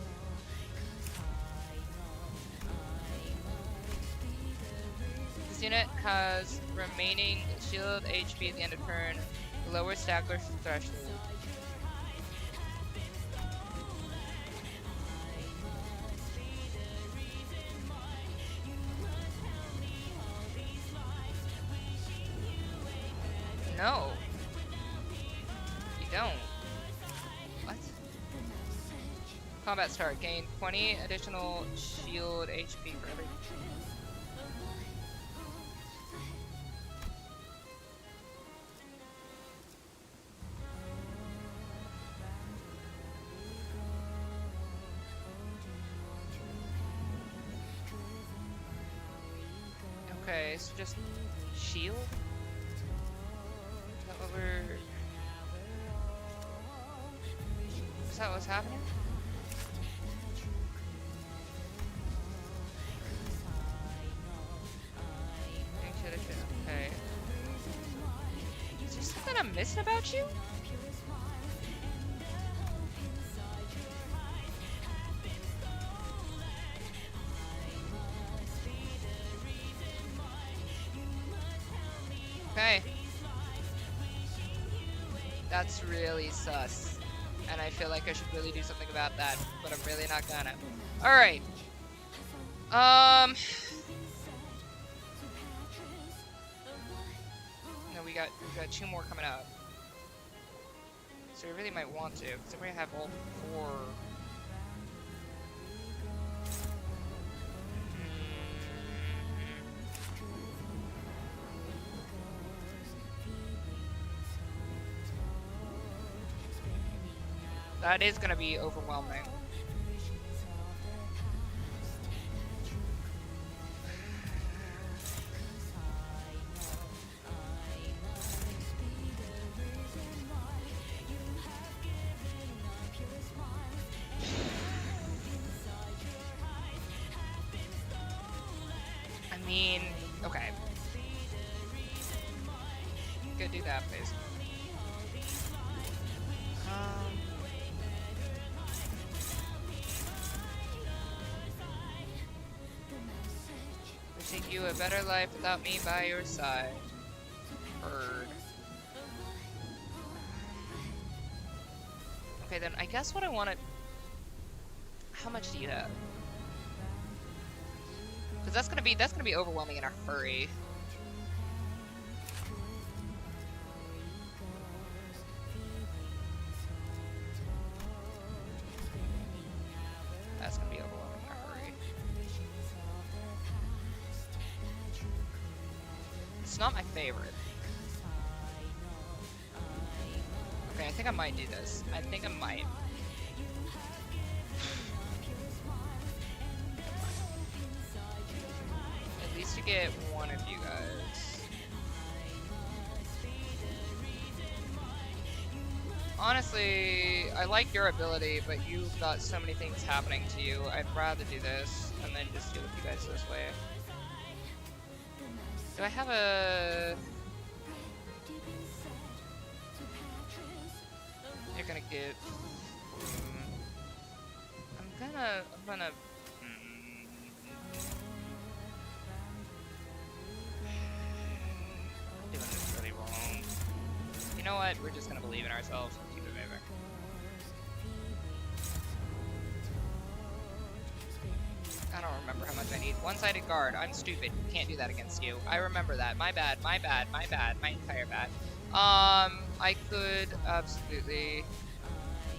A: This unit has remaining shield HP at the end of turn. Lower stagger threshold. No. You don't. What? Combat start. Gain 20 additional shield HP for every... Okay, so just shield? Is that what we're... Is that what's happening? Okay. Is there something I'm missing about you? Okay. That's really sus. And I feel like I should really do something about that, but I'm really not gonna. Alright. No, we got 2 more coming up. So we really might want to, because if we have all 4. That is gonna be overwhelming. I mean, okay. Go do that, please. Wishing you a better life without me by your side. Bird. Okay, then I guess what I want to... How much do you have? Because that's gonna be overwhelming in a hurry. That's gonna be overwhelming in a hurry. It's not my favorite. Okay, I think I might do this. I think I might. At least to get one of you guys. Honestly, I like your ability, but you've got so many things happening to you. I'd rather do this and then just deal with you guys this way. Do I have a... You're gonna get... I'm gonna... Doing this really wrong. You know what? We're just gonna believe in ourselves and keep it moving. I don't remember how much I need. One-sided guard. I'm stupid. Can't do that against you. I remember that. My bad. My bad. My bad. My entire bad. I could absolutely...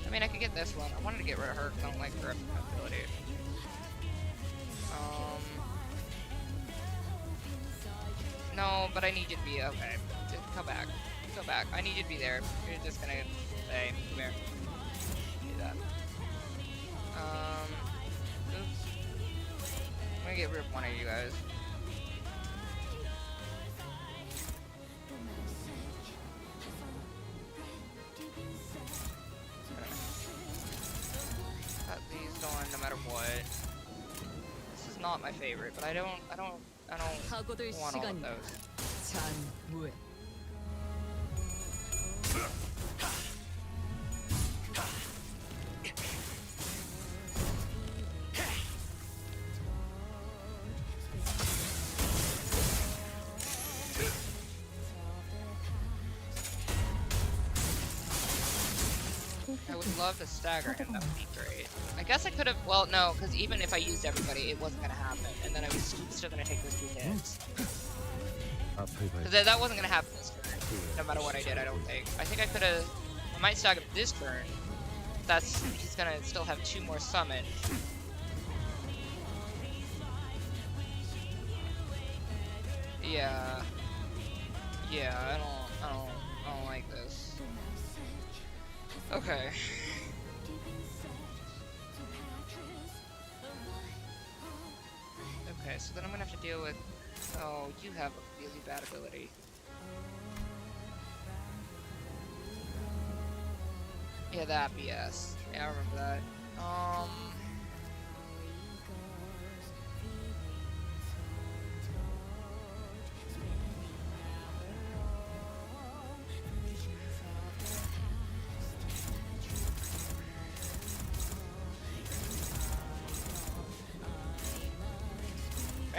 A: I mean, I could get this one. I wanted to get rid of her because I don't like her ability. No, but I need you to be... Okay. Just come back. Go back. I need you to be there. You're just gonna say, come here. Do that. Oops. I'm gonna get rid of one of you guys. Okay. Got these going no matter what. This is not my favorite, but I don't want all of those. I would love to stagger him, that would be great. I guess I could have, well, no, because even if I used everybody, it wasn't going to happen, and then I was still going to take those 2 hits. Because that wasn't going to happen this turn, no matter what I did, I don't think. I think I could have, I might stagger this turn. He's going to still have 2 more summons. Yeah. Yeah, I don't like this. Okay. Okay, so then I'm gonna have to deal with... Oh, you have a really bad ability. Yeah, that BS. Yeah, I remember that.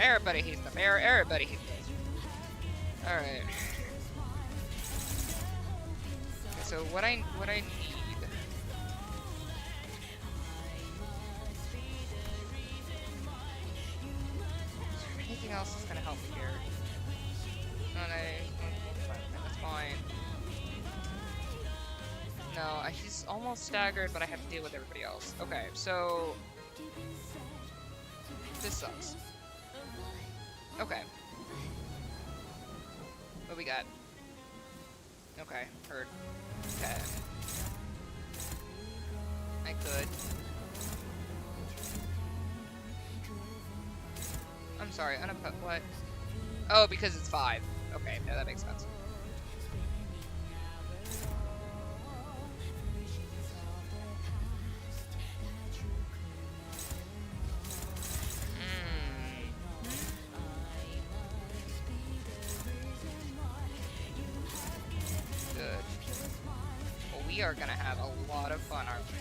A: Everybody hates them. Everybody hates them. Alright. Okay, so what I need... Anything else that's gonna help me here? No, that's fine. No, he's almost staggered, but I have to deal with everybody else. Okay, so... This sucks. Okay. What we got? Okay, heard. Okay. I could. I'm sorry, what? Oh, because it's 5. Okay, no, that makes sense. We are gonna have a lot of fun, aren't we?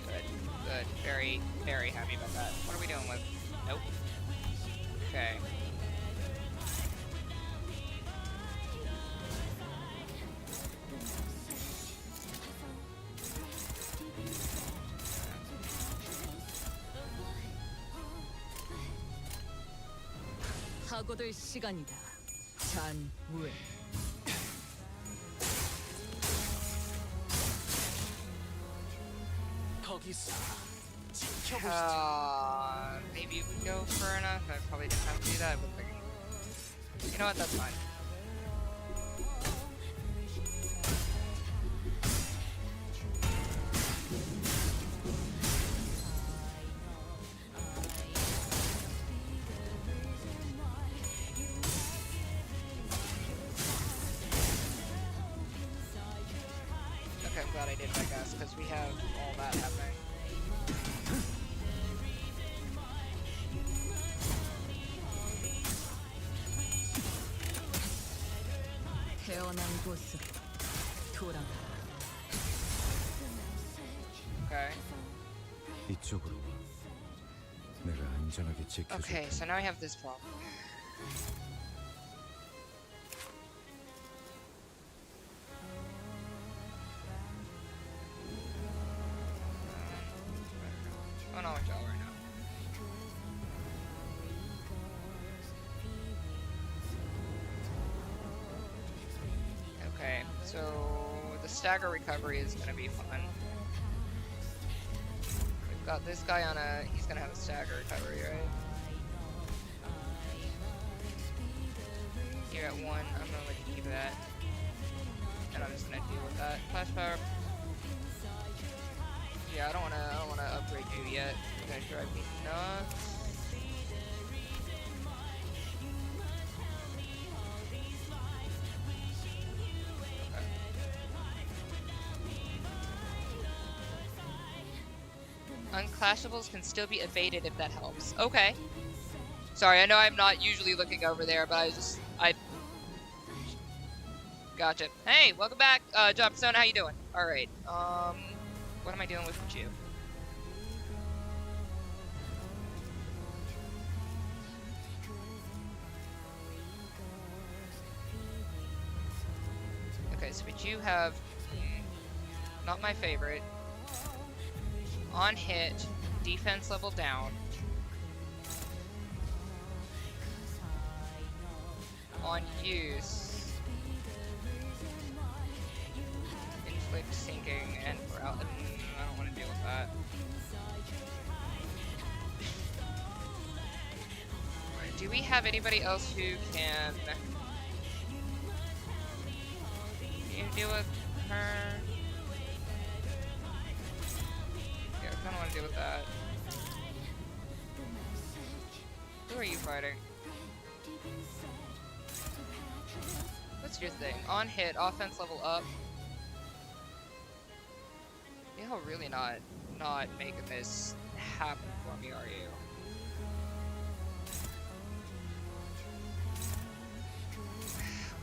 A: Good, good. Very, very happy about that. What are we doing with? Nope. Okay.
D: 사고될 시간이다. 잔우에.
A: Maybe you would go for enough. I probably didn't have to do that, but you know what? That's fine. Okay, I'm glad I did, I guess, because we have all that happening. Okay.
C: 이쪽으로 와. 내가 안전하게 지켜줄
A: Okay, so now I have this problem. Oh no, it's all right now. Okay, so the stagger recovery is gonna be fun. We've got this guy on a, he's gonna have a stagger recovery, right? You're at 1, I'm gonna let you keep that. And I'm just gonna deal with that. Flash power. Yeah, I don't wanna upgrade you yet. You're gonna drive me nuts. Okay. Unclashables can still be evaded if that helps. Okay. Sorry, I know I'm not usually looking over there, but I gotcha. Hey, welcome back, Job Persona. How you doing? All right. What am I dealing with you? Okay, so but you have not my favorite. On hit, defense level down. On use, inflict sinking and paralysis. I don't want to deal with that. Do we have anybody else who can deal with her? Yeah, I kind of want to deal with that. Who are you fighting? What's your thing? On hit, offense level up. You're really not making this happen for me, are you?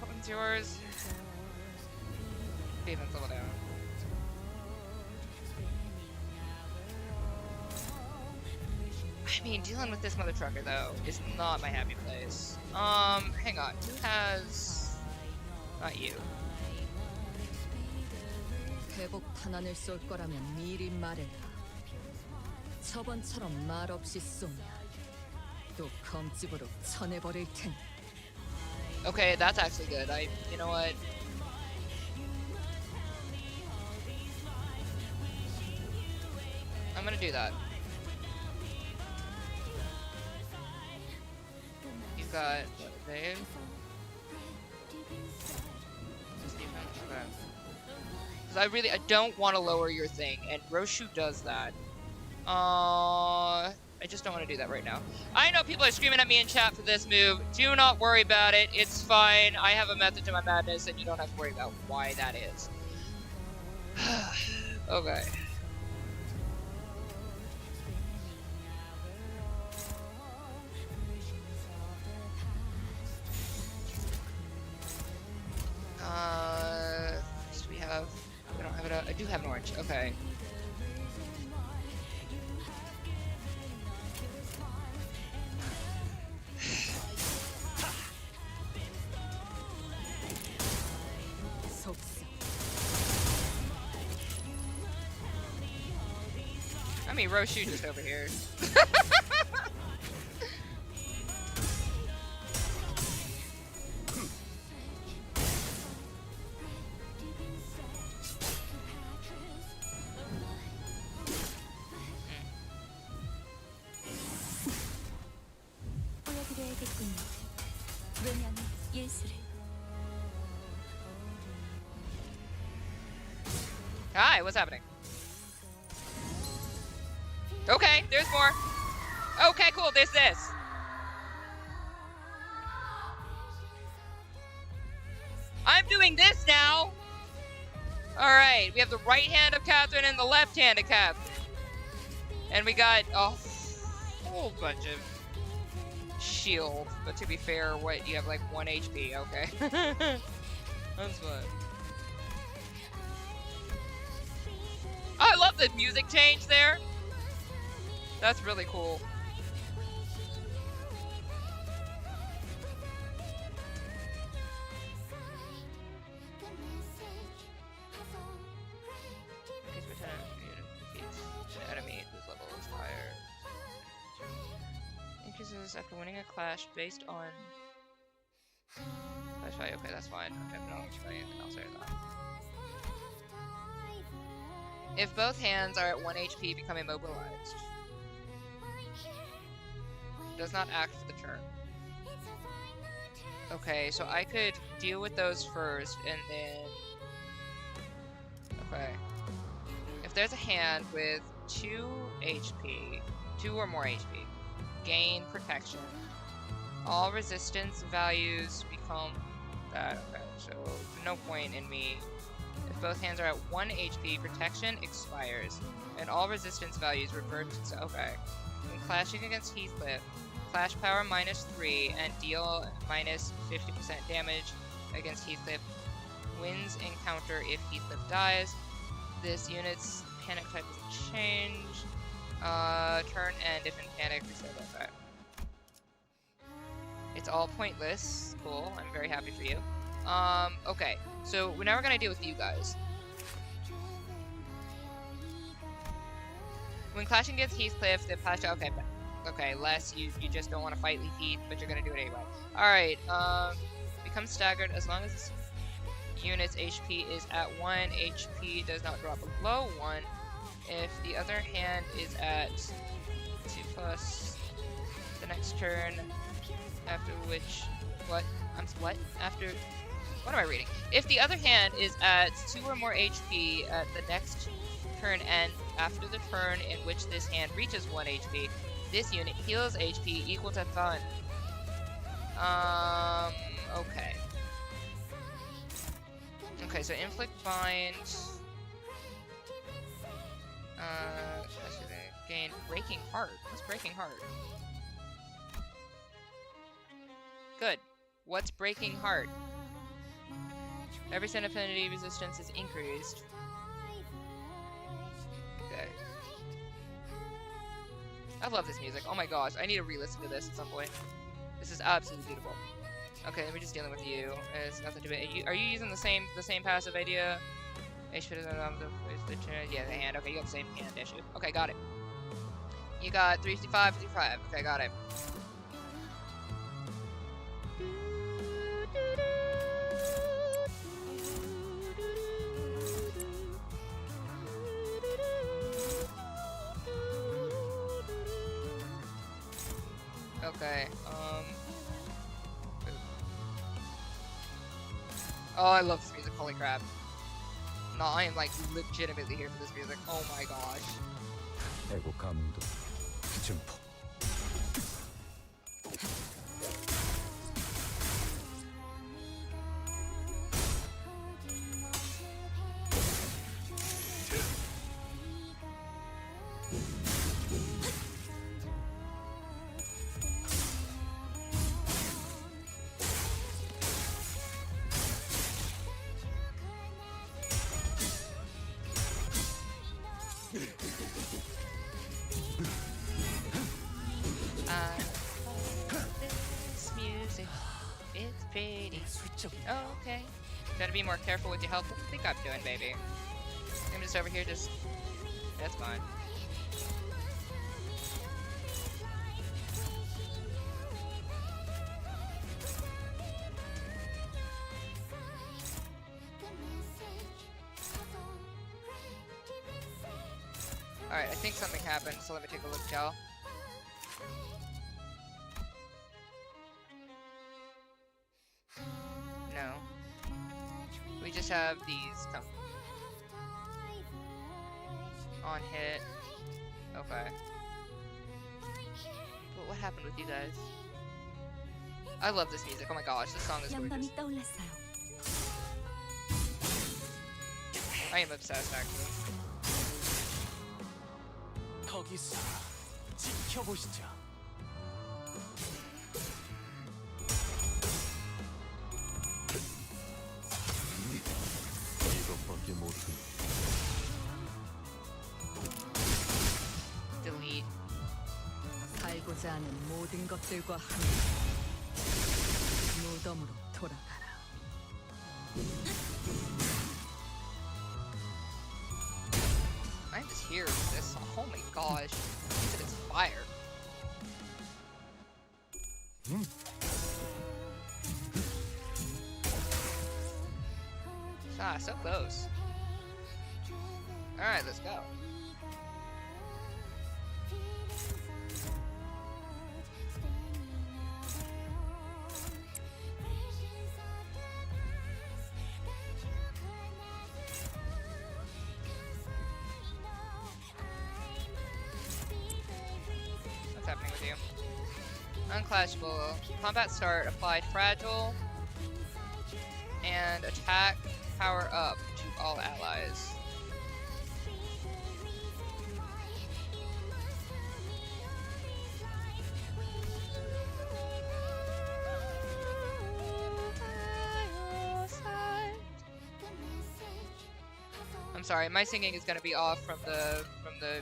A: What one's yours? Defense level down. I mean, dealing with this mother trucker though is not my happy place. Hang on. Who has? Not you.
D: 회복 탄환을 쏠 거라면 미리 말해라. 저번처럼 말 없이 쏘면 또 검집으로 쳐내버릴 테니.
A: Okay, that's actually good. You know what? I'm gonna do that. You've got what, Dave? Okay. Because I don't want to lower your thing, and Roshu does that. I just don't want to do that right now. I know people are screaming at me in chat for this move. Do not worry about it. It's fine. I have a method to my madness, and you don't have to worry about why that is. Okay. So we don't have it. I do have an orange. Okay. I mean, Roshu just over here. Hi, what's happening? Okay, there's more. Okay, cool, there's this. I'm doing this now. All right, we have the right hand of Catherine and the left hand of Catherine. And we got a whole bunch of shield. But to be fair, what, you have like 1 HP, okay. That's fun. Oh, I love the music change there. That's really cool. Enemy whose level is higher. Increases after winning a clash based on. Clash value. Okay, that's fine. Okay, but I'll anything else than that. If both hands are at 1 HP, become immobilized. Does not act for the turn. Okay, so I could deal with those first, and then... Okay. If there's a hand with 2 HP, 2 or more HP. Gain protection. All resistance values become that. Okay, so no point in me. If both hands are at 1 HP, protection expires, and all resistance values revert to okay. When clashing against Heathcliff, clash power -3 and deal -50% damage against Heathcliff. Wins encounter if Heathcliff dies. This unit's panic type doesn't change. Turn end if in panic, reset that. It's all pointless. Cool. I'm very happy for you. Okay. So now we're gonna deal with you guys. When clashing against Heathcliff, the clash. Okay. Les, you just don't want to fight Heath, but you're gonna do it anyway. All right. Becomes staggered as long as this unit's HP is at 1. HP does not drop below 1. If the other hand is at 2+, the next turn, after which, what am I reading? If the other hand is at 2 or more HP at the next turn end, after the turn in which this hand reaches 1 HP, this unit heals HP equal to fun. Okay. Okay, so inflict bind. Gain breaking heart. What's breaking heart? Good. What's breaking heart? Every set affinity resistance is increased. Okay. I love this music. Oh my gosh, I need to re-listen to this at some point. This is absolutely beautiful. Okay, let me just dealing with you. It's nothing to be. Are you using the same passive idea? HP doesn't have yeah, the hand. Okay, you got the same hand issue. Okay, got it. You got 355, 55. Okay, got it. Okay, oh, I love this music, holy crap. No, I am like legitimately here for this music. Oh my gosh.
C: 애고감도 증폭.
A: Oh, okay. Gotta be more careful with your health. What do you think I'm doing, baby? I'm just over here, just... That's fine. Alright, I think something happened, so let me take a look, y'all. No. We just have these come on hit. Okay. But what happened with you guys? I love this music. Oh my gosh, this song is gorgeous. I am obsessed, actually.
C: 거기서 지켜보시죠. 이것밖에 모르겠네.
A: Delete.
D: 살고자 하는 모든 것들과 함께 무덤으로 돌아가라.
A: I'm just here with this. Oh my gosh. It's fire. Ah, so close. Alright, let's go. Unclashable. Combat start. Applied fragile. And attack power up to all allies. I'm sorry, my singing is gonna be off from the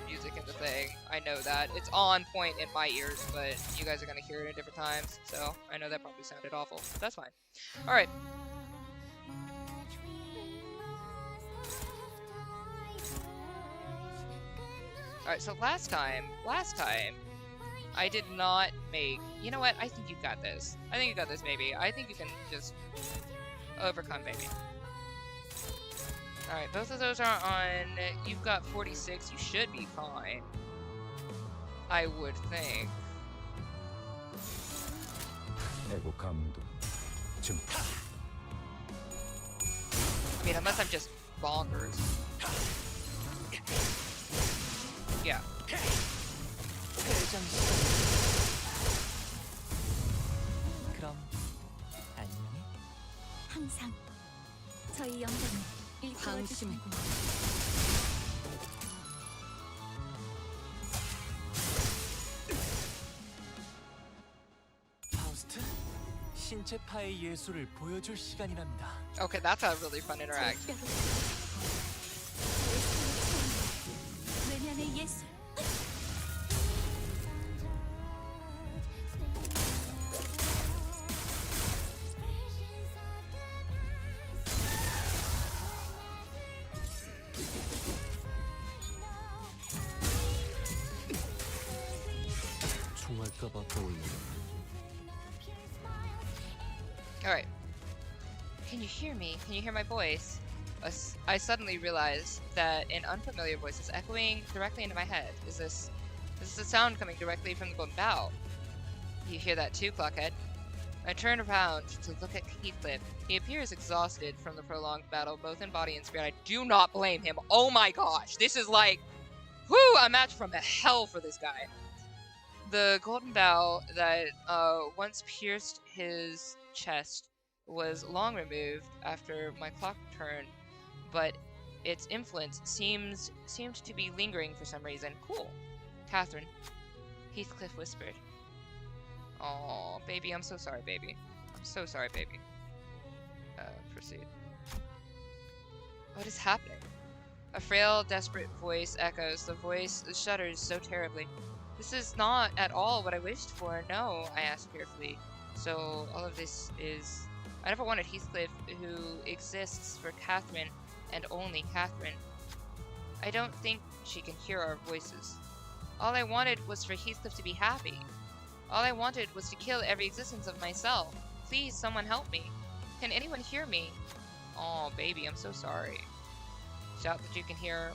A: music and the thing. I know that. It's on point in my ears, but you guys are gonna hear it at different times, so I know that probably sounded awful, but that's fine. Alright. Alright, so last time, I did not make... You know what? I think you got this. I think you got this, baby. I think you can just overcome, baby. Alright, both of those are on. You've got 46. You should be fine. I would think.
C: 애고 감도 좀
A: I mean, unless I'm just bonkers. Yeah.
E: 그럼 안녕히.
B: 항상 저희 영광을
D: 방심.
E: 파우스트, 신체파의 예술을 보여줄 시간이랍니다.
A: Okay, that's a really fun interaction.
B: 외면의 예술.
C: 총알까봐 떠올리네.
A: Alright. Can you hear me? Can you hear my voice? I suddenly realized that an unfamiliar voice is echoing directly into my head. Is this a sound coming directly from the Golden Bough? You hear that too, Clockhead? I turn around to look at Heathcliff. He appears exhausted from the prolonged battle, both in body and spirit. I do not blame him. Oh my gosh, this is like, whoo, a match from hell for this guy. The Golden Bough that once pierced his chest was long removed after my clock turned, but its influence seemed to be lingering for some reason. Cool. Catherine, Heathcliff whispered. Oh, baby, I'm so sorry, baby. I'm so sorry, baby. Proceed. What is happening? A frail, desperate voice echoes. The voice shudders so terribly. This is not at all what I wished for. No, I asked fearfully. So all of this is... I never wanted Heathcliff, who exists for Catherine and only Catherine. I don't think she can hear our voices. All I wanted was for Heathcliff to be happy. All I wanted was to kill every existence of myself. Please, someone help me. Can anyone hear me? Oh, baby, I'm so sorry. Shout that you can hear.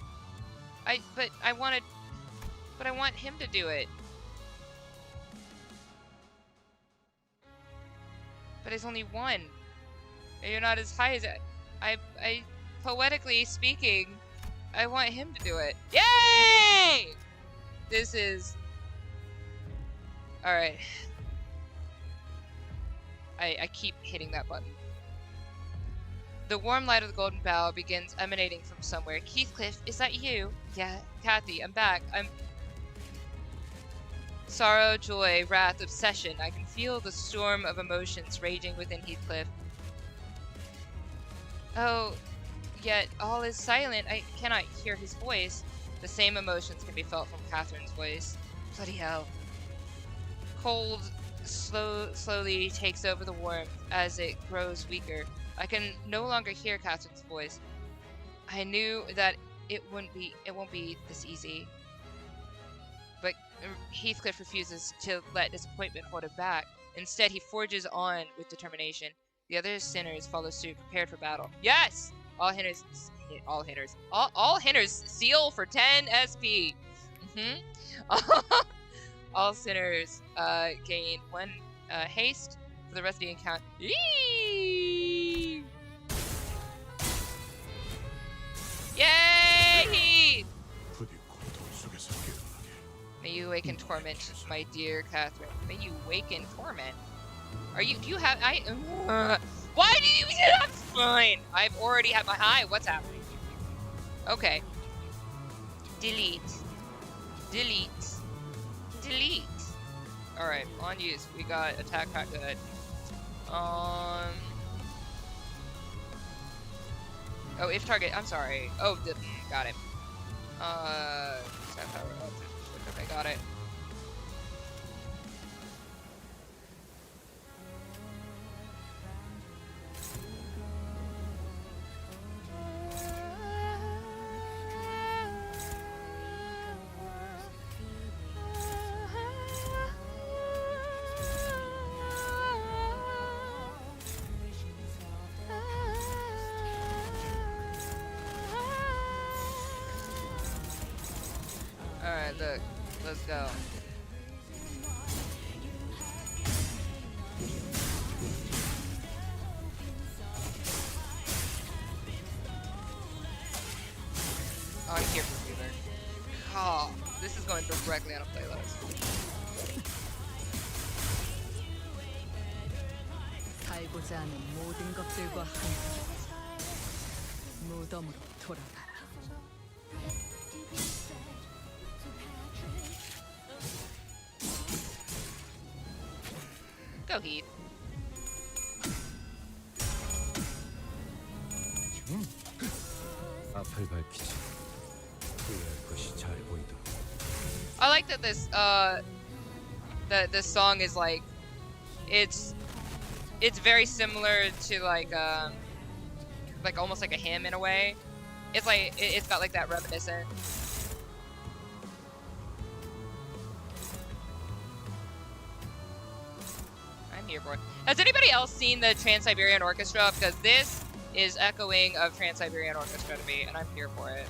A: But I want him to do it. But it's only one. You're not as high as I poetically speaking, I want him to do it. Yay! This is... Alright. I keep hitting that button. The warm light of the Golden Bough begins emanating from somewhere. Heathcliff, is that you? Yeah, Kathy, I'm back. Sorrow, joy, wrath, obsession. I can feel the storm of emotions raging within Heathcliff. Oh, yet all is silent. I cannot hear his voice. The same emotions can be felt from Catherine's voice. Bloody hell. Cold slowly takes over the warmth as it grows weaker. I can no longer hear Catherine's voice. I knew that it won't be this easy. But Heathcliff refuses to let disappointment hold him back. Instead, he forges on with determination. The other sinners follow suit, prepared for battle. Yes! All hitters seal for 10 SP. All sinners gain 1 haste for the rest of the encounter. Yay! May you wake in torment, my dear Catherine. May you wake in torment. Are you? Do you have? Why do you? That's fine. I've already had my high. What's happening? Okay. Delete. Delete. Delete. All right. On use. We got attack pack good. Oh, if target. I'm sorry. Oh, got it. Staff power up. Okay, got it. Alright, look. Let's go. Oh, I'm here for Wheeler. Oh, this is going directly on a playlist.
D: 살고자 하는 모든 것들과 함께 무덤으로 돌아가라.
A: Go Heath.
C: 앞을 밝히지. 후회할 것이 잘 보이도록.
A: I like that this song is like, it's very similar to like almost like a hymn in a way. It's like it's got like that reminiscent. I'm here for it. Has anybody else seen the Trans-Siberian Orchestra? Because this is echoing of Trans-Siberian Orchestra to me, and I'm here for it.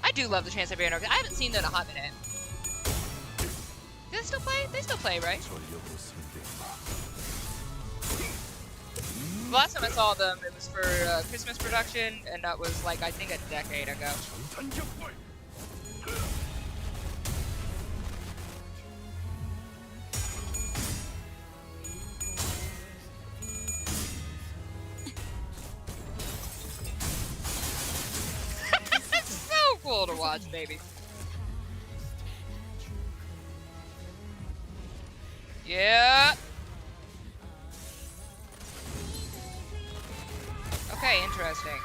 A: I do love the Trans-Siberian Orchestra. I haven't seen them in a hot minute. Do they still play? They still play, right? The last time I saw them, it was for a Christmas production, and that was like, I think, a decade ago. It's so cool to watch, baby. Yeah. Okay, interesting.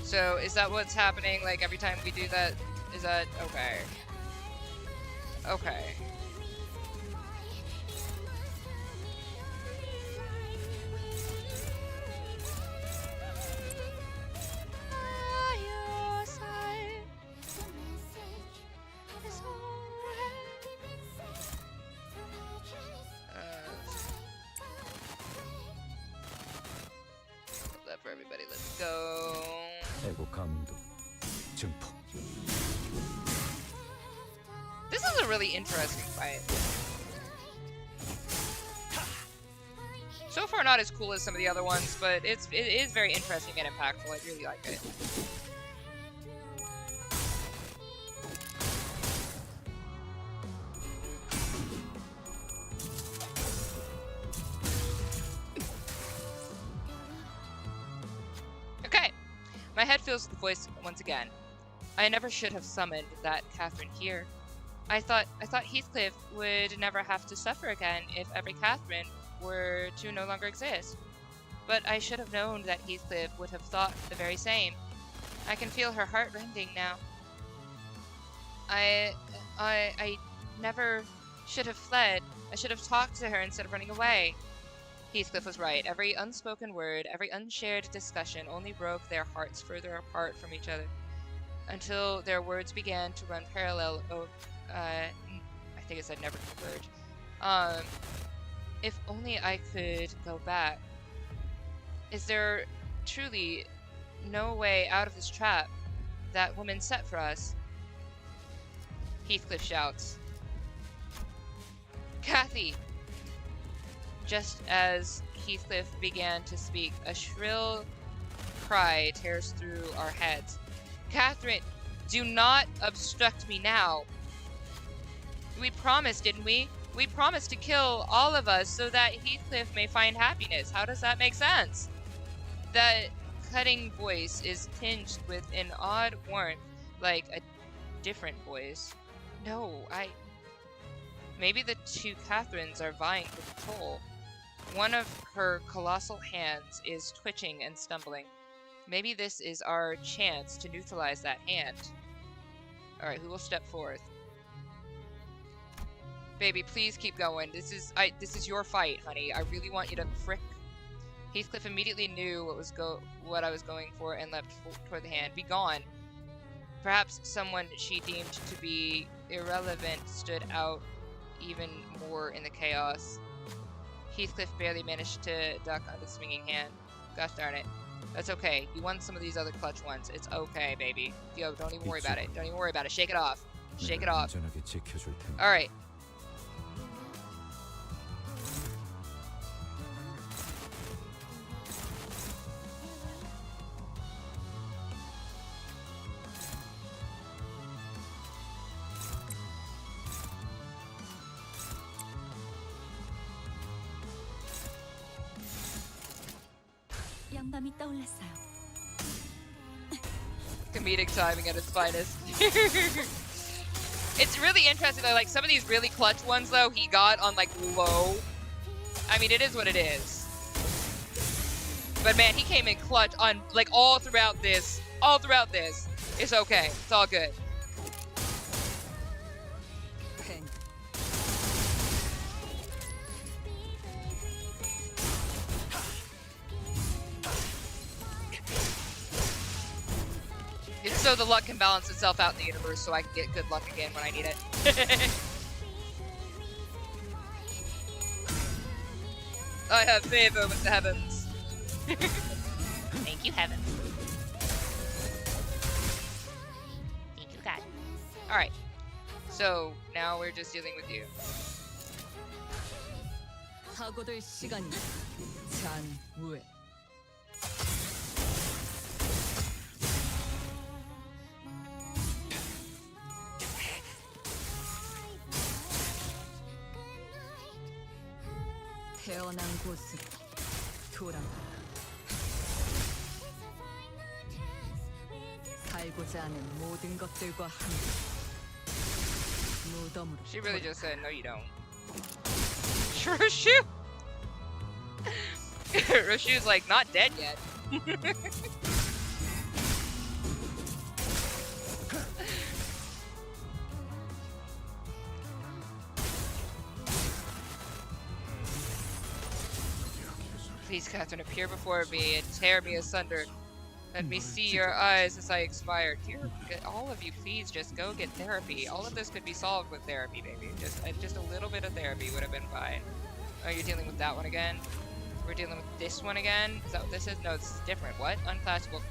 A: So, is that what's happening, like, every time we do that? Is that... okay. Okay. For everybody, let's go. This is a really interesting fight. So far, not as cool as some of the other ones, but it is very interesting and impactful. I really like it. My head fills with the voice once again. I never should have summoned that Catherine here. I thought Heathcliff would never have to suffer again if every Catherine were to no longer exist. But I should have known that Heathcliff would have thought the very same. I can feel her heart rending now. I never should have fled. I should have talked to her instead of running away. Heathcliff was right. Every unspoken word, every unshared discussion only broke their hearts further apart from each other, until their words began to run parallel. I think it said never converge. If only I could go back. Is there truly no way out of this trap that woman set for us? Heathcliff shouts. Kathy! Just as Heathcliff began to speak, a shrill cry tears through our heads. Catherine, do not obstruct me now. We promised, didn't we? We promised to kill all of us so that Heathcliff may find happiness. How does that make sense? That cutting voice is tinged with an odd warmth, like a different voice. No, Maybe the two Catherines are vying for control. One of her colossal hands is twitching and stumbling. Maybe this is our chance to neutralize that hand. Alright, who will step forth? Baby, please keep going. This is your fight, honey. I really want you to frick. Heathcliff immediately knew what I was going for and leapt toward the hand. Be gone. Perhaps someone she deemed to be irrelevant stood out even more in the chaos. Heathcliff barely managed to duck on the swinging hand. Gosh darn it. That's okay. You won some of these other clutch ones. It's okay, baby. Yo, don't even worry about it. Don't even worry about it. Shake it off. Shake it off. Alright.
B: 영감이 떠올랐어요.
A: Comedic timing at its finest. It's really interesting though, like some of these really clutch ones though, he got on like low. I mean, it is what it is. But man, he came in clutch on like all throughout this. All throughout this. It's okay. It's all good. It's so the luck can balance itself out in the universe so I can get good luck again when I need it. I have favor with the heavens. Thank you, heavens. Thank you, God. Alright. So, now we're just dealing with you.
D: 사고될 시간이 잔후에. 태어난 곳으로 돌아가. 살고자 하는 모든 것들과 함께 무덤으로.
A: She really just said, no you don't. Roshu! Roshu's like, not dead yet. Please, Catherine, appear before me and tear me asunder. Let me see your eyes as I expire. Dear, all of you, please just go get therapy. All of this could be solved with therapy, baby. Just a little bit of therapy would have been fine. Oh, you're dealing with that one again? We're dealing with this one again? Is that what this is? No, this is different. What? Unclassical.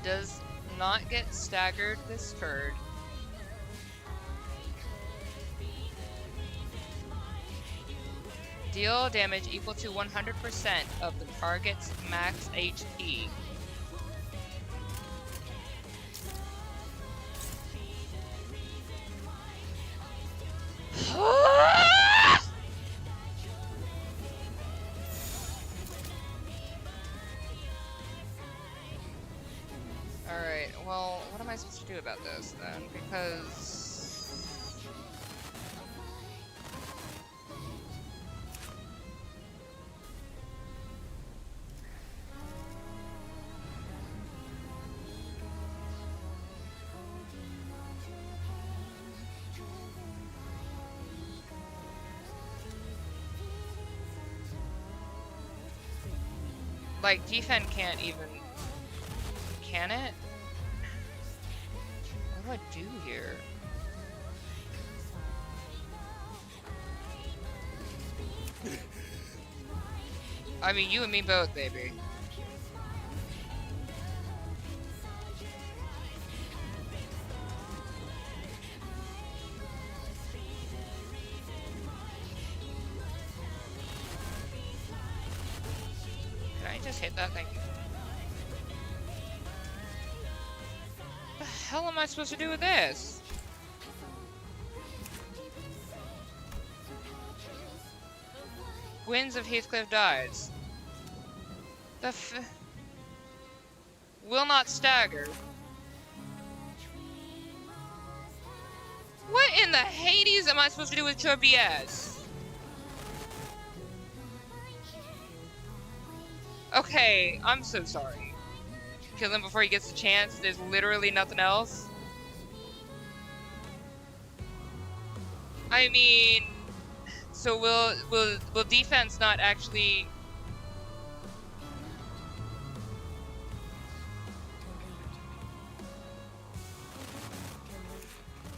A: Does not get staggered this turn. Deal damage equal to 100% of the target's max HP. Alright, well, what am I supposed to do about this then? Because... like, defend can't even... Can it? What do I do here? I mean, you and me both, baby. just hit that? Thank you. What the hell am I supposed to do with this? Winds of Heathcliff dies. The will not stagger. What in the Hades am I supposed to do with your BS? Okay, I'm so sorry. Kill him before he gets a chance. There's literally nothing else. I mean, so will defense not actually?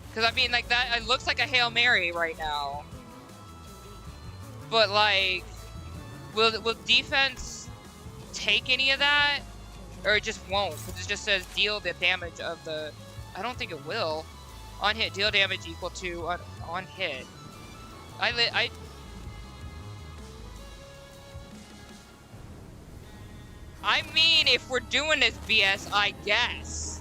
A: Because I mean, like that, it looks like a Hail Mary right now. But like, will defense take any of that, or it just won't? Because it just says deal the damage of the. I don't think it will. On hit, deal damage equal to on hit. I mean, if we're doing this BS, I guess.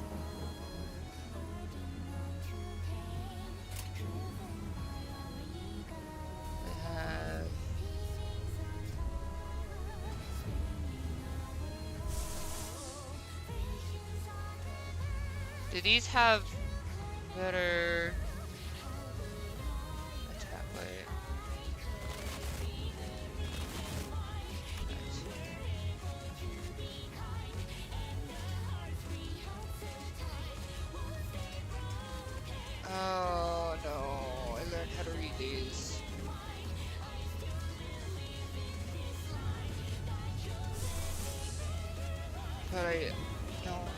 A: Do these have better attack weight? Oh no, I learned how to read these. But I don't.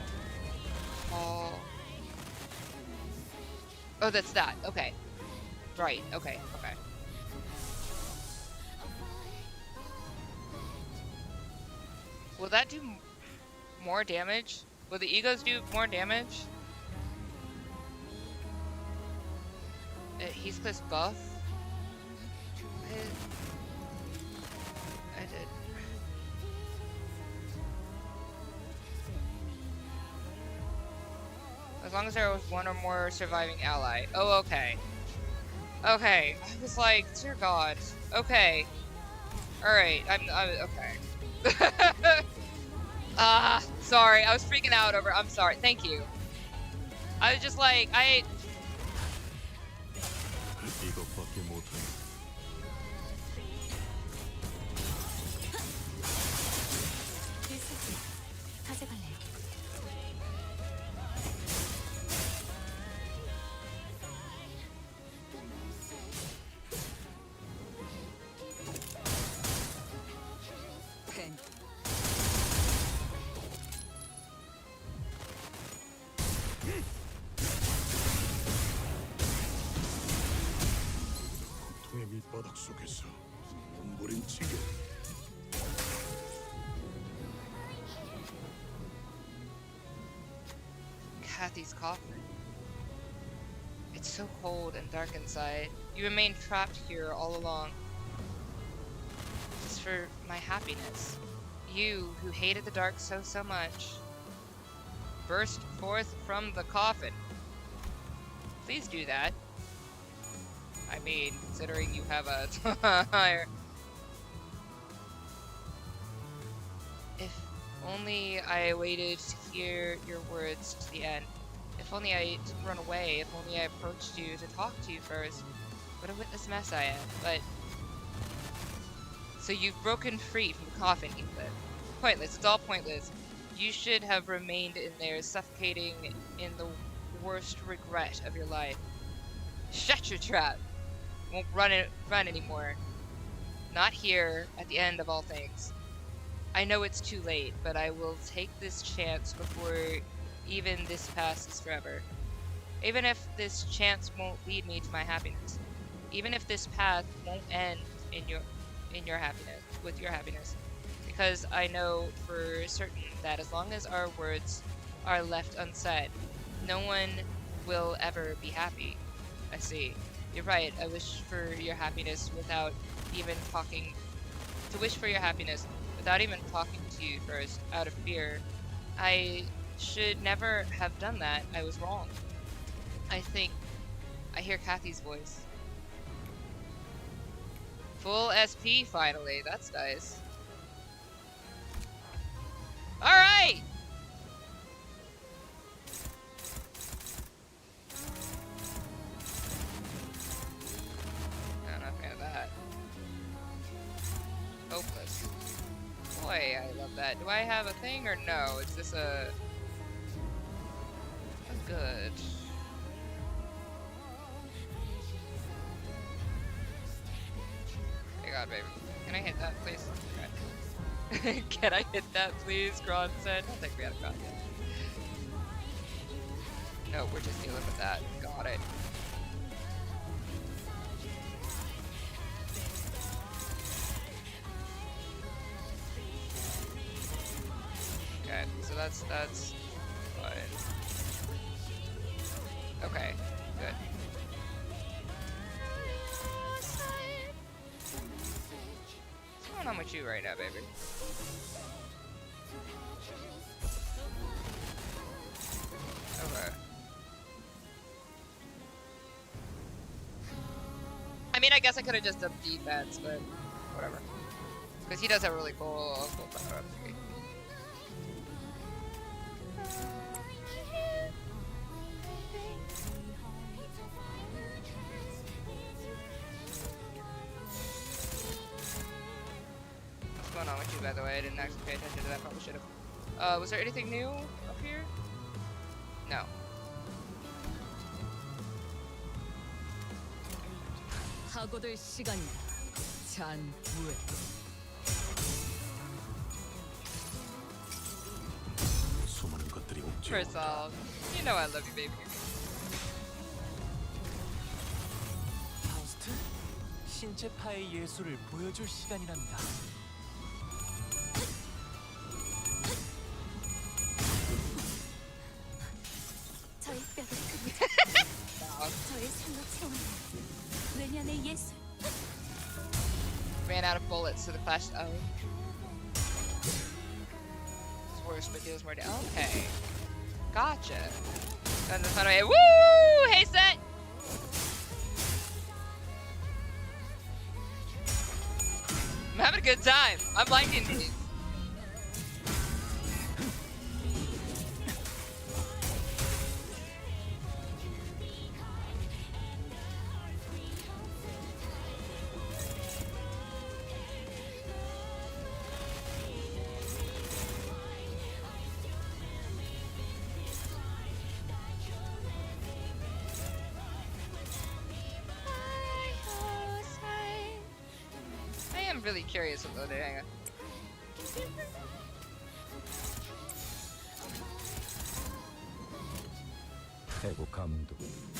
A: Oh, that's that. Okay. Right. Okay. Okay. Will that do more damage? Will the egos do more damage? Heathcliff's buff? I did. As long as there was one or more surviving ally. Oh, okay. Okay. I was like, dear God. Okay. Alright. I'm okay. Sorry. I was freaking out over. I'm sorry. Thank you. I was just like,
C: 이것밖에 못해.
B: 필수지. 가져갈래요.
D: 펜.
C: 고통의 밑바닥 속에서 몸부림치게.
A: Kathy's coffin. It's so cold and dark inside. You remain trapped here all along. Just for my happiness. You, who hated the dark so much, burst forth from the coffin. Please do that. I mean, considering you have a higher... If only I waited to hear your words to the end. If only I didn't run away. If only I approached you to talk to you first. What a witness mess I am. But... So you've broken free from the coffin, Heathcliff. Pointless. It's all pointless. You should have remained in there, suffocating in the worst regret of your life. Shut your trap! Won't run anymore. Not here, at the end of all things. I know it's too late, but I will take this chance before even this passes forever. Even if this chance won't lead me to my happiness. Even if this path won't end in your happiness, with your happiness. Because I know for certain that as long as our words are left unsaid, no one will ever be happy. I see. You're right. I wish for your happiness without even talking. To wish for your happiness without even talking to you first, out of fear. I should never have done that. I was wrong. I think I hear Kathy's voice. Full SP finally. That's nice. Alright! I'm not a fan of that. Hopeless. Boy, I love that. Do I have a thing or no? Is this a... Oh, good. Oh God, baby. Can I hit that, please? Okay. Can I hit that, please? Chron said. I don't think we had a Chron yet. No, we're just dealing with that. Got it. Okay, so that's fine. Okay, good. What's going on with you right now, baby? Okay. I mean, I guess I could have just done defense, but whatever. Because he does have a really cool background. What's going on with you, by the way? I didn't actually pay attention to that. Probably should have. Was there anything new up here? No.
D: 하고들 시간이다. 잔부에.
C: 수많은 것들이
A: First off, you know I love you, baby.
E: 파우스트, 신체 파의 예술을 보여줄 시간이랍니다.
B: 저의 뼈를 그리자. 저의 살로 채운다. 외면의 예술.
A: Ran out of bullets, so the clash. Oh. It's worse, but deals more damage. Okay. Gotcha. That's the fun way. Woo! Hey, set! I'm having a good time. I'm liking these. I'm really curious about it. Hang on.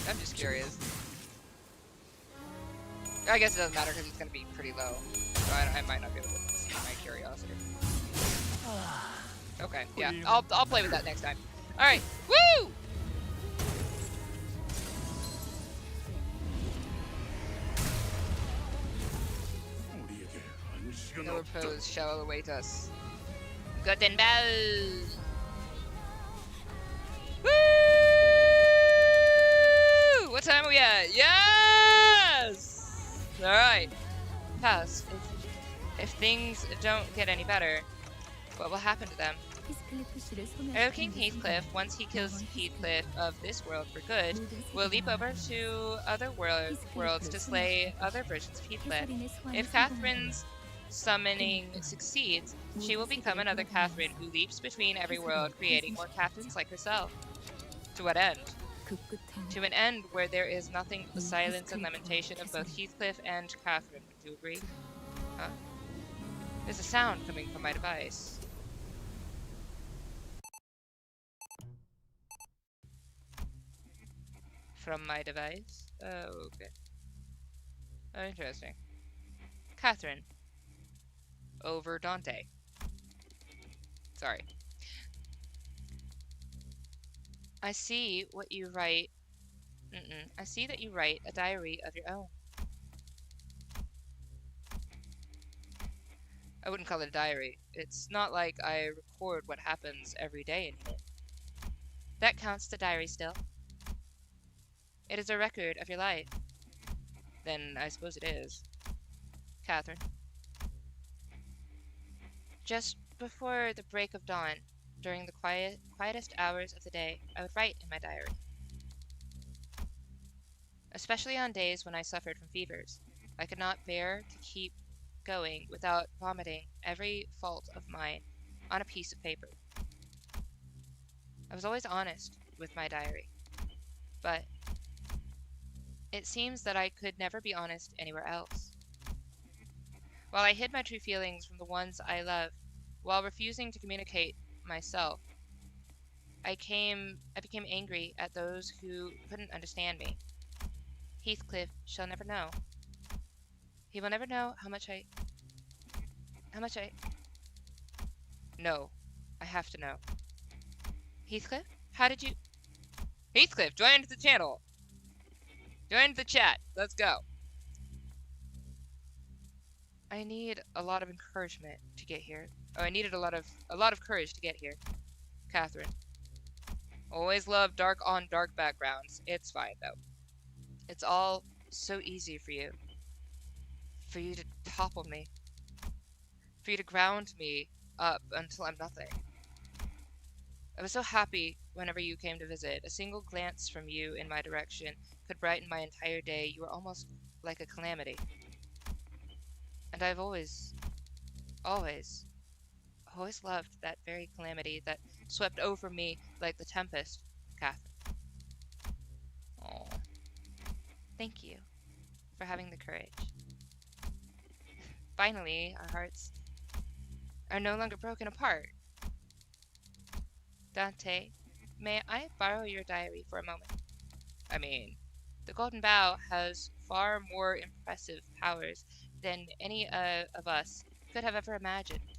A: I'm just curious. I guess it doesn't matter because it's going to be pretty low. So I might not be able to see my curiosity. Okay, yeah. I'll play with that next time. Alright. Woo! No repose shall await us. Guten Bell! Woo! What time are we at? Yes! Alright. Pass. If things don't get any better, what will happen to them? Arrow King Heathcliff, once he kills Heathcliff of this world for good, will leap over to other worlds to slay other versions of Heathcliff. If Catherine's summoning succeeds, she will become another Catherine who leaps between every world, creating more Catherines like herself. To what end? To an end where there is nothing but the silence and lamentation of both Heathcliff and Catherine. Would you agree? Huh? There's a sound coming from my device. From my device? Oh, okay. Oh, interesting. Catherine. Over Dante. Sorry. I see what you write. I see that you write a diary of your own. I wouldn't call it a diary. It's not like I record what happens every day in here. That counts the diary still. It is a record of your life. Then I suppose it is. Catherine. Just before the break of dawn, during the quietest hours of the day, I would write in my diary. Especially on days when I suffered from fevers. I could not bear to keep going without vomiting every fault of mine on a piece of paper. I was always honest with my diary, but it seems that I could never be honest anywhere else. While I hid my true feelings from the ones I loved, while refusing to communicate myself, I became angry at those who couldn't understand me. Heathcliff shall never know. He will never know how much I... No, I have to know. Heathcliff, how did you... Heathcliff, join the channel. Join the chat. Let's go. I need a lot of encouragement to get here. Oh, I needed a lot of courage to get here. Catherine. Always love dark on dark backgrounds. It's fine though. It's all so easy for you. For you to topple me. For you to ground me up until I'm nothing. I was so happy whenever you came to visit. A single glance from you in my direction could brighten my entire day. You were almost like a calamity. And I've always loved that very calamity that swept over me like the tempest, Catherine. Oh, thank you for having the courage. Finally, our hearts are no longer broken apart. Dante, may I borrow your diary for a moment? I mean, the Golden Bough has far more impressive powers than any of us could have ever imagined.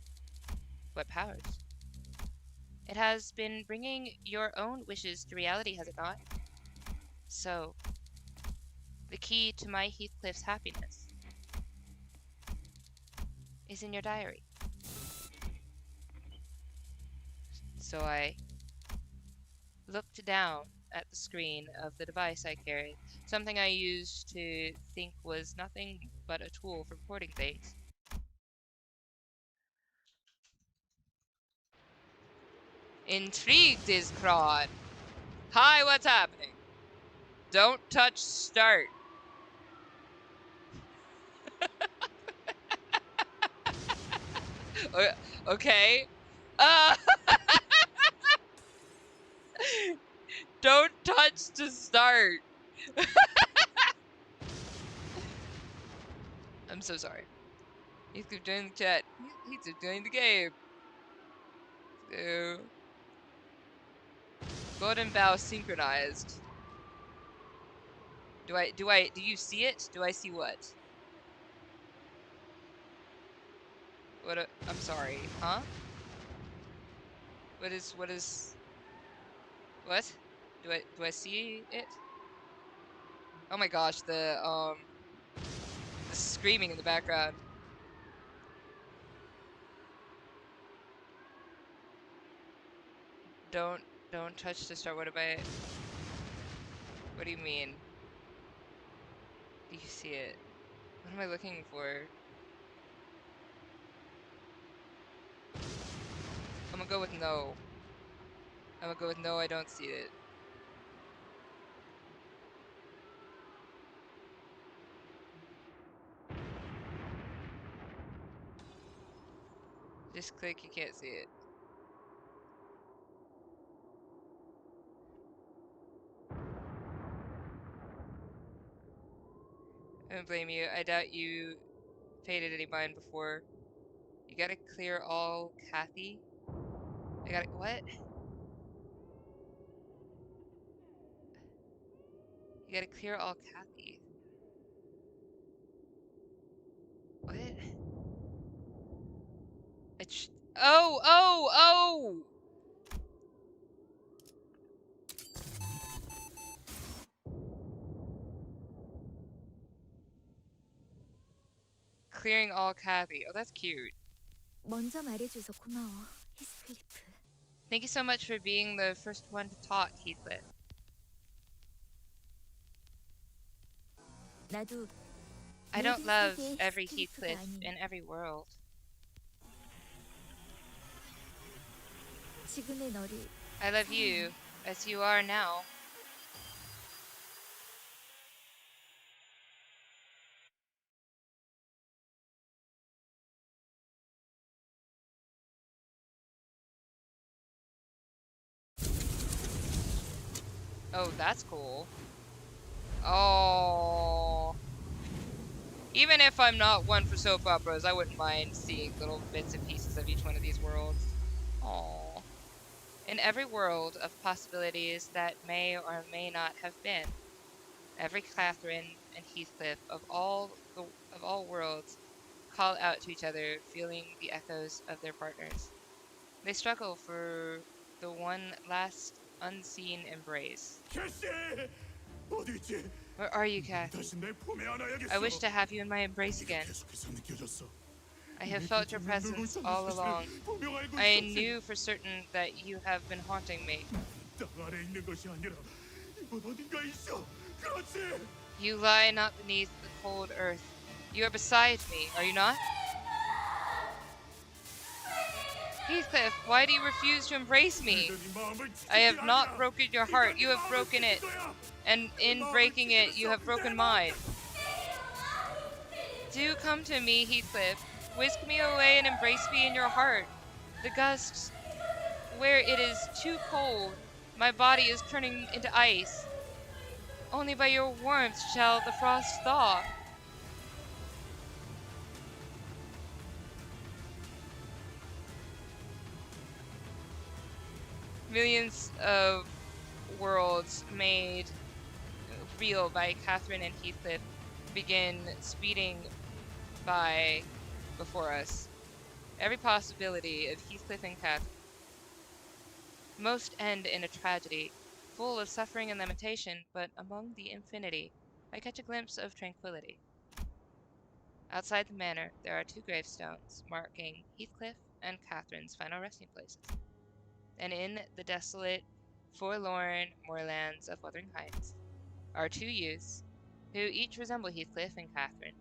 A: What powers? It has been bringing your own wishes to reality, has it not? So, the key to my Heathcliff's happiness is in your diary. So I looked down at the screen of the device I carried, something I used to think was nothing but a tool for recording things. Intrigued is Chron. Hi, what's happening? Don't touch start. Okay. Don't touch to start. I'm so sorry. He's joining the chat. He's joining the game. So, Golden Bough synchronized. Do you see it? Do I see what? I'm sorry, huh? What? Do I see it? Oh my gosh, the screaming in the background. Don't touch to start. What do you mean? Do you see it? What am I looking for? I'm gonna go with no. I don't see it. Just click, you can't see it. I don't blame you. I doubt you faded any mind before. You gotta clear all Kathy. What? You gotta clear all Kathy. What? Oh! Clearing all Kathy. Oh, that's cute.
B: 먼저 말해줘서 고마워, 히스클리프.
A: Thank you so much for being the first one to talk, Heathcliff.
B: 나도
A: I don't
B: 모든
A: love
B: 세계의
A: every
B: 히스클리프가
A: Heathcliff
B: 아닌
A: in every world.
B: 지금의 너를
A: I love you as you are now. Oh, that's cool. Oh. Even if I'm not one for soap operas, I wouldn't mind seeing little bits and pieces of each one of these worlds. Oh. In every world of possibilities that may or may not have been, every Catherine and Heathcliff of all worlds call out to each other, feeling the echoes of their partners. They struggle for the one last unseen embrace. Where are you, Kathy? I wish to have you in my embrace again. I have felt your presence all along. I knew for certain that you have been haunting me. You lie not beneath the cold earth. You are beside me, are you not? Heathcliff, why do you refuse to embrace me? I have not broken your heart, you have broken it. And in breaking it, you have broken mine. Do come to me, Heathcliff. Whisk me away and embrace me in your heart. The gusts, where it is too cold, my body is turning into ice. Only by your warmth shall the frost thaw. Millions of worlds made real by Catherine and Heathcliff begin speeding by before us. Every possibility of Heathcliff and Catherine. Most end in a tragedy, full of suffering and lamentation, but among the infinity, I catch a glimpse of tranquility. Outside the manor, there are 2 gravestones marking Heathcliff and Catherine's final resting places. And in the desolate, forlorn moorlands of Wuthering Heights are 2 youths who each resemble Heathcliff and Catherine.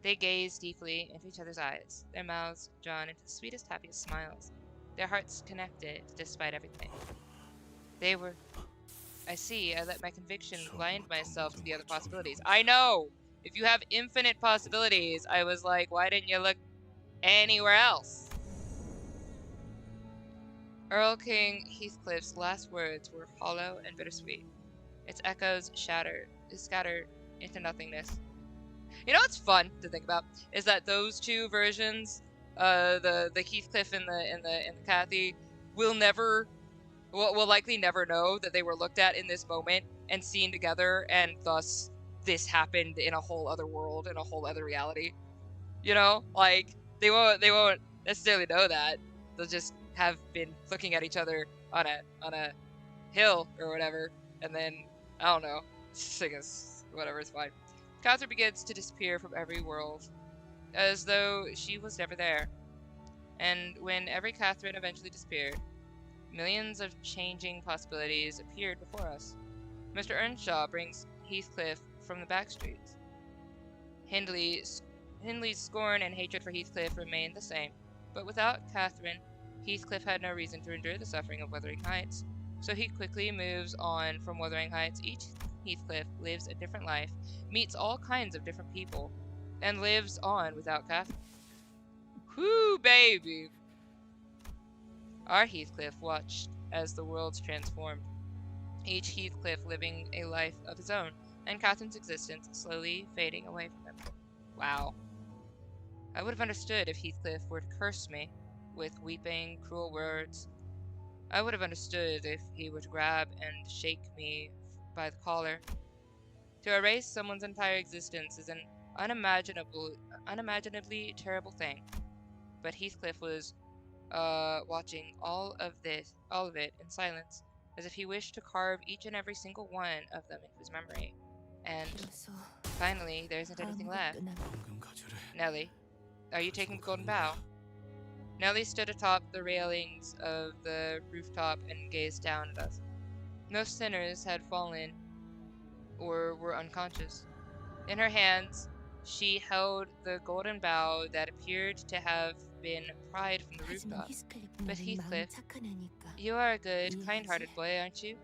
A: They gaze deeply into each other's eyes, their mouths drawn into the sweetest, happiest smiles, their hearts connected despite everything. They were... I let my conviction blind myself to the other possibilities. I know! If you have infinite possibilities, I was like, why didn't you look anywhere else? Earl King Heathcliff's last words were hollow and bittersweet. Its echoes scattered into nothingness. You know what's fun to think about is that those 2 versions, the Heathcliff and the Kathy, will likely never know that they were looked at in this moment and seen together, and thus this happened in a whole other world, in a whole other reality. You know, like they won't necessarily know that. They'll just have been looking at each other on a hill or whatever, and then I don't know, whatever, it's fine. Catherine begins to disappear from every world, as though she was never there. And when every Catherine eventually disappeared, millions of changing possibilities appeared before us. Mr. Earnshaw brings Heathcliff from the back streets. Hindley's scorn and hatred for Heathcliff remained the same, but without Catherine, Heathcliff had no reason to endure the suffering of Wuthering Heights, so he quickly moves on from Wuthering Heights. Each Heathcliff lives a different life, meets all kinds of different people, and lives on without Catherine. Whoo, baby! Our Heathcliff watched as the worlds transformed, each Heathcliff living a life of his own, and Catherine's existence slowly fading away from him. Wow. I would have understood if Heathcliff were to curse me with weeping, cruel words. I would have understood if he were to grab and shake me by the collar. To erase someone's entire existence is an unimaginably terrible thing. But Heathcliff was watching all of it in silence, as if he wished to carve each and every single one of them into his memory. And finally, there isn't anything left. Nellie, are you taking the golden bow? Nellie stood atop the railings of the rooftop and gazed down at us. Most sinners had fallen or were unconscious. In her hands, she held the golden bough that appeared to have been pried from the
B: 하지만
A: rooftop.
B: 히스클리프는
A: But
B: 마음이
A: Heathcliff,
B: 착한 애니까
A: you are a good,
B: 이해하지.
A: kind-hearted boy, aren't you?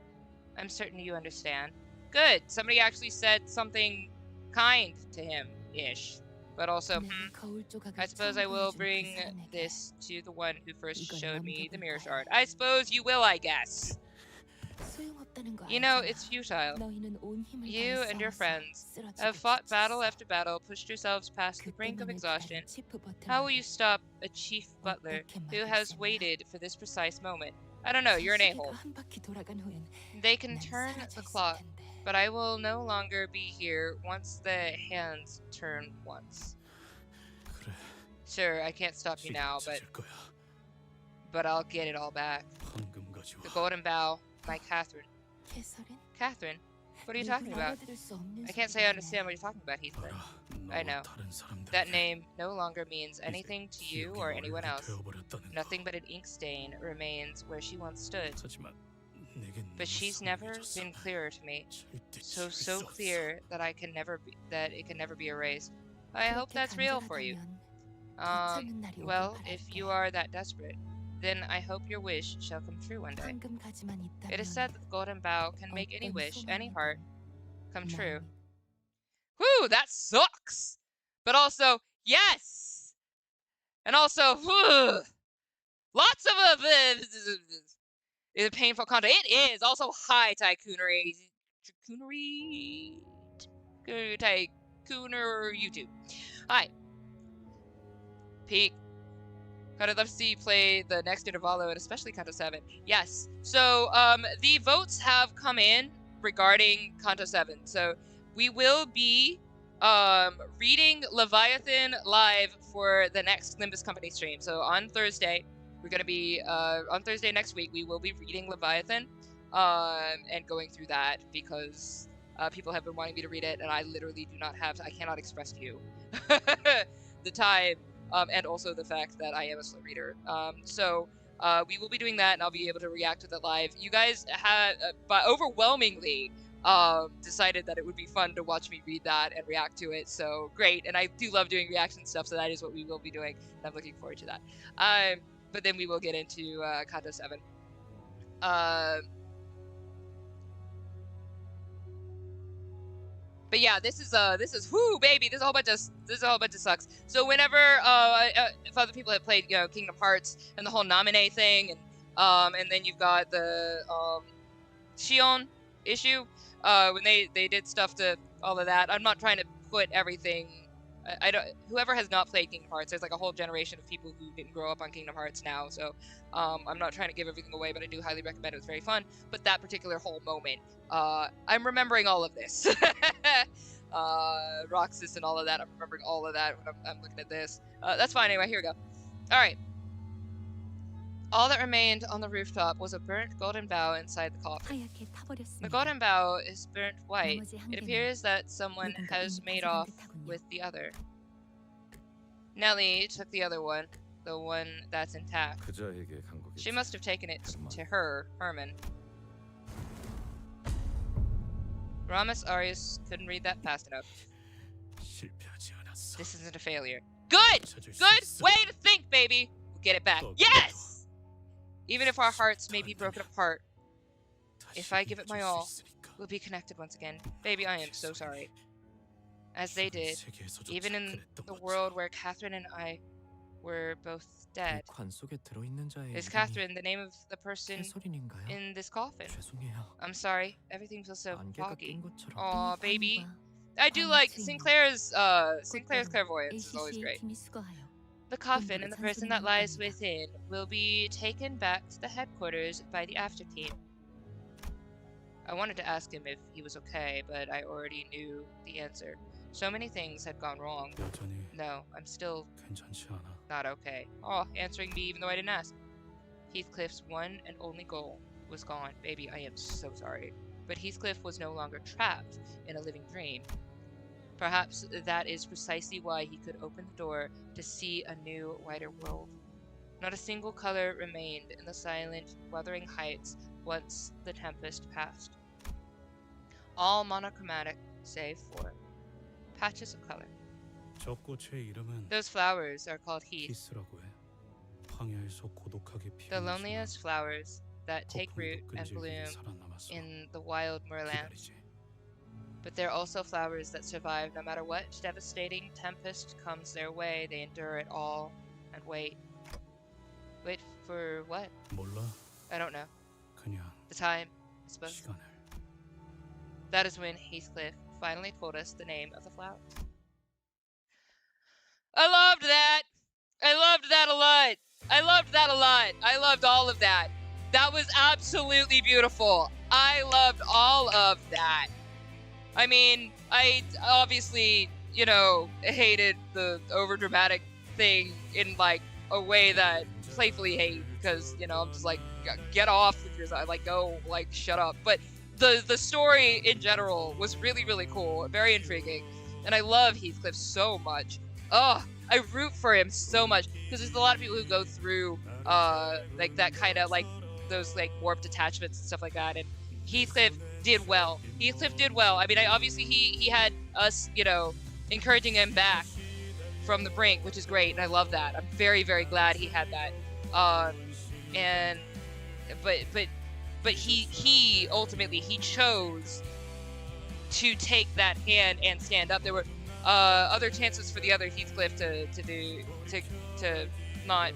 A: I'm certain you understand. Good! Somebody actually said something kind to him-ish. But also,
B: 내가 거울 조각을
A: I suppose
B: 처음
A: I will
B: 보여준 그
A: bring
B: 사람에게
A: this to the one who first
B: 이걸
A: showed me the
B: 넘겨볼
A: mirror
B: 거야.
A: shard. I suppose you will, I guess.
B: 소용없다는 거
A: You know,
B: 알잖아.
A: it's futile.
B: 너희는 온 힘을
A: You
B: 다해
A: and your
B: 싸워서
A: friends
B: 쓰러지고
A: have fought
B: 지쳤어.
A: battle after battle, pushed yourselves past the brink of
B: 그때만을
A: exhaustion.
B: 기다린 치프
A: How will you
B: 버틀러를
A: stop a chief butler
B: 어떻게
A: who
B: 막을
A: has
B: 셈이야.
A: waited for this precise moment? I don't know, you're an
B: 시계가
A: a-hole.
B: 한 바퀴 돌아간 후엔
A: They can
B: 난
A: turn
B: 사라져
A: the
B: 있을
A: clock,
B: 텐데.
A: but I will no longer be here once the hands turn once.
C: 그래.
A: Sure, I can't stop you now,
C: 찾을 거야.
A: but I'll get it all back.
C: 황금 가지고.
A: The golden bow, my Catherine.
B: 캐서린?
A: Catherine? What are you
B: 입으로
A: talking about?
B: 알아들을 수 없는
A: I can't say I
B: 소리라네.
A: understand what you're talking about, Heathcliff.
C: 알아.
A: I know.
C: 너와 다른 사람들에게
A: That name no longer means anything to you
C: 기억이
A: or anyone
C: 얼룩이
A: else.
C: 되어버렸다는 거.
A: Nothing but an ink stain remains where she once stood.
C: 하지만 내겐
A: But she's never been clearer to me. So clear that it can never be erased. I hope
B: 그렇게
A: that's real for you.
B: 간절하다면 괜찮은 날이 오길
A: Well, if
B: 바랄게.
A: you are that desperate, then I hope your wish shall come true one day.
B: 황금 가지만 있다면
A: It is said that the golden bow can make any
B: 어떤
A: wish, any
B: 소망이든
A: heart, come true.
B: 마음이
A: Whew, that sucks! But also, yes! And also, whew, lots of painful content. It is also high tycoonery. Tycooner YouTube. Hi. Peak. I'd love to see you play the next Intervallo and especially Canto 7. Yes. So, the votes have come in regarding Canto 7. So, we will be reading Leviathan live for the next Limbus Company stream. So, on Thursday, we're going to be, on Thursday next week, we will be reading Leviathan and going through that because people have been wanting me to read it and I literally do not have, I cannot express to you the time. And also the fact that I am a slow reader. So we will be doing that, and I'll be able to react to that live. You guys have, but overwhelmingly, decided that it would be fun to watch me read that and react to it. So great, and I do love doing reaction stuff. So that is what we will be doing, and I'm looking forward to that. But then we will get into Kanto 7. But yeah, this is whoo baby. This is a whole bunch of sucks. So whenever if other people have played, Kingdom Hearts and the whole Namine thing, and then you've got the Shion issue, when they did stuff to all of that. I'm not trying to put everything. I don't. Whoever has not played Kingdom Hearts, there's like a whole generation of people who didn't grow up on Kingdom Hearts now. So I'm not trying to give everything away, but I do highly recommend it. It was very fun. But that particular whole moment, I'm remembering all of this. Roxas and all of that. I'm remembering all of that when I'm looking at this. That's fine anyway. Here we go. All right. All that remained on the rooftop was a burnt golden bough inside the coffin.
B: 하얗게 타버렸습니다.
A: The golden bough is burnt white.
B: 나머지 한
A: It
B: 개는
A: appears that someone
B: 누군가
A: has
B: 이미
A: made
B: 가져간
A: off
B: 듯하군요.
A: with the other. Nellie took the other one, the one that's intact.
C: 그자에게 간 거겠지.
A: She must have taken it to her, Herman. Ramus Arius couldn't read that fast enough.
C: 실패하지 않았어.
A: This isn't a failure. Good!
C: 찾을 수
A: Good
C: 있어.
A: way to think, baby! We'll get it back.
C: 또
A: Yes! Even if our hearts may be broken apart,
C: 다시
A: if I give it my
C: 이어질 수
A: all,
C: 있으니까.
A: we'll be connected once again. Baby, I am so sorry. As they did,
C: 세계에서조차
A: even in
C: 그랬던
A: the
C: 거지.
A: world where Catherine and I were both dead.
E: 관 속에 들어있는 자의
A: Is
E: 이름이
A: Catherine the name of the person
E: 캐서린인가요?
A: in this coffin?
E: 죄송해요.
A: I'm sorry. Everything feels so
E: 안개가
A: foggy.
E: 낀 것처럼.
A: Aw,
B: 이
A: baby.
B: 밤과
A: I do like
B: 밤의
A: Sinclair's
B: 꽃들은
A: clairvoyance is always
B: ACC의
A: great.
B: 팀이 수거하여
A: The coffin and the person that lies
B: 겁니다.
A: within will be taken back to the headquarters by the after team. I wanted to ask him if he was okay, but I already knew the answer. So many things had gone wrong.
C: 여전히
A: No, I'm still
C: 괜찮지 않아.
A: not okay. Oh, answering me even though I didn't ask. Heathcliff's one and only goal was gone. Baby, I am so sorry. But Heathcliff was no longer trapped in a living dream. Perhaps that is precisely why he could open the door to see a new, wider world. Not a single color remained in the silent, wuthering heights once the tempest passed. All monochromatic, save for patches of color.
C: 저 꽃의 이름은
A: Those flowers are called heath,
C: 키스라고 해. 황야에서 고독하게
A: the
C: 피우는
A: loneliest flowers that take root
C: 거품도
A: and
C: 끈질기게
A: bloom
C: 살아남았어.
A: in the wild moorlands.
C: 기다리지.
A: But they're also flowers that survive no matter what devastating tempest comes their way. They endure it all and wait. Wait for what?
C: 몰라.
A: I don't know.
C: 그냥
A: The time, I suppose.
C: 시간을.
A: That is when Heathcliff finally told us the name of the flowers. I loved that! I loved that a lot! I loved that a lot! I loved all of that. That was absolutely beautiful. I loved all of that. I mean, I obviously, you know, hated the overdramatic thing in, like, a way that playfully hate, because, you know, I'm just like, get off with yourself, like, go, like, shut up. But the story in general was really, really cool, very intriguing, and I love Heathcliff so much. Oh, I root for him so much, because there's a lot of people who go through, like, that kind of, like, those, like, warped attachments and stuff like that, and Heathcliff did well. Heathcliff did well. I mean, obviously he had us, you know, encouraging him back from the brink, which is great, and I love that. I'm very, very glad he had that. But he ultimately he chose to take that hand and stand up. There were other chances for the other Heathcliff to not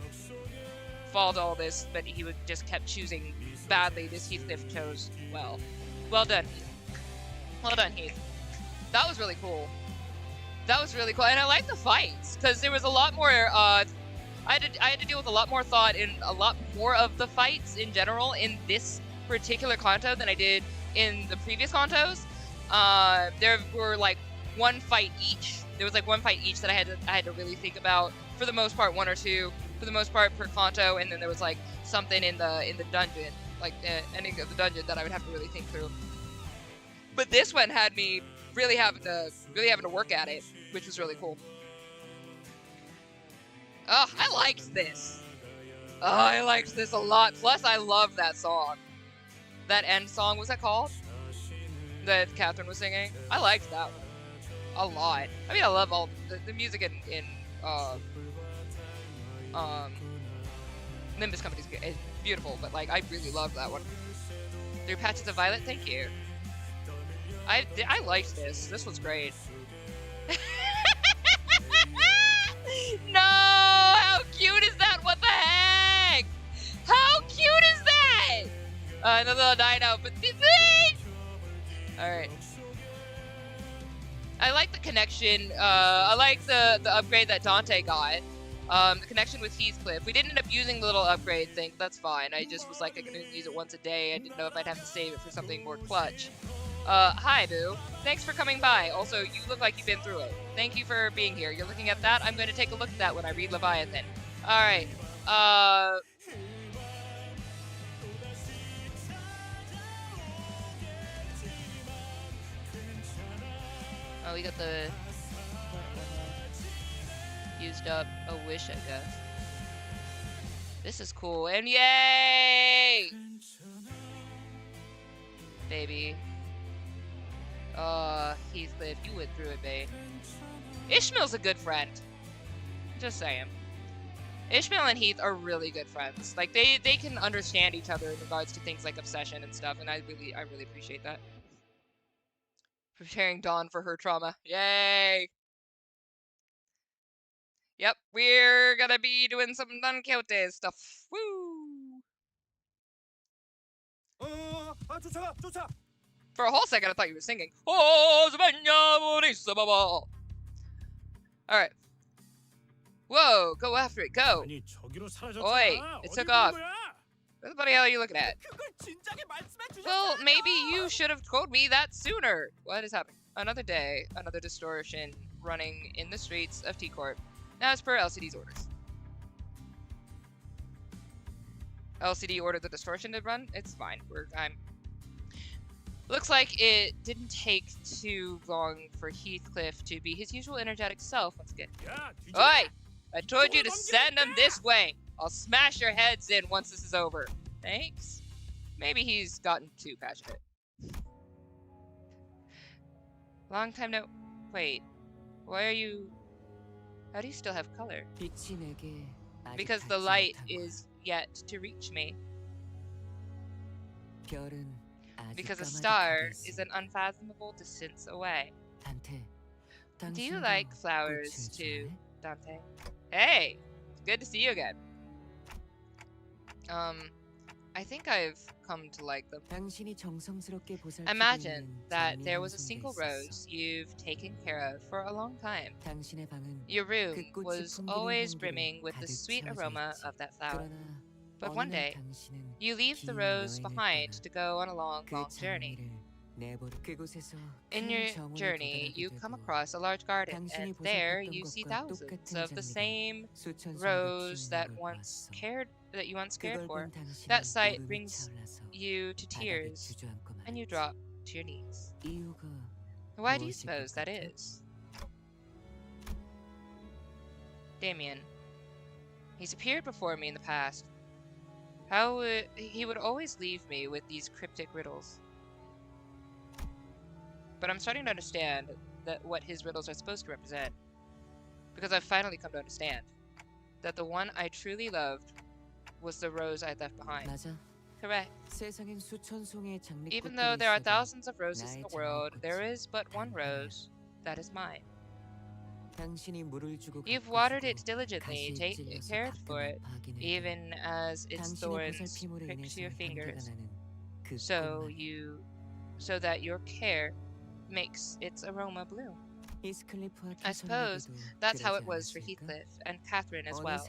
A: fall to all this, but he would just kept choosing badly. This Heathcliff chose well. Well done, Heath. Well done, Heath. That was really cool. That was really cool, and I like the fights because there was a lot more. I had to deal with a lot more thought in a lot more of the fights in general in this particular canto than I did in the previous cantos. There were like one fight each. There was like one fight each that I had to really think about. For the most part, one or two. For the most part, per canto, and then there was like something in the dungeon, like the ending of the dungeon that I would have to really think through. But this one had me really having to work at it, which was really cool. Oh, I liked this. Oh, I liked this a lot. Plus, I love that song. That end song, what's that called? That Catherine was singing. I liked that one a lot. I mean, I love all the music in Limbus Company is beautiful, but like I really loved that one. Through Patches of Violet, thank you. I liked this. This was great. No! How cute is that? What the heck? How cute is that? Another little night out, but alright. I like the connection. I like the upgrade that Dante got. The connection with Heathcliff. We didn't end up using the little upgrade thing. That's fine. I just was like, I can use it once a day. I didn't know if I'd have to save it for something more clutch. Hi, Boo. Thanks for coming by. Also, you look like you've been through it. Thank you for being here. You're looking at that? I'm going to take a look at that when I read Leviathan. Alright. Oh, we got the used up a wish, I guess. This is cool. And yay! Baby. Heathcliff, you went through it, babe. Ishmael's a good friend. Just saying. Ishmael and Heath are really good friends. Like, they can understand each other in regards to things like obsession and stuff, and I really appreciate that. Preparing Dawn for her trauma. Yay! Yep, we're gonna be doing some Don Quixote stuff. Woo!
C: 쫓아가.
A: For a whole second, I thought you were singing. Alright. Whoa, go after it, go.
C: 아니, 저기로 사라졌잖아.
A: Oi, it took
C: 어디
A: off.
C: 있는 거야?
A: What the bloody hell are you looking at?
E: 그걸 진작에 말씀해
A: Well,
E: 주셨어야죠.
A: maybe you should have told me that sooner. What is happening? Another day, another distortion running in the streets of T-Corp. Now, as per LCD's orders. LCD ordered the distortion to run. It's fine. Looks like it didn't take too long for Heathcliff to be his usual energetic self once again.
C: 야, 뒤져.
A: Oi! I told you to send them this way. I'll smash your heads in once this is over. Thanks. Maybe he's gotten too passionate. Long time no... Wait. Why are you... How do you still have color? Because the light is yet to reach me. Because a star is an unfathomable distance away. Do you like flowers too, Dante? Hey! It's good to see you again. I think I've come to like them. Imagine that there was a single rose you've taken care of for a long time. Your room was always brimming with the sweet aroma of that flower. But one day, you leave the rose behind to go on a long, long journey. In your journey, you come across a large garden, and there you see thousands of the same rose that you once cared for. That sight brings you to tears, and you drop to your knees. Why do you suppose that is? Damien. He's appeared before me in the past. He would always leave me with these cryptic riddles. But I'm starting to understand what his riddles are supposed to represent. Because I've finally come to understand that the one I truly loved was the rose I left behind. Correct. Even though there are thousands of roses in the world, there is but one rose that is mine. You've watered it diligently, cared for it, even as its thorns pricked your fingers, so that your care makes its aroma bloom. I suppose that's how it was for Heathcliff and Catherine as well.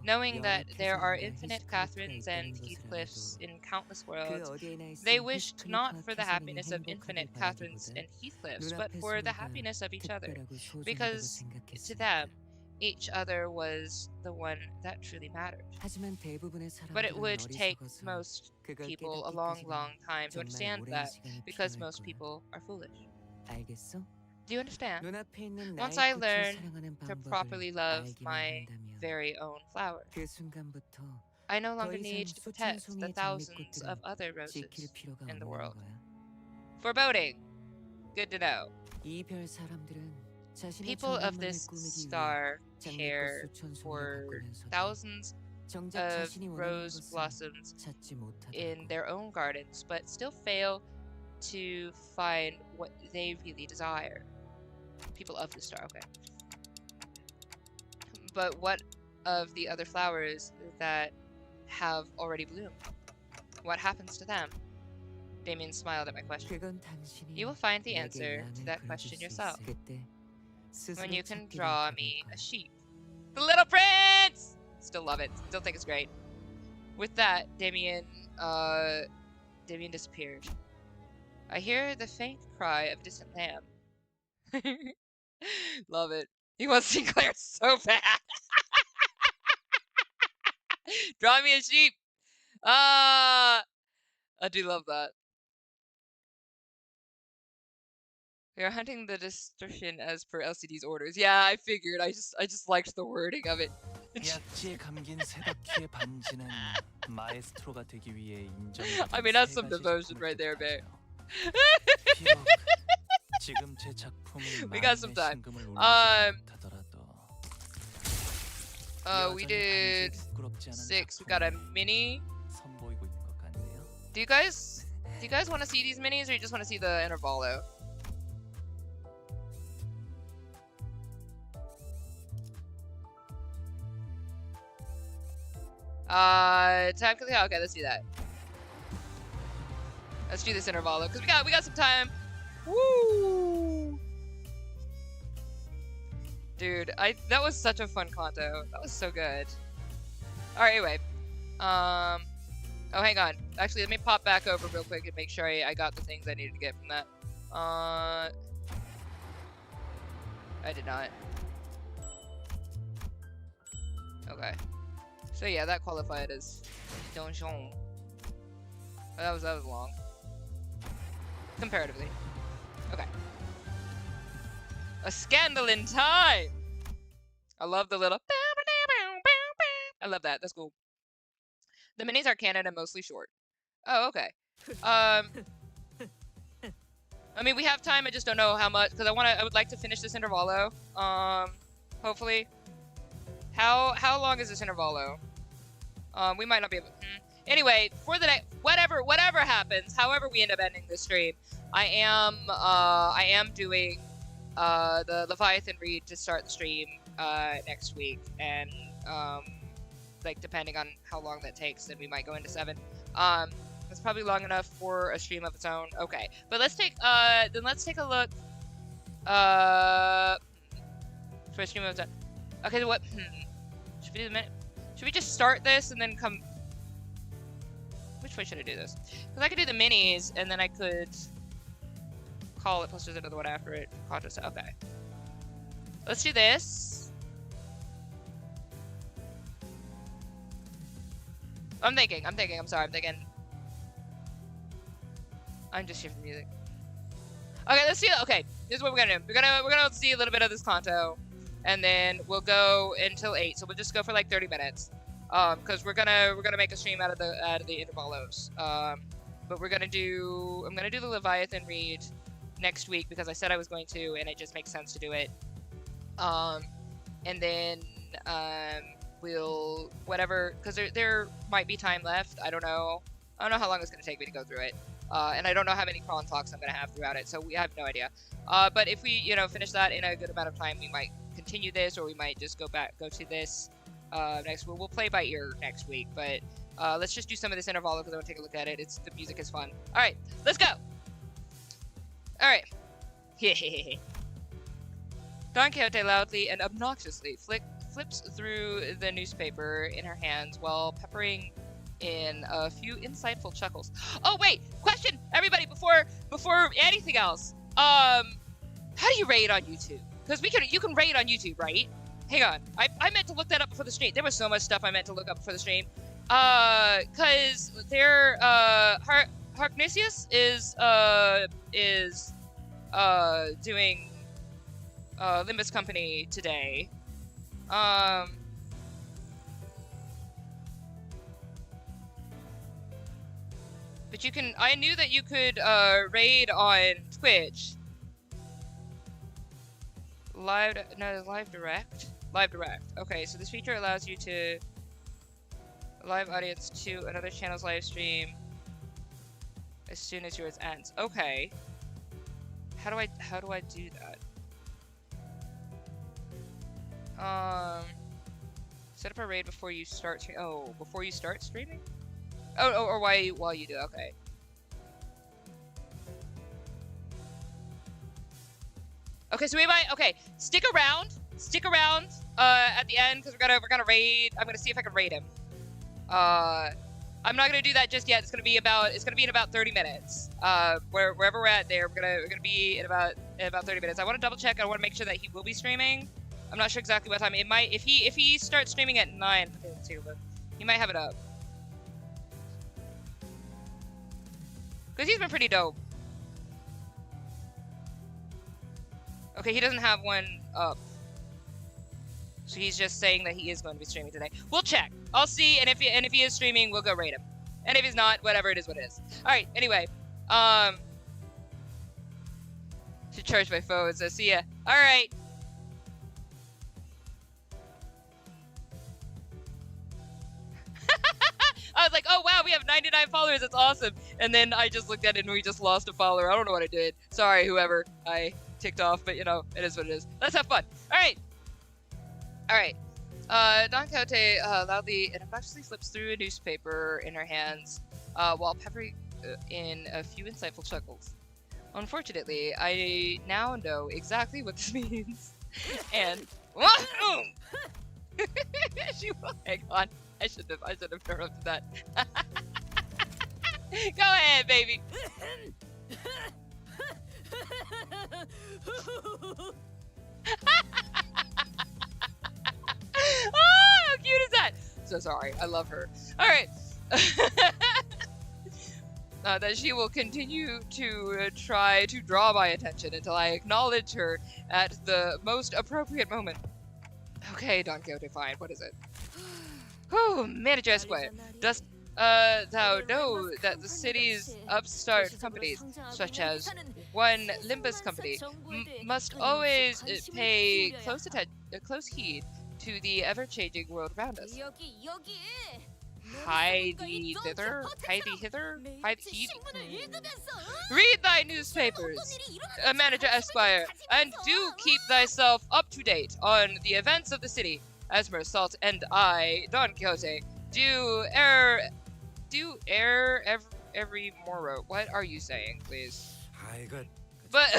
A: Knowing that there are infinite Catherines and Heathcliffs in countless worlds, they wished not for the happiness of infinite Catherines and Heathcliffs, but for the happiness of each other, because to them, each other was the one that truly mattered. But it would take most people a long, long time to understand that, because most people are foolish. Do you understand? Once I learn to properly love my very own flower, I no longer need to protect the thousands of other roses in the world. Foreboding. Good to know. People of this star care for thousands of rose blossoms in their own gardens, but still fail to find what they really desire. People of the star, okay. But what of the other flowers that have already bloomed? What happens to them? Damien smiled at my question. You will find the answer to that question yourself when you can draw me a sheep. The Little Prince! Still love it. Still think it's great. With that, Damien disappeared. I hear the faint cry of a distant lamb. Love it. He wants to see Claire so bad. Draw me a sheep. I do love that. We are hunting the distortion as per LCD's orders. Yeah, I figured. I just liked the wording of it. I mean, that's some devotion right there, babe. We got some time. We did 6. We got a mini. Do you guys want to see these minis, or you just want to see the intervalo? Time. Okay, let's do that. Let's do this intervalo because we got some time. Woo! Dude, that was such a fun conto. That was so good. All right, anyway. Oh, hang on. Actually, let me pop back over real quick and make sure I got the things I needed to get from that. I did not. Okay. So yeah, that qualified as donjon. That was long. Comparatively. Okay. A scandal in time! I love the little I love that. That's cool. The minis are canon and mostly short. Oh, okay. I mean, we have time. I just don't know how much, because I would like to finish this intervallo. Hopefully. How long is this intervallo? We might not be able. Anyway, for the next, whatever happens, however we end up ending this stream, I am doing the Leviathan read to start the stream next week, and like depending on how long that takes, then we might go into 7. It's probably long enough for a stream of its own. Okay, but let's take a look for a stream of its own. Okay, so what? Should we do the minute? Should we just start this and then come? Which way should I do this? Because I could do the minis and then I could call it. Plus, there's another one after it. Okay. Let's do this. I'm thinking. I'm sorry. I'm thinking. I'm just shifting music. Okay, let's see. Okay, this is what we're gonna do. We're gonna see a little bit of this canto, and then we'll go until 8. So we'll just go for like 30 minutes. Because we're gonna make a stream out of the intervalos. But I'm gonna do the Leviathan read next week because I said I was going to, and it just makes sense to do it. And then we'll because there might be time left. I don't know how long it's gonna take me to go through it. And I don't know how many Chron talks I'm gonna have throughout it, so we have no idea. But if we finish that in a good amount of time, we might continue this, or we might just go to this. Next we'll play by ear next week, but let's just do some of this interval because I want to take a look at it. The music is fun. All right, let's go. All right. Don Quixote loudly and obnoxiously flips through the newspaper in her hands while peppering in a few insightful chuckles. Oh wait, question, everybody, before anything else. How do you rate on YouTube? Because you can rate on YouTube, right? Hang on, I meant to look that up before the stream. There was so much stuff I meant to look up before the stream. Cause there, Harknessius is doing Limbus Company today. But I knew that you could raid on Twitch. Live direct. Okay, so this feature allows you to live audience to another channel's live stream as soon as yours ends. Okay. How do I do that? Set up a raid before you start before you start streaming? Or while you do. Okay. Okay, so we might. Okay, stick around at the end because we're gonna raid. I'm gonna see if I can raid him. I'm not gonna do that just yet. It's gonna be in about 30 minutes. Wherever we're at there, we're gonna be in about 30 minutes. I want to double check. I want to make sure that he will be streaming. I'm not sure exactly what time. It might if he starts streaming at 9 too, but he might have it up because he's been pretty dope. Okay, he doesn't have one up. So he's just saying that he is going to be streaming today. We'll check. I'll see, and if he is streaming, we'll go rate him. And if he's not, whatever, it is what it is. Alright, anyway. Should charge my phone, so see ya. Alright. I was like, oh wow, we have 99 followers, that's awesome. And then I just looked at it and we just lost a follower. I don't know what I did. Sorry, whoever I ticked off, but it is what it is. Let's have fun. Alright. Don Quixote loudly and obnoxiously flips through a newspaper in her hands while peppering in a few insightful chuckles. Unfortunately, I now know exactly what this means. And she will hang on. I should have interrupted that. Go ahead, baby. How cute is that? So sorry, I love her. All right. That she will continue to try to draw my attention until I acknowledge her at the most appropriate moment. Okay, Don Quixote, fine. What is it? Whew, Manager Esquire, dost thou know that the city's upstart companies, such as one Limbus Company, must always pay close heed to the ever-changing world around us? Hide thee thither, hide thee hither, hide heed. Read thy newspapers, Manager Esquire, and do keep thyself up to date on the events of the city, as Mersalt and I, Don Quixote, do air every morrow. What are you saying, please? But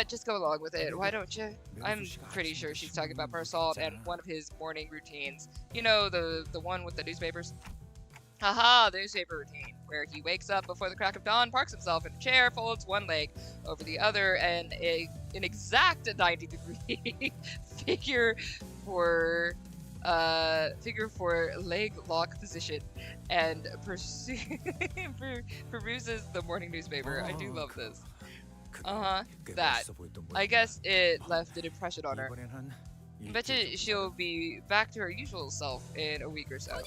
A: just go along with it, why don't you? I'm pretty sure she's talking about Mersalt and one of his morning routines. You know, the one with the newspapers? Haha, the newspaper routine, where he wakes up before the crack of dawn, parks himself in a chair, folds one leg over the other, and an exact 90-degree figure for leg lock position, and peruses the morning newspaper. I do love this. That. I guess it left an impression on her. Betcha she'll be back to her usual self in a week or so.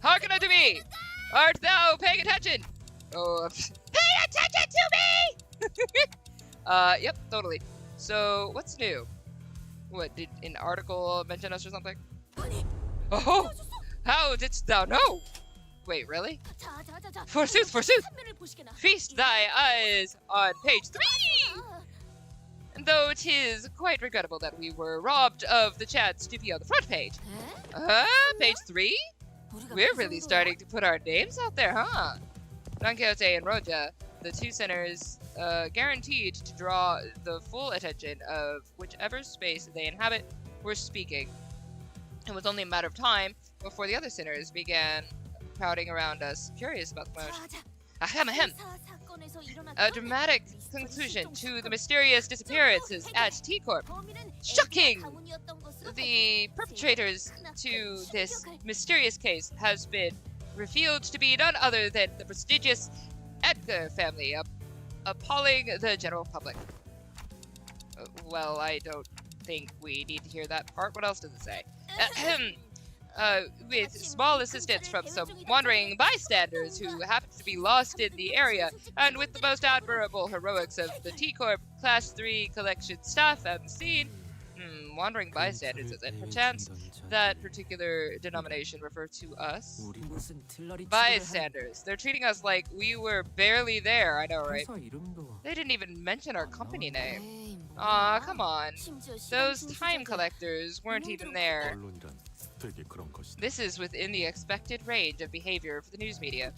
A: Hearken unto me! Art thou paying attention? Oh, pay attention to me! Yep, totally. So, what's new? What, did an article mention us or something? Oh! How didst thou know? Wait, really? Forsooth, forsooth! Feast thy eyes on page 3! Though 'tis quite regrettable that we were robbed of the chance to be on the front page. Page 3? We're really starting to put our names out there, huh? Don Quixote and Roja, the two sinners, guaranteed to draw the full attention of whichever space they inhabit, were speaking. It was only a matter of time before the other sinners began crowding around us, curious about the motion. Ahem, ahem. A dramatic conclusion to the mysterious disappearances at T-Corp. Shocking! The perpetrators to this mysterious case has been revealed to be none other than the prestigious Edgar family, appalling the general public. Well, I don't think we need to hear that part. What else does it say? Ahem. With small assistance from some wandering bystanders who happened to be lost in the area, and with the most admirable heroics of the T-Corp Class 3 collection staff at the scene. Wandering bystanders, is it? Perchance that particular denomination refer to us? Bystanders. They're treating us like we were barely there, I know, right? They didn't even mention our company name. Aw, come on. Those time collectors weren't even there. This is within the expected range of behavior for the news media.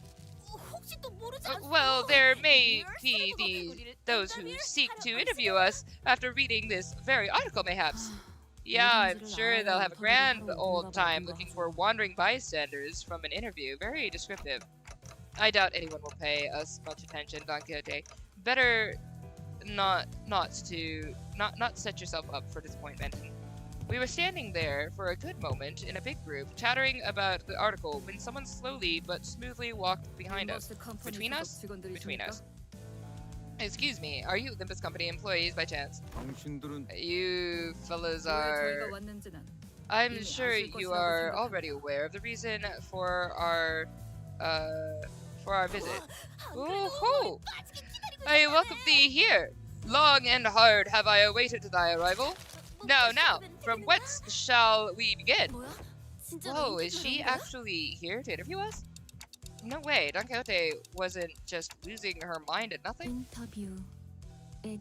A: Well, there may be those who seek to interview us after reading this very article, mayhaps. Yeah, I'm sure they'll have a grand old time looking for wandering bystanders from an interview. Very descriptive. I doubt anyone will pay us much attention, Don Quixote. Better not set yourself up for disappointment. We were standing there for a good moment in a big group, chattering about the article, when someone slowly but smoothly walked behind us. Between us? Between us. Excuse me, are you Limbus Company employees by chance? You fellas are... I'm sure you are already aware of the reason for our visit. Ooh-hoo! I welcome thee here! Long and hard have I awaited thy arrival. Now, from whence shall we begin? Whoa, is she actually here to interview us? No way, Don Quixote wasn't just losing her mind at nothing.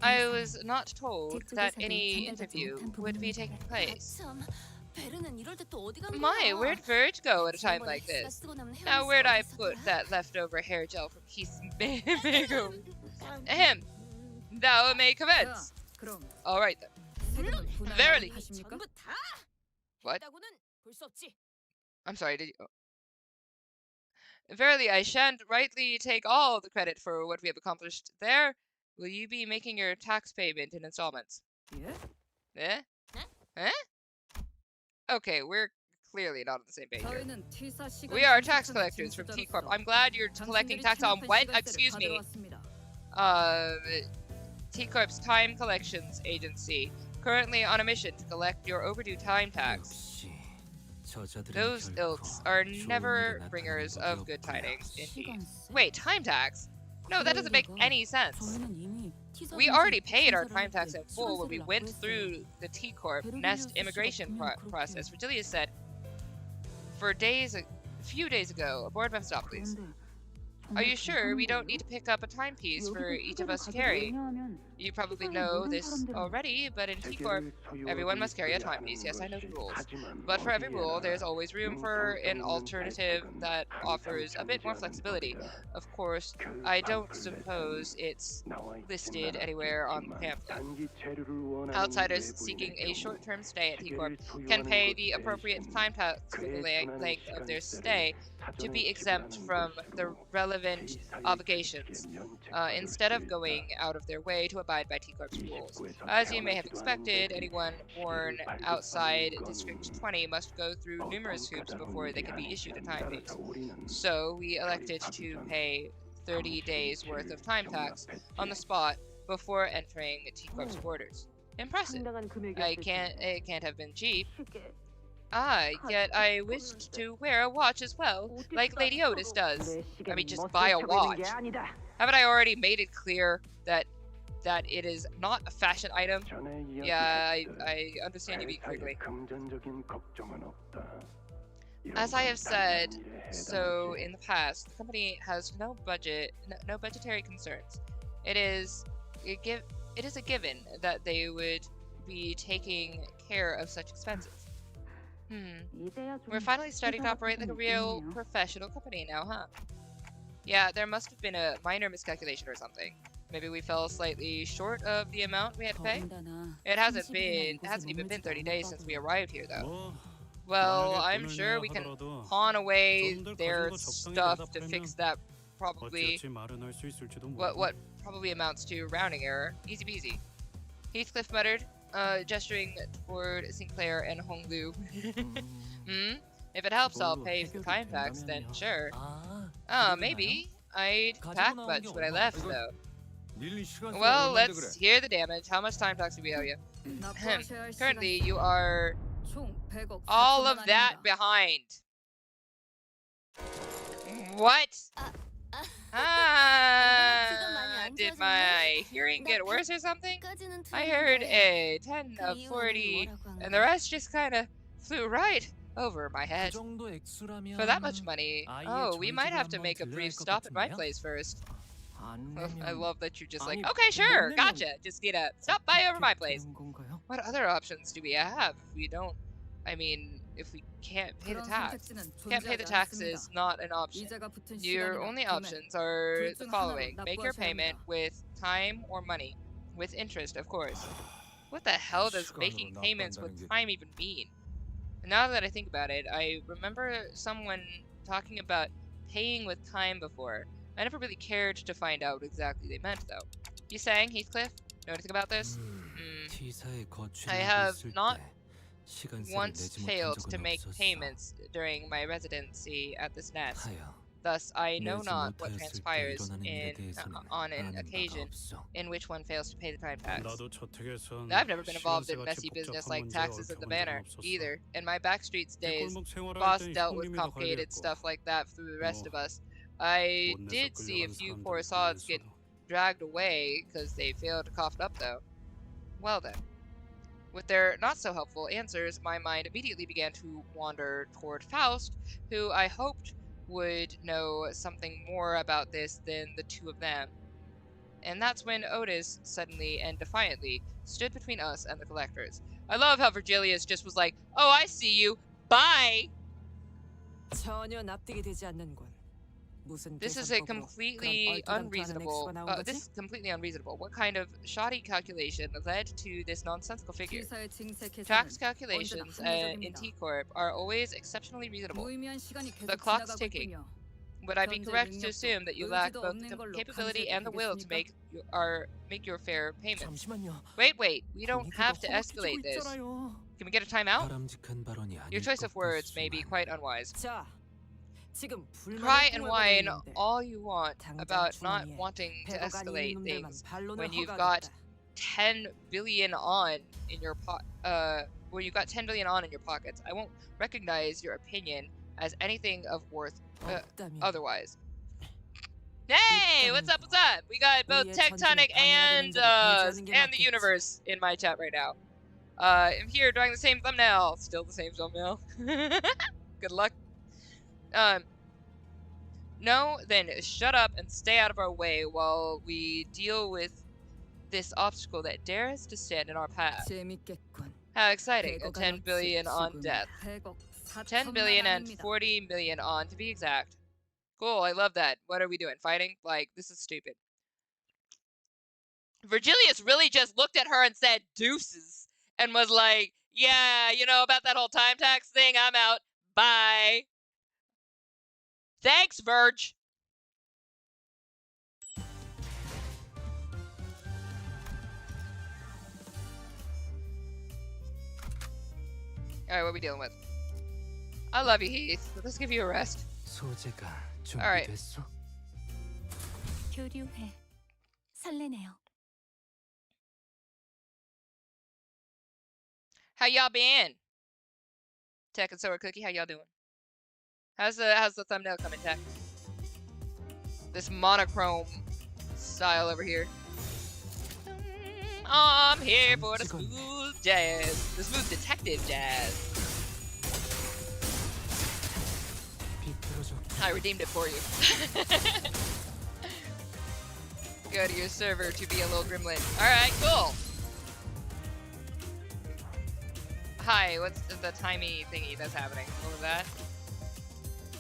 A: I was not told that any interview would be taking place. My, where'd Verge go at a time like this? Now, where'd I put that leftover hair gel from Keith's Mago? Ahem. Thou may commence. Alright then. Verily. What? I'm sorry, did you... Oh. Verily, I shan't rightly take all the credit for what we have accomplished there. Will you be making your tax payment in installments? Eh? Okay, we're clearly not on the same page here. We are tax collectors from T-Corp. I'm glad you're collecting tax on what? Excuse me. T-Corp's Time Collections Agency. Currently on a mission to collect your overdue time tax. Those ilks are never bringers of good tidings, indeed. Wait, time tax? No, that doesn't make any sense. We already paid our time tax in full when we went through the T-Corp Nest immigration process. Vergilius said, a few days ago, aboard Mephistopheles. Are you sure we don't need to pick up a timepiece for each of us to carry? You probably know this already, but in T-Corp, everyone must carry a timepiece. Yes, I know the rules. But for every rule, there's always room for an alternative that offers a bit more flexibility. Of course, I don't suppose it's listed anywhere on the pamphlet. Outsiders seeking a short-term stay at T-Corp can pay the appropriate time tax for the length of their stay to be exempt from the relevant obligations, instead of going out of their way to abide by T-Corp's rules. As you may have expected, anyone born outside District 20 must go through numerous hoops before they can be issued a timepiece. So we elected to pay 30 days worth of time tax on the spot before entering T-Corp's borders. Impressive. It can't have been cheap. Ah, yet I wished to wear a watch as well, like Lady Otis does. I mean, just buy a watch. Haven't I already made it clear that it is not a fashion item? Yeah, I understand you quickly. As I have said, so in the past, the company has no budgetary concerns. It is a given that they would be taking care of such expenses. We're finally starting to operate like a real professional company now, huh? Yeah, there must have been a minor miscalculation or something. Maybe we fell slightly short of the amount we had to pay? It hasn't even been 30 days since we arrived here, though. Well, I'm sure we can pawn away their stuff to fix that probably what probably amounts to rounding error. Easy peasy. Heathcliff muttered, gesturing toward Sinclair and Honglu. If it helps, I'll pay for time tax, then sure. Maybe. I'd pack much when I left, though. Well, let's hear the damage. How much time tax do we owe you? Currently, you are all of that behind. What? Did my hearing get worse or something? I heard a 10 of 40, and the rest just kind of flew right over my head. For that much money, we might have to make a brief stop at my place first. I love that you're just like, okay, sure, gotcha. Just need to stop by over my place. What other options do we have if we don't? I mean, if we can't pay the tax. Can't pay the tax is not an option. Your only options are the following. Make your payment with time or money. With interest, of course. What the hell does making payments with time even mean? And now that I think about it, I remember someone talking about paying with time before. I never really cared to find out what exactly they meant, though. You saying, Heathcliff? Know anything about this? I have not once failed to make payments during my residency at this nest. Thus, I know not what transpires on an occasion in which one fails to pay the time tax. I've never been involved in messy business like taxes at the manor, either. In my backstreets days, boss dealt with complicated stuff like that for the rest of us. I did see a few poor sods get dragged away because they failed to cough it up, though. Well then. With their not-so-helpful answers, my mind immediately began to wander toward Faust, who I hoped would know something more about this than the two of them. And that's when Otis suddenly and defiantly stood between us and the collectors. I love how Vergilius just was like, oh, I see you, bye! This is completely unreasonable. What kind of shoddy calculation led to this nonsensical figure? Tax calculations in T-Corp are always exceptionally reasonable. The clock's ticking. Would I be correct to assume that you lack both the capability and the will to make your fair payment? Wait, we don't have to escalate this. Can we get a timeout? Your choice of words may be quite unwise. Cry and whine all you want about not wanting to escalate things when you've got 10 billion on in your pot. when you've got 10 billion on in your pockets, I won't recognize your opinion as anything of worth otherwise. Hey, what's up? What's up? We got both Tectonic and the universe in my chat right now. I'm here doing the same thumbnail. Still the same thumbnail. Good luck. No, then shut up and stay out of our way while we deal with this obstacle that dares to stand in our path. How exciting. A 10 billion on death. 10 billion and 40 million on, to be exact. Cool, I love that. What are we doing? Fighting? Like, this is stupid. Vergilius really just looked at her and said deuces. And was like, yeah, you know about that whole time tax thing? I'm out. Bye. Thanks, Verge. Alright, what are we dealing with? I love you, Heath. Let's give you a rest. Alright.
B: 교류해. 설레네요.
A: How y'all been? Tech and Sour Cookie, how y'all doing? How's the thumbnail coming, Tech? This monochrome style over here. I'm here for the smooth jazz. The smooth detective jazz. I redeemed it for you. Go to your server to be a little gremlin. Alright, cool. Hi, what's the timey thingy that's happening? What was that?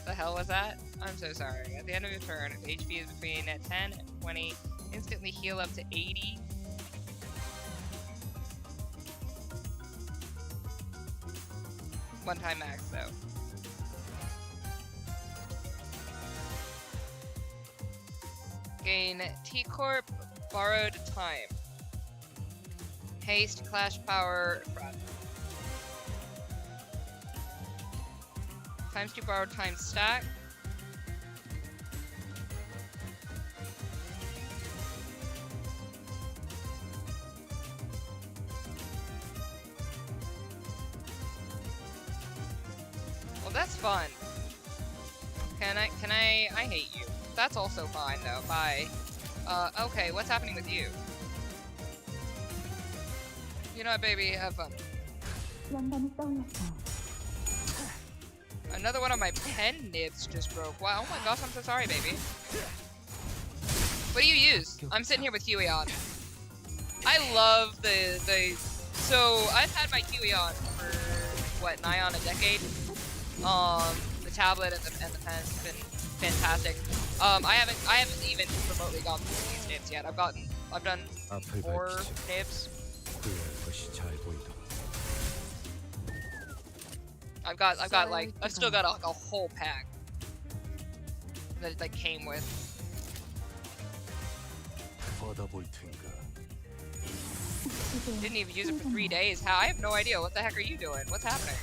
A: The hell was that? I'm so sorry. At the end of your turn, if HP is between 10 and 20, instantly heal up to 80. One time max, though. Gain T-Corp borrowed time. Haste, clash power, front. Times 2 borrowed time stack. Well, that's fun. I hate you. That's also fine though. Bye. Okay, what's happening with you? You know what, baby? Have fun. Another one of my pen nibs just broke. Wow, oh my gosh, I'm so sorry, baby. What do you use? I'm sitting here with Huey on. I love the so I've had my Huey on for what, nigh on a decade. The tablet and the pen has been fantastic. I haven't even remotely gone through these nibs yet. I've done 4 nibs. I've still got a whole pack that came with. Didn't even use it for 3 days. How? I have no idea. What the heck are you doing? What's happening?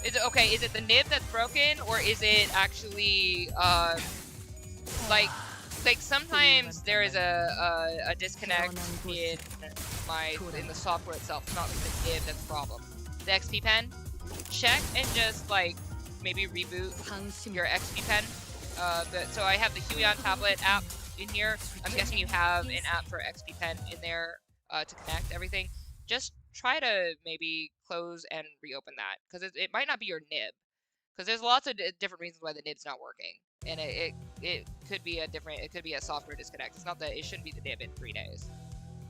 A: Is it okay? Is it the nib that's broken, or is it actually like sometimes there is a disconnect in the software itself. It's not like the nib that's the problem. The XP pen. Check and just like maybe reboot your XP pen. So I have the Huion tablet app in here. I'm guessing you have an app for XP pen in there to connect everything. Just try to maybe close and reopen that, because it might not be your nib, because there's lots of different reasons why the nib's not working, and it could be a software disconnect. It's not that it shouldn't be the nib in 3 days.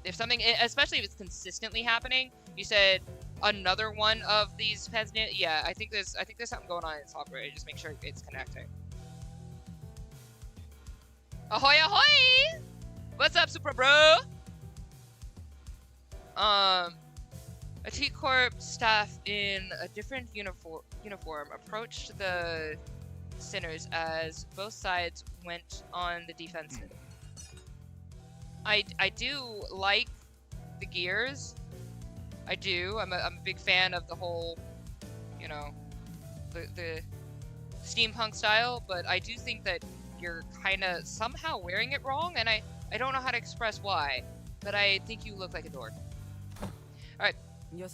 A: If something, especially if it's consistently happening. You said another one of these pens. Yeah, I think there's something going on in software. Just make sure it's connecting. Ahoy ahoy! What's up, Super Bro? A T-Corp staff in a different uniform approached the sinners as both sides went on the defensive. I do like the gears. I do. I'm a big fan of the whole, you know, the steampunk style, but I do think that you're kind of somehow wearing it wrong, and I don't know how to express why, but I think you look like a dork. Alright,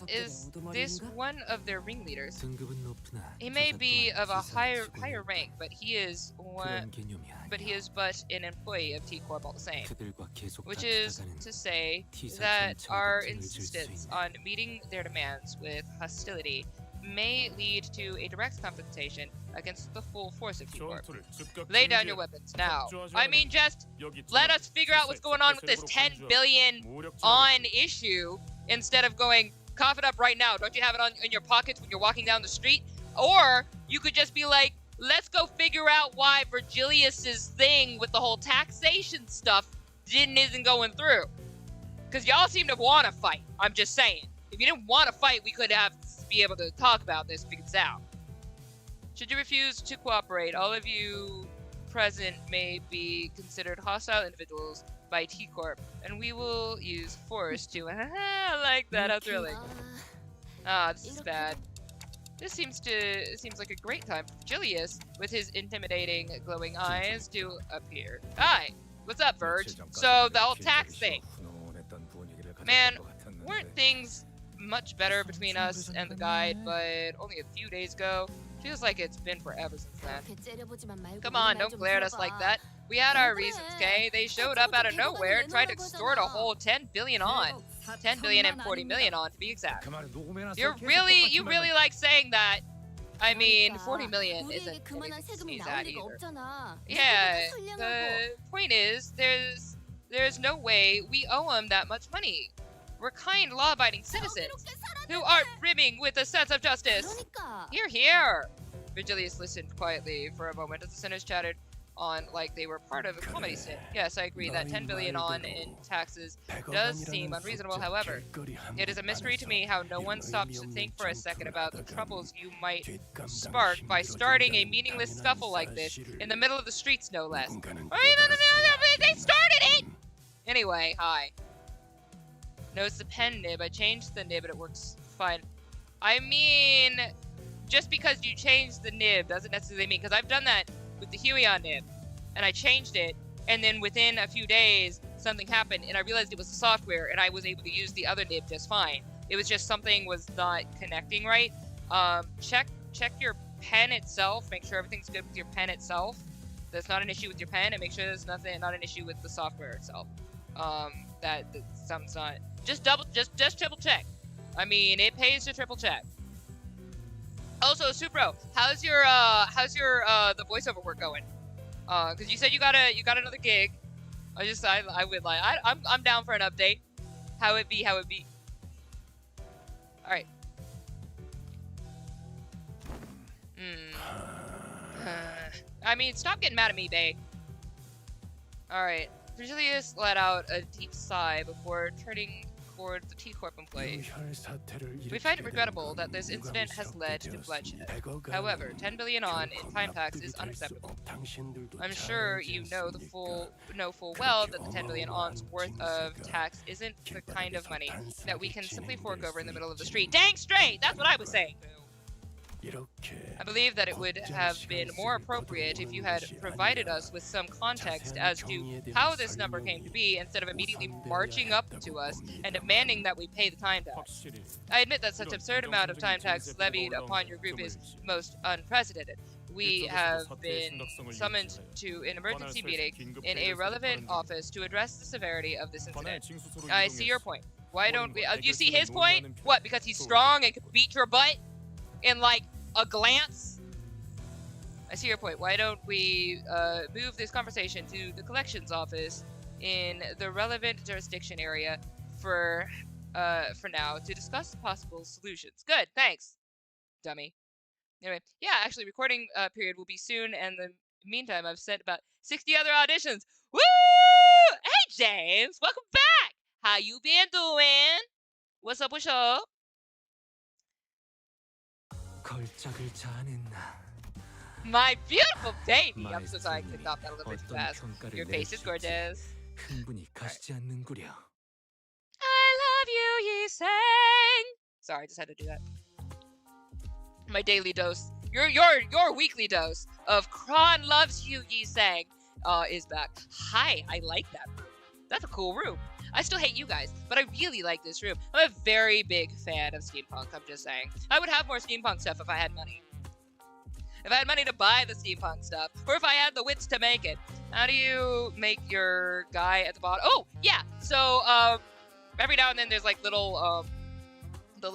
A: Is this one of their ringleaders?
C: 등급은 높으나
A: He may
C: 조사
A: be
C: 또한
A: of a
C: 기사를
A: higher
C: 주고
A: rank, but he is
C: 그런 개념이 아니야.
A: but an employee of T Corp all the same.
C: 그들과 계속
A: Which is
C: 다투다가는
A: to say
C: T사
A: that
C: 전체가
A: our
C: 등을 질 수
A: insistence
C: 있는
A: on meeting their demands with hostility may lead to a direct confrontation against the full force of T Corp. Lay down your weapons now. I mean, just let us figure out what's going on with this 10 billion on issue instead of going, cough it up right now. Don't you have it in your pockets when you're walking down the street? Or you could just be like, let's go figure out why Vergilius's thing with the whole taxation stuff isn't going through. Because y'all seem to want to fight. I'm just saying. If you didn't want to fight, we could be able to talk about this, figure this out. Should you refuse to cooperate, all of you present may be considered hostile individuals by T Corp, and we will use force to. I like that. How thrilling. Ah, this is bad. This seems like a great time for Vergilius, with his intimidating, glowing eyes, to appear. Hi, what's up, Verge? So the whole tax thing. Man, weren't things much better between us and the guide, but only a few days ago? Feels like it's been forever since then. Come on, don't glare at us like that. We had our reasons, Kay. They showed up out of nowhere and tried to extort a whole 10 billion on. 10 billion and 40 million on, to be exact. You really like saying that. I mean, 40 million isn't anything to sneeze at either. Yeah, the point is, there's no way we owe him that much money. We're kind, law-abiding citizens who are brimming with a sense of justice. Hear, hear. Vergilius listened quietly for a moment as the sinners chatted on like they were part of a comedy skit. Yes, I agree that 10 billion on in taxes does seem unreasonable. However, it is a mystery to me how no one stops to think for a second about the troubles you might spark by starting a meaningless scuffle like this in the middle of the streets, no less. They started it! Anyway, hi. No, it's the pen nib. I changed the nib and it works fine. I mean, just because you changed the nib doesn't necessarily mean, because I've done that with the Huion nib, and I changed it, and then within a few days, something happened, and I realized it was the software, and I was able to use the other nib just fine. It was just something was not connecting right. Check your pen itself. Make sure everything's good with your pen itself. There's not an issue with your pen, and make sure there's not an issue with the software itself. That something's not. Just triple check. I mean, it pays to triple check. Also, Supro, how's your the voiceover work going? Cause you said you got another gig. I would like, I'm down for an update. How it be. All right. I mean, stop getting mad at me, babe. All right. Vergilius let out a deep sigh before turning toward the T Corp employees. We find it regrettable that this incident has led to bloodshed. However, 10 billion on in time tax is unacceptable. I'm sure you know full well that the 10 billion on's worth of tax isn't the kind of money that we can simply fork over in the middle of the street. Dang straight! That's what I was saying. I believe that it would have been more appropriate if you had provided us with some context as to how this number came to be instead of immediately marching up to us and demanding that we pay the time tax. I admit that such absurd amount of time tax levied upon your group is most unprecedented. We have been summoned to an emergency meeting in a relevant office to address the severity of this incident. I see your point. Why don't we... you see his point? What, because he's strong and can beat your butt in, like, a glance? I see your point. Why don't we move this conversation to the collections office in the relevant jurisdiction area for now to discuss possible solutions. Good, thanks, dummy. Anyway, yeah, actually, recording period will be soon, and in the meantime, I've sent about 60 other auditions. Woo! Hey, James, welcome back. How you been doing? What's up? What's up? My beautiful baby! I'm so sorry I clicked off that a little bit too fast. Your face is gorgeous. Right. I love you, ye sang. Sorry, I just had to do that. My daily dose, your weekly dose of Chron loves you, ye sang, is back. Hi, I like that room. That's a cool room. I still hate you guys, but I really like this room. I'm a very big fan of steampunk, I'm just saying. I would have more steampunk stuff if I had money. If I had money to buy the steampunk stuff, or if I had the wits to make it. How do you make your guy at the bottom? Oh, yeah. So, every now and then there's like little, the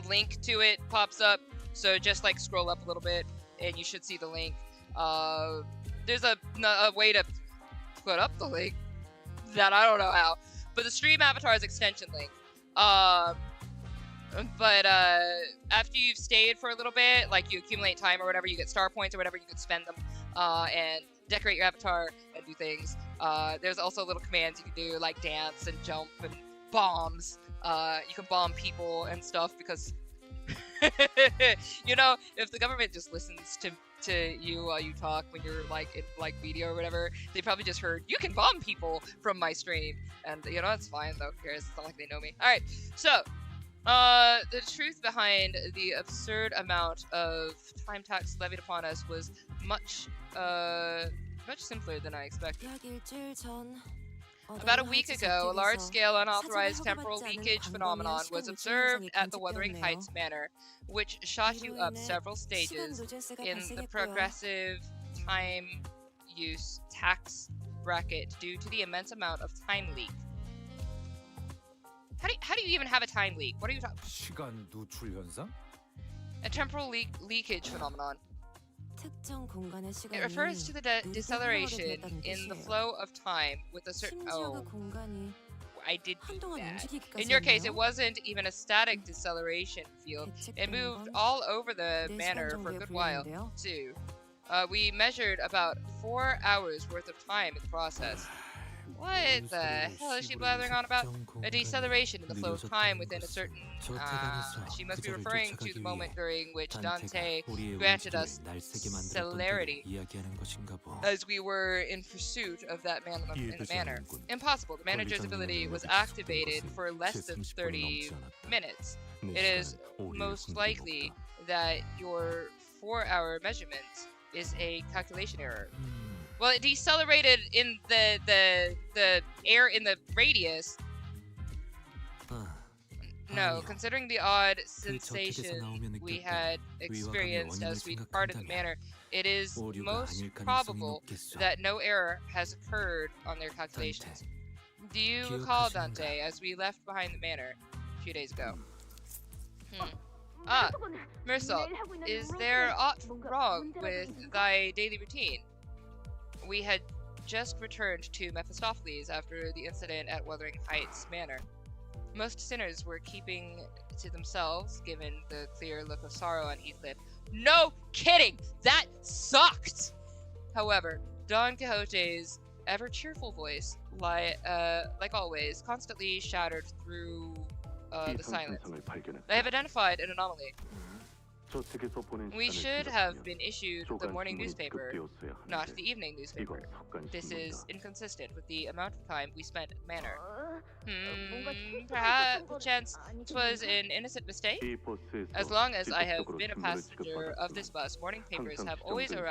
A: link to it pops up. So just like scroll up a little bit and you should see the link. There's a way to put up the link that I don't know how, but the stream avatar's extension link. But after you've stayed for a little bit, like you accumulate time or whatever, you get star points or whatever, you can spend them and decorate your avatar and do things. There's also little commands you can do, like dance and jump and bombs. You can bomb people and stuff because, you know, if the government just listens to you while you talk when you're like in like video or whatever, they probably just heard you can bomb people from my stream, and you know, it's fine though. Who cares? It's not like they know me. All right, so. The truth behind the absurd amount of time tax levied upon us was much simpler than I expected. About a week ago, a large-scale unauthorized temporal leakage phenomenon was observed at the Wuthering Heights Manor, which shot you up several stages in the progressive time use tax bracket due to the immense amount of time leak. How do you even have a time leak? What are you talking?
C: 시간 누출 현상?
A: A temporal leakage phenomenon. It refers to the deceleration in the flow of time with a certain. Oh, I did do that. In your case, it wasn't even a static deceleration field. It moved all over the manor for a good while too. We measured about 4 hours worth of time in the process. What the hell is she blathering on about? A deceleration in the flow of time within a certain... she must be referring to the moment during which Dante granted us celerity, as we were in pursuit of that man in the manor. Impossible. The manager's ability was activated for less than 30 minutes. It is most likely that your 4-hour measurement is a calculation error. Well, it decelerated in the air in the radius. No, considering the odd sensation we had experienced as we departed the manor, it is most probable that no error has occurred on their calculations. Do you recall, Dante, as we left behind the manor a few days ago? Ah, Mersal, is there aught wrong with thy daily routine? We had just returned to Mephistopheles after the incident at Wuthering Heights Manor. Most sinners were keeping to themselves, given the clear look of sorrow on Heathcliff. No kidding! That sucked! However, Don Quixote's ever-cheerful voice, like always, constantly shattered through the silence. I have identified an anomaly. We should have been issued the morning newspaper, not the evening newspaper. This is inconsistent with the amount of time we spent at Manor. Perchance 'twas an innocent mistake? As long as I have been a passenger of this bus, morning papers have always been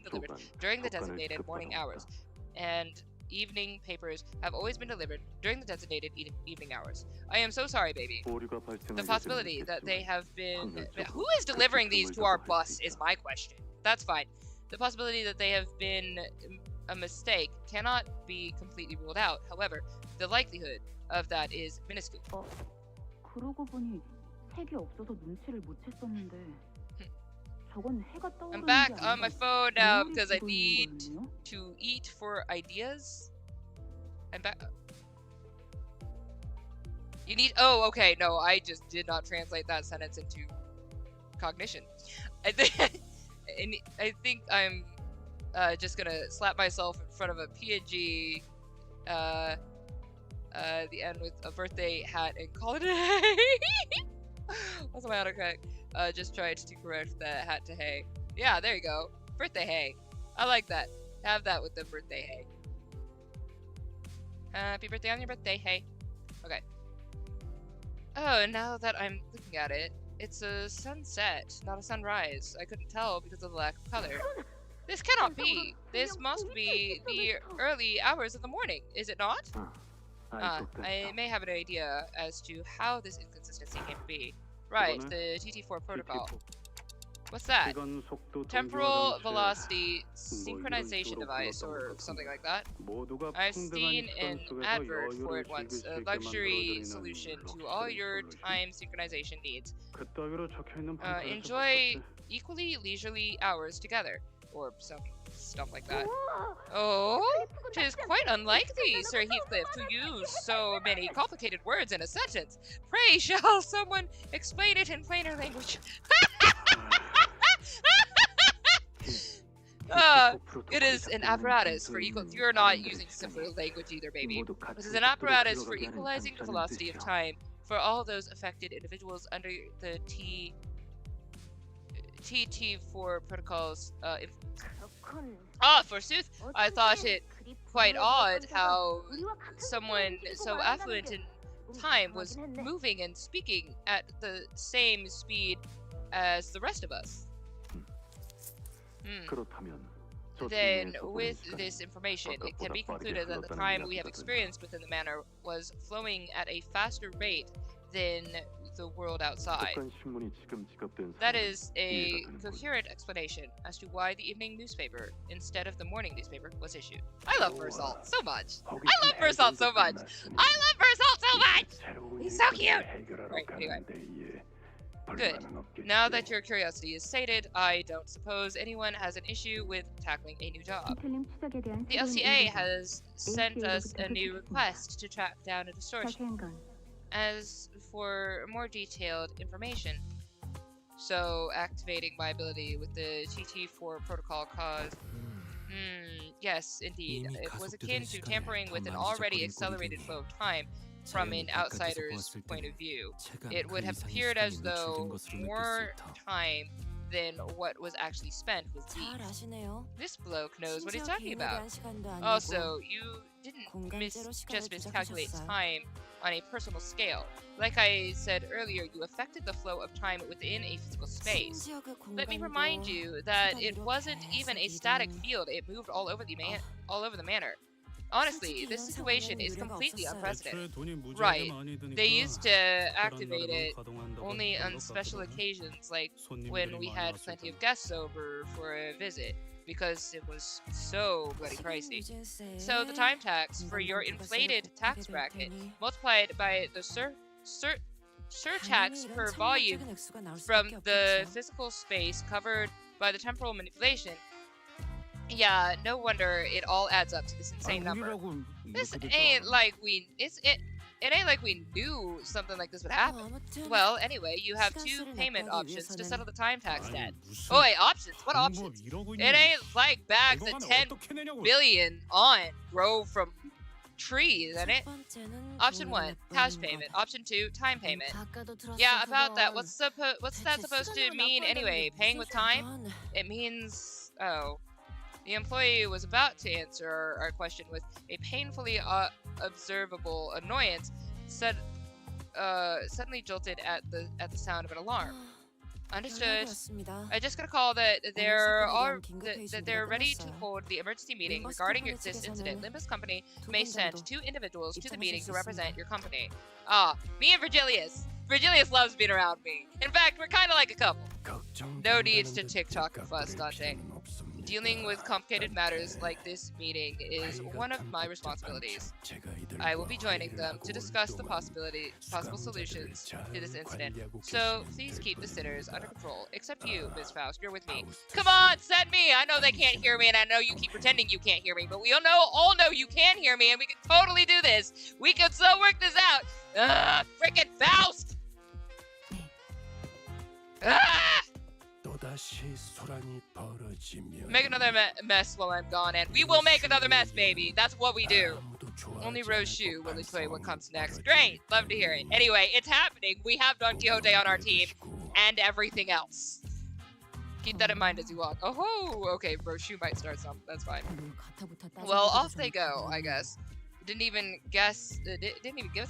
A: delivered during the designated morning hours, and evening papers have always been delivered during the designated evening hours. I am so sorry, baby. The possibility that they have been... Who is delivering these to our bus is my question. That's fine. The possibility that they have been a mistake cannot be completely ruled out. However, the likelihood of that is minuscule.
B: 그러고 보니 핵이 없어서 눈치를 못 챘었는데
A: I'm back on my phone now because I need to eat for ideas. I'm back. You need... Oh, okay. No, I just did not translate that sentence into cognition. I think I'm just gonna slap myself in front of a PNG the end with a birthday hat and call it a day. What's my autocorrect? Just tried to correct the hat to hay. Yeah, there you go. Birthday hay. I like that. Have that with the birthday hay. Happy birthday on your birthday, hey. Okay. Oh, now that I'm looking at it, it's a sunset, not a sunrise. I couldn't tell because of the lack of color. This cannot be. This must be the early hours of the morning, is it not? I may have an idea as to how this inconsistency came to be. Right, the TT4 protocol. What's that? Temporal velocity synchronization device or something like that. I've seen an advert for it once, a luxury solution to all your time synchronization needs. Enjoy equally leisurely hours together, or some stuff like that. Oh, 'tis quite unlike thee, Sir Heathcliff, to use so many complicated words in a sentence. Pray, shall someone explain it in plainer language? It is an apparatus for equal. You're not using simpler language either, baby. This is an apparatus for equalizing the velocity of time for all those affected individuals under the TT4 protocols. Forsooth, I thought it quite odd how someone so affluent in time was moving and speaking at the same speed as the rest of us. Then, with this information, it can be concluded that the time we have experienced within the manor was flowing at a faster rate than the world outside. That is a coherent explanation as to why the evening newspaper, instead of the morning newspaper, was issued. I love Versalt so much! I love Versalt so much! I love Versalt so much! He's so cute! Right, anyway. Good. Now that your curiosity is sated, I don't suppose anyone has an issue with tackling a new job. The LCA has sent us a new request to track down a distortion. As for more detailed information, so activating my ability with the TT4 protocol caused... yes, indeed. It was akin to tampering with an already accelerated flow of time. From an outsider's point of view, it would have appeared as though more time than what was actually spent was used. This bloke knows what he's talking about. Also, you didn't just miscalculate time on a personal scale. Like I said earlier, you affected the flow of time within a physical space. Let me remind you that it wasn't even a static field, it moved all over the manor. Honestly, this situation is completely unprecedented. Right, they used to activate it only on special occasions, like when we had plenty of guests over for a visit, because it was so bloody pricey. So the time tax for your inflated tax bracket, multiplied by the surtax per volume from the physical space covered by the temporal manipulation. Yeah, no wonder it all adds up to this insane number. This ain't like it ain't like we knew something like this would happen. Well, anyway, you have two payment options to settle the time tax debt. Oh wait, options? What options? It ain't like bags of 10 billion grow from trees, isn't it? Option 1, cash payment. Option 2, time payment. Yeah, about that. What's that supposed to mean anyway? Paying with time? It means... oh. The employee was about to answer our question with a painfully observable annoyance, suddenly jolted at the sound of an alarm. Understood. I just got a call that they're ready to hold the emergency meeting regarding this incident. Limbus Company may send 2 individuals to the meeting to represent your company. Me and Vergilius. Vergilius loves being around me. In fact, we're kind of like a couple. No needs to TikTok and fuss, Dante. Dealing with complicated matters like this meeting is one of my responsibilities. I will be joining them to discuss the possible solutions to this incident. So please keep the sitters under control. Except you, Ms. Faust, you're with me. Come on, send me! I know they can't hear me, and I know you keep pretending you can't hear me, but we all know you can hear me, and we can totally do this. We can so work this out. Frickin' Faust! Make another mess while I'm gone, and we will make another mess, baby. That's what we do. Only Rose Shu will enjoy what comes next. Great, love to hear it. Anyway, it's happening. We have Don Quixote on our team, and everything else. Keep that in mind as you walk. Oh, okay, Rose Shu might start some. That's fine. Well, off they go, I guess. Didn't even give us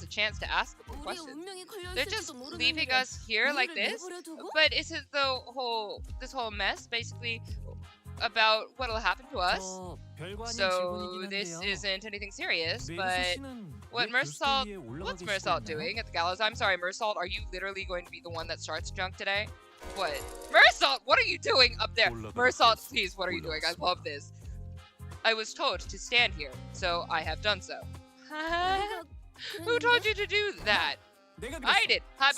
A: a chance to ask them questions. They're just leaving us here like this? But isn't this whole mess basically about what'll happen to us? So this isn't anything serious, but What what's Mersault doing at the gallows? I'm sorry, Mersault, are you literally going to be the one that starts junk today? What? Mersault, what are you doing up there? Mersault, please, what are you doing? I love this. I was told to stand here, so I have done so. Who told you to do that? I did. What?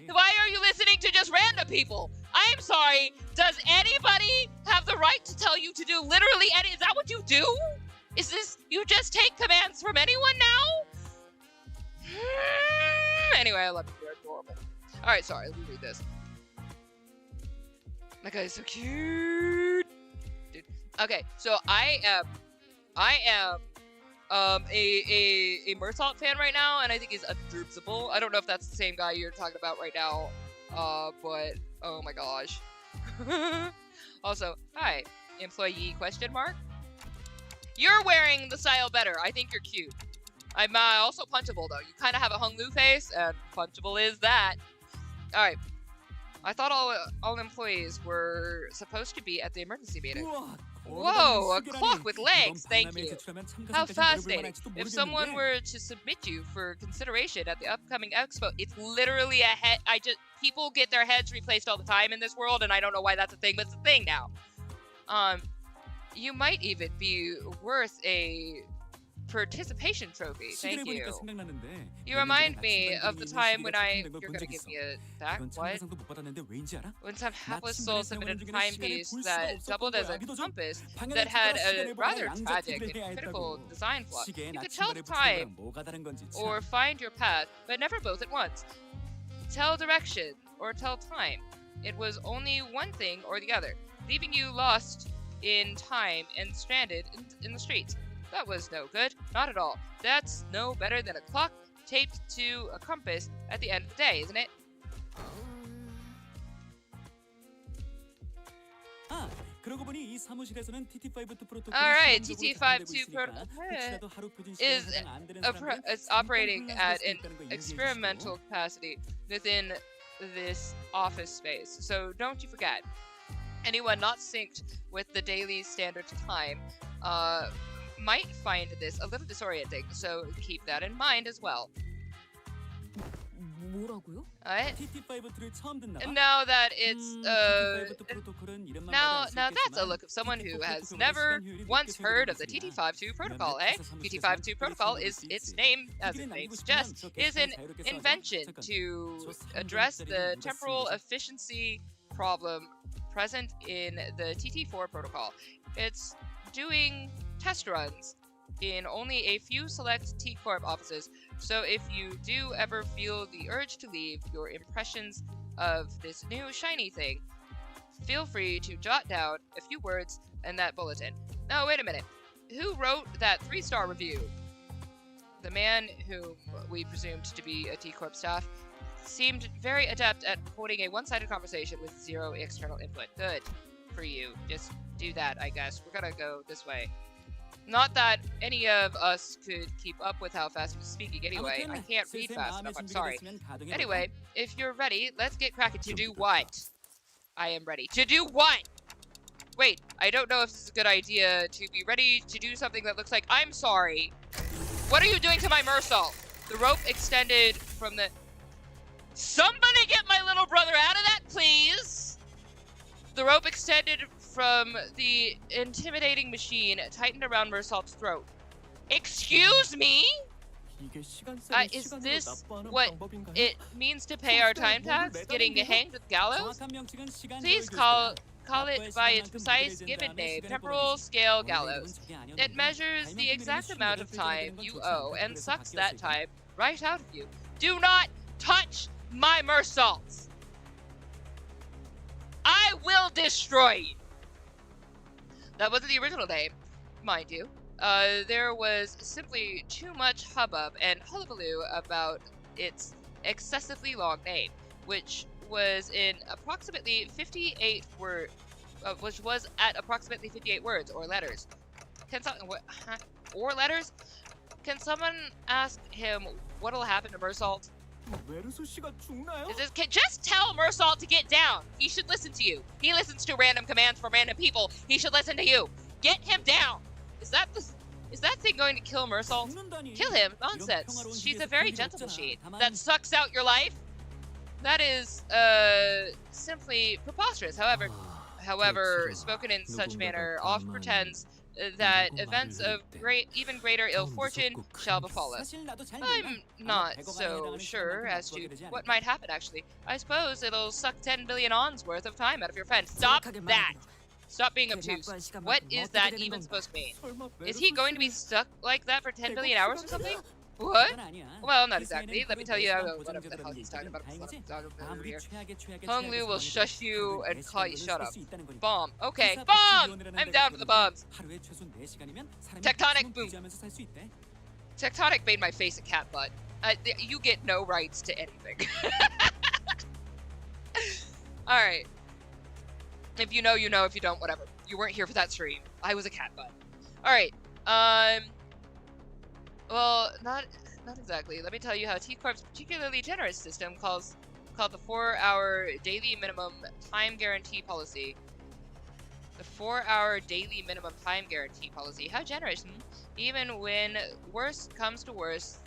A: Why are you listening to just random people? I'm sorry. Does anybody have the right to tell you to do literally any? Is that what you do? Is this you just take commands from anyone now? Anyway, I love you. You're adorable. All right, sorry. Let me read this. That guy is so cute, dude. Okay, so I am a Mersault fan right now, and I think he's undeservable. I don't know if that's the same guy you're talking about right now, but oh my gosh. Also, hi, employee question mark. You're wearing the style better. I think you're cute. I'm also punchable though. You kind of have a Hung Lu face, and punchable is that. All right. I thought all employees were supposed to be at the emergency meeting. Whoa, a clock with legs, thank you. How fascinating. If someone were to submit you for consideration at the upcoming expo, it's literally a head. People get their heads replaced all the time in this world, and I don't know why that's a thing, but it's a thing now. You might even be worth a participation trophy, thank you. You remind me of the time when you're gonna give me a back, what? When some hapless soul submitted a timepiece that doubled as a compass that had a rather tragic and critical design flaw. You could tell the time or find your path, but never both at once. Tell direction or tell time. It was only one thing or the other, leaving you lost in time and stranded in the streets. That was no good, not at all. That's no better than a clock taped to a compass at the end of the day, isn't it? Alright, TT52 protocol is operating at an experimental capacity within this office space, so don't you forget. Anyone not synced with the daily standard time might find this a little disorienting, so keep that in mind as well. Now that it's now that's a look of someone who has never once heard of the TT52 protocol, eh? TT52 protocol is its name, as its name suggests, is an invention to address the temporal efficiency problem present in the TT4 protocol. It's doing test runs in only a few select T-Corp offices, so if you do ever feel the urge to leave your impressions of this new shiny thing, feel free to jot down a few words in that bulletin. Now, wait a minute. Who wrote that 3-star review? The man whom we presumed to be a T-Corp staff seemed very adept at holding a one-sided conversation with zero external input. Good for you. Just do that, I guess. We're gonna go this way. Not that any of us could keep up with how fast he's speaking anyway. I can't read fast enough, I'm sorry. Anyway, if you're ready, let's get cracking. To do what? I am ready. To do what? Wait, I don't know if this is a good idea to be ready to do something that looks like... I'm sorry. What are you doing to my Mersault? The rope extended from the... Somebody get my little brother out of that, please! The rope extended from the intimidating machine tightened around Mersault's throat. Excuse me? Is this what it means to pay our time tax? Getting hanged with gallows? Please call it by its precise given name, temporal scale gallows. It measures the exact amount of time you owe and sucks that time right out of you. Do not touch my Mersaults! I will destroy you! That wasn't the original name, mind you. There was simply too much hubbub and hullabaloo about its excessively long name, which was in approximately 58 words, or letters. Or letters? Can someone ask him what'll happen to Mersault? Just tell Mersault to get down. He should listen to you. He listens to random commands from random people. He should listen to you. Get him down. Is that the... Is that thing going to kill Mersault? Kill him? Nonsense. She's a very gentle machine. That sucks out your life? That is, simply preposterous. However, spoken in such manner, oft pretends that events of even greater ill fortune shall befall us. I'm not so sure as to what might happen, actually. I suppose it'll suck 10 billion ons worth of time out of your friend. Stop that! Stop being obtuse. What is that even supposed to mean? Is he going to be stuck like that for 10 billion hours or something? What? Well, not exactly. Let me tell you whatever the hell he's talking about. Over here. Hong Lu will shush you and call you shut up. Bomb. Okay, bomb! I'm down for the bombs. Tectonic, boom. Tectonic made my face a cat butt. You get no rights to anything. Alright. If you know, you know. If you don't, whatever. You weren't here for that stream. I was a cat butt. Alright. Well, not exactly. Let me tell you how T-Corp's particularly generous system called the 4-hour daily minimum time guarantee policy. The 4-hour daily minimum time guarantee policy. How generous, Even when worse comes to worse,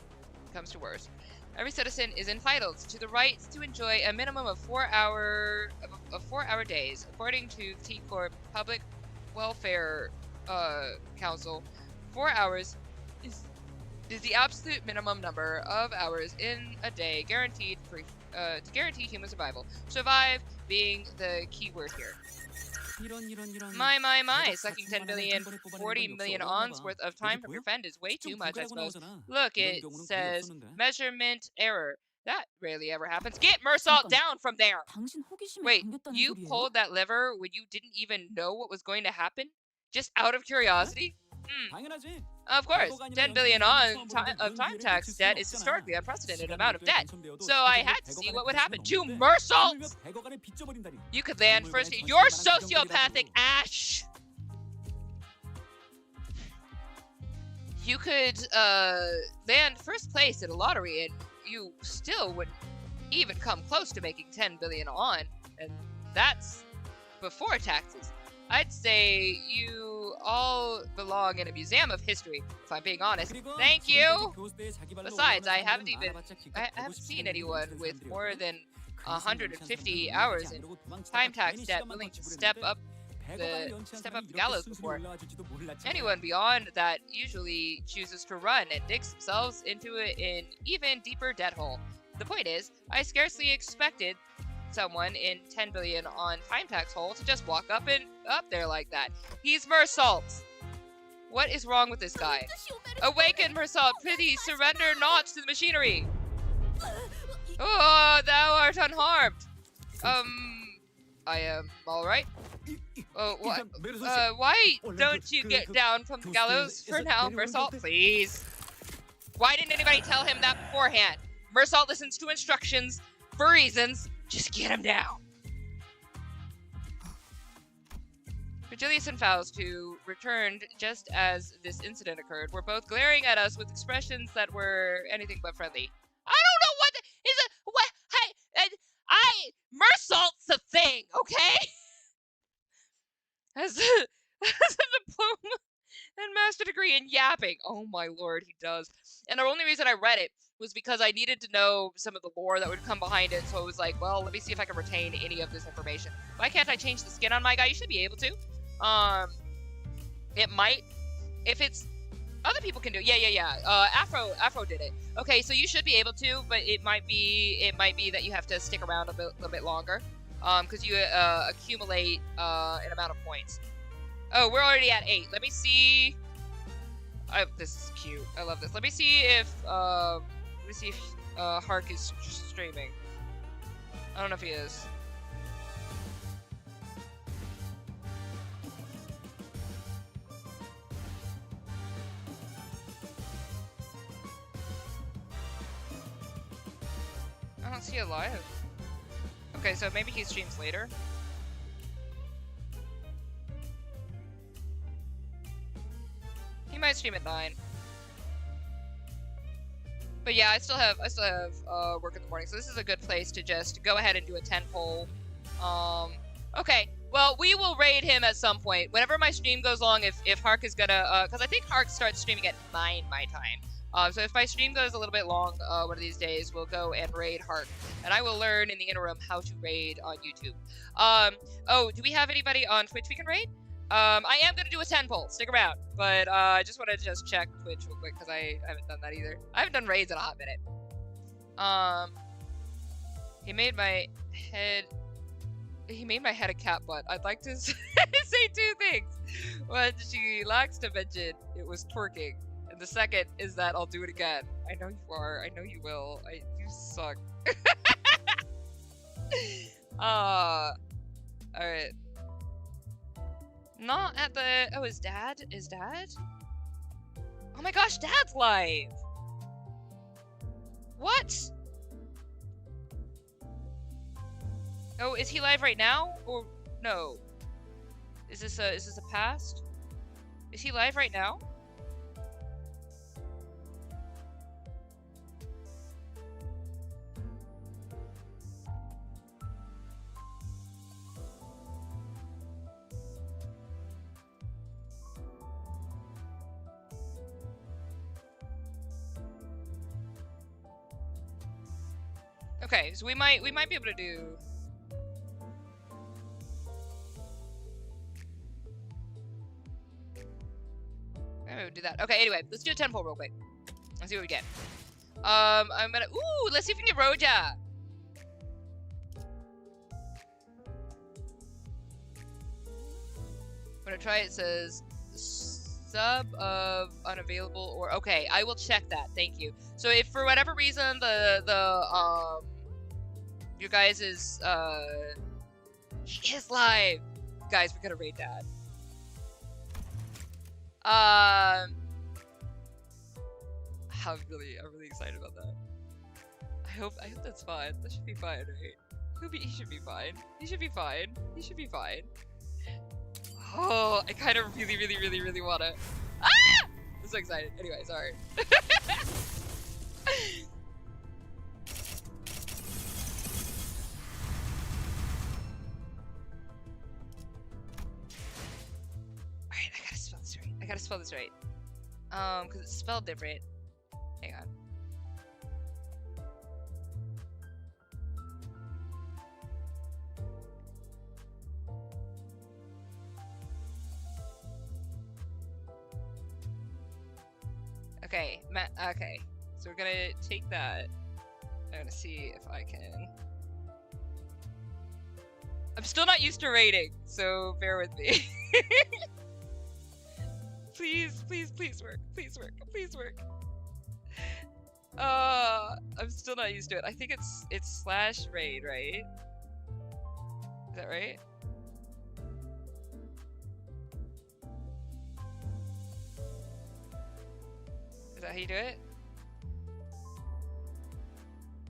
A: every citizen is entitled to the right to enjoy a minimum of 4-hour days, according to the T-Corp Public Welfare Council. 4 hours is the absolute minimum number of hours in a day guaranteed to guarantee human survival. Survive being the key word here. My, sucking 10 billion, 40 million ons worth of time from your friend is way too much, I suppose. Look, it says measurement error. That rarely ever happens. Get Mersault down from there! Wait, you pulled that lever when you didn't even know what was going to happen? Just out of curiosity? Of course, 10 billion of time tax debt is historically unprecedented amount of debt. So I had to see what would happen to Mersault! You could land first. You're sociopathic, Ash! You could land first place in a lottery and you still wouldn't even come close to making 10 billion on. And that's before taxes. I'd say you all belong in a museum of history, if I'm being honest. Thank you! Besides, I haven't seen anyone with more than 150 hours in time tax debt willing to step up the gallows before. Anyone beyond that usually chooses to run and digs themselves into an even deeper debt hole. The point is, I scarcely expected someone in 10 billion on time tax hole to just walk up there like that. He's Mersault. What is wrong with this guy? Awaken, Mersault, prithee, surrender not to the machinery. Oh, thou art unharmed. I am alright. Oh, what? Why don't you get down from the gallows for now, Mersault, please? Why didn't anybody tell him that beforehand? Mersault listens to instructions for reasons. Just get him down. Vergilius and Faust, who returned just as this incident occurred, were both glaring at us with expressions that were anything but friendly. I don't know what is it. What? Hey, Mersault's a thing, okay? Has a diploma and master degree in yapping. Oh my lord, he does. And the only reason I read it was because I needed to know some of the lore that would come behind it, so it was like, well, let me see if I can retain any of this information. Why can't I change the skin on my guy? You should be able to. It might, if it's, other people can do it. Yeah. Afro did it. Okay, so you should be able to, but it might be that you have to stick around a little bit longer, because you accumulate an amount of points. Oh, we're already at 8. Let me see. This is cute. I love this. Let me see if Hark is streaming. I don't know if he is. I don't see it live. Okay, so maybe he streams later. He might stream at 9. But yeah, I still have work in the morning, so this is a good place to just go ahead and do a 10 poll. Okay, Well, we will raid him at some point. Whenever my stream goes long, if Hark is gonna, because I think Hark starts streaming at 9 my time. So if my stream goes a little bit long one of these days, we'll go and raid Hark. And I will learn in the interim how to raid on YouTube. Oh, do we have anybody on Twitch we can raid? I am gonna do a 10 poll. Stick around. But I just wanted to just check Twitch real quick because I haven't done that either. I haven't done raids in a hot minute. He made my head a cat butt. I'd like to say 2 things. One, she likes to mention it was twerking. And the second is that I'll do it again. I know you are. I know you will. You suck. Alright. Not at the... Oh, is Dad? Is Dad? Oh my gosh, Dad's live! What? Oh, is he live right now? Or no? Is this a past? Is he live right now? Okay, so we might be able to do... I'm gonna do that. Okay, anyway, let's do a 10 poll real quick. Let's see what we get. I'm gonna... Ooh, let's see if we can get Roja! I'm gonna try, it says... Sub of unavailable or... Okay, I will check that, thank you. So if for whatever reason your guys is, he is live! Guys, we're gonna raid Dad. I'm really excited about that. I hope that's fine. That should be fine, right? He should be fine. He should be fine. He should be fine. Oh, I kind of really wanna. Ah! I'm so excited. Anyway, sorry. Alright, I gotta spell this right. I gotta spell this right. Because it's spelled different. Hang on. Okay, okay. So we're gonna take that. I'm gonna see if I can. I'm still not used to rating, so bear with me. Please work. Please work. I'm still not used to it. I think it's /raid, right? Is that right? Is that how you do it?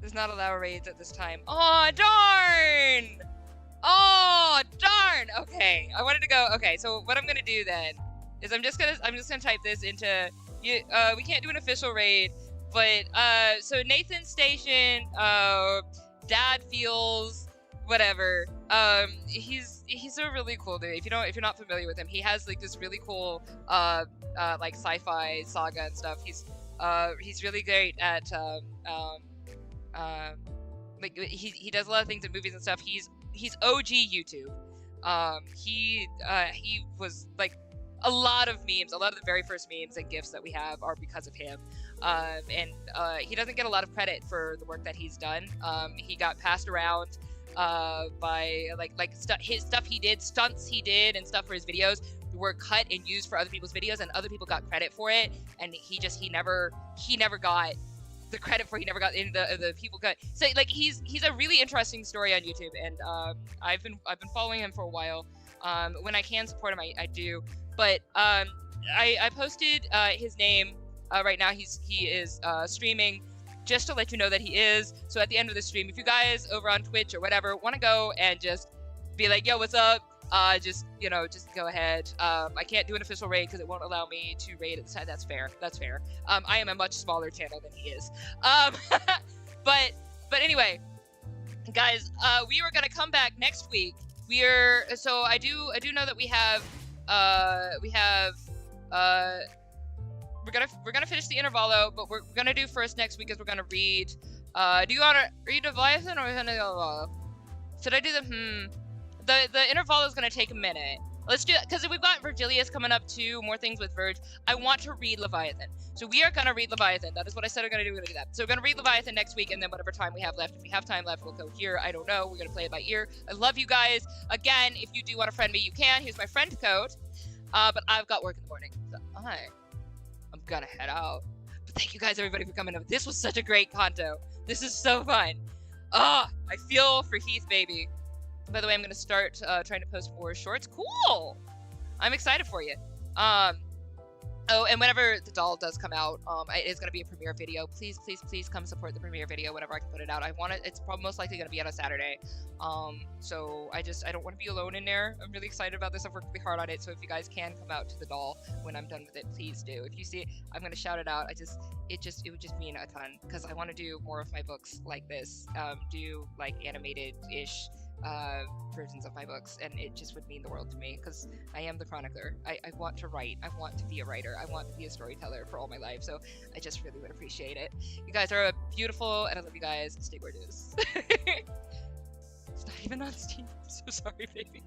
A: Does not allow raids at this time. Oh darn! Oh darn! Okay, I wanted to go. Okay, so what I'm gonna do then is I'm just gonna type this into you. We can't do an official raid, but so Nathan's station, Dad feels whatever. He's a really cool dude. If you're not familiar with him, he has like this really cool like sci-fi saga and stuff. He's really great at like he does a lot of things in movies and stuff. He's OG YouTube. He was like a lot of memes, a lot of the very first memes and GIFs that we have are because of him. And he doesn't get a lot of credit for the work that he's done. He got passed around by his stuff he did, stunts he did, and stuff for his videos were cut and used for other people's videos, and other people got credit for it, and he never got the credit for. He never got in the people got. So like he's a really interesting story on YouTube, and I've been following him for a while. When I can support him, I do. But I posted his name. Right now he is streaming, just to let you know that he is. So at the end of the stream, if you guys over on Twitch or whatever want to go and just be like, yo, what's up? Just go ahead. I can't do an official raid because it won't allow me to raid at the time. That's fair. I am a much smaller channel than he is. But anyway, guys, we were gonna come back next week So I do know that we're gonna finish the Intervalo, but we're gonna do first next week is we're gonna read. Do you wanna read Leviathan or should I do the Intervalo is gonna take a minute. Let's do it because we've got Vergilius coming up too. More things with Verge. I want to read Leviathan, so we are gonna read Leviathan. That is what I said we're gonna do. We're gonna do that. So we're gonna read Leviathan next week, and then whatever time we have left, if we have time left, we'll go here. I don't know. We're gonna play it by ear. I love you guys. Again, if you do want to friend me, you can. Here's my friend code. But I've got work in the morning, so I'm gonna head out. But thank you guys, everybody, for coming up. This was such a great conto. This is so fun. I feel for Heath, baby. By the way, I'm gonna start trying to post more shorts. Cool. I'm excited for you. Oh, and whenever the doll does come out, it is gonna be a premiere video. Please, please, please come support the premiere video whenever I can put it out. I want it. It's probably most likely gonna be on a Saturday. So I don't want to be alone in there. I'm really excited about this. I've worked really hard on it. So if you guys can come out to the doll when I'm done with it, please do. If you see it, I'm gonna shout it out. It would just mean a ton because I want to do more of my books like this. Do like animated-ish versions of my books, and it just would mean the world to me because I am the chronicler. I want to write. I want to be a writer. I want to be a storyteller for all my life, so I just really would appreciate it. You guys are beautiful, and I love you guys. Stay gorgeous. It's not even on Steam. I'm so sorry, baby.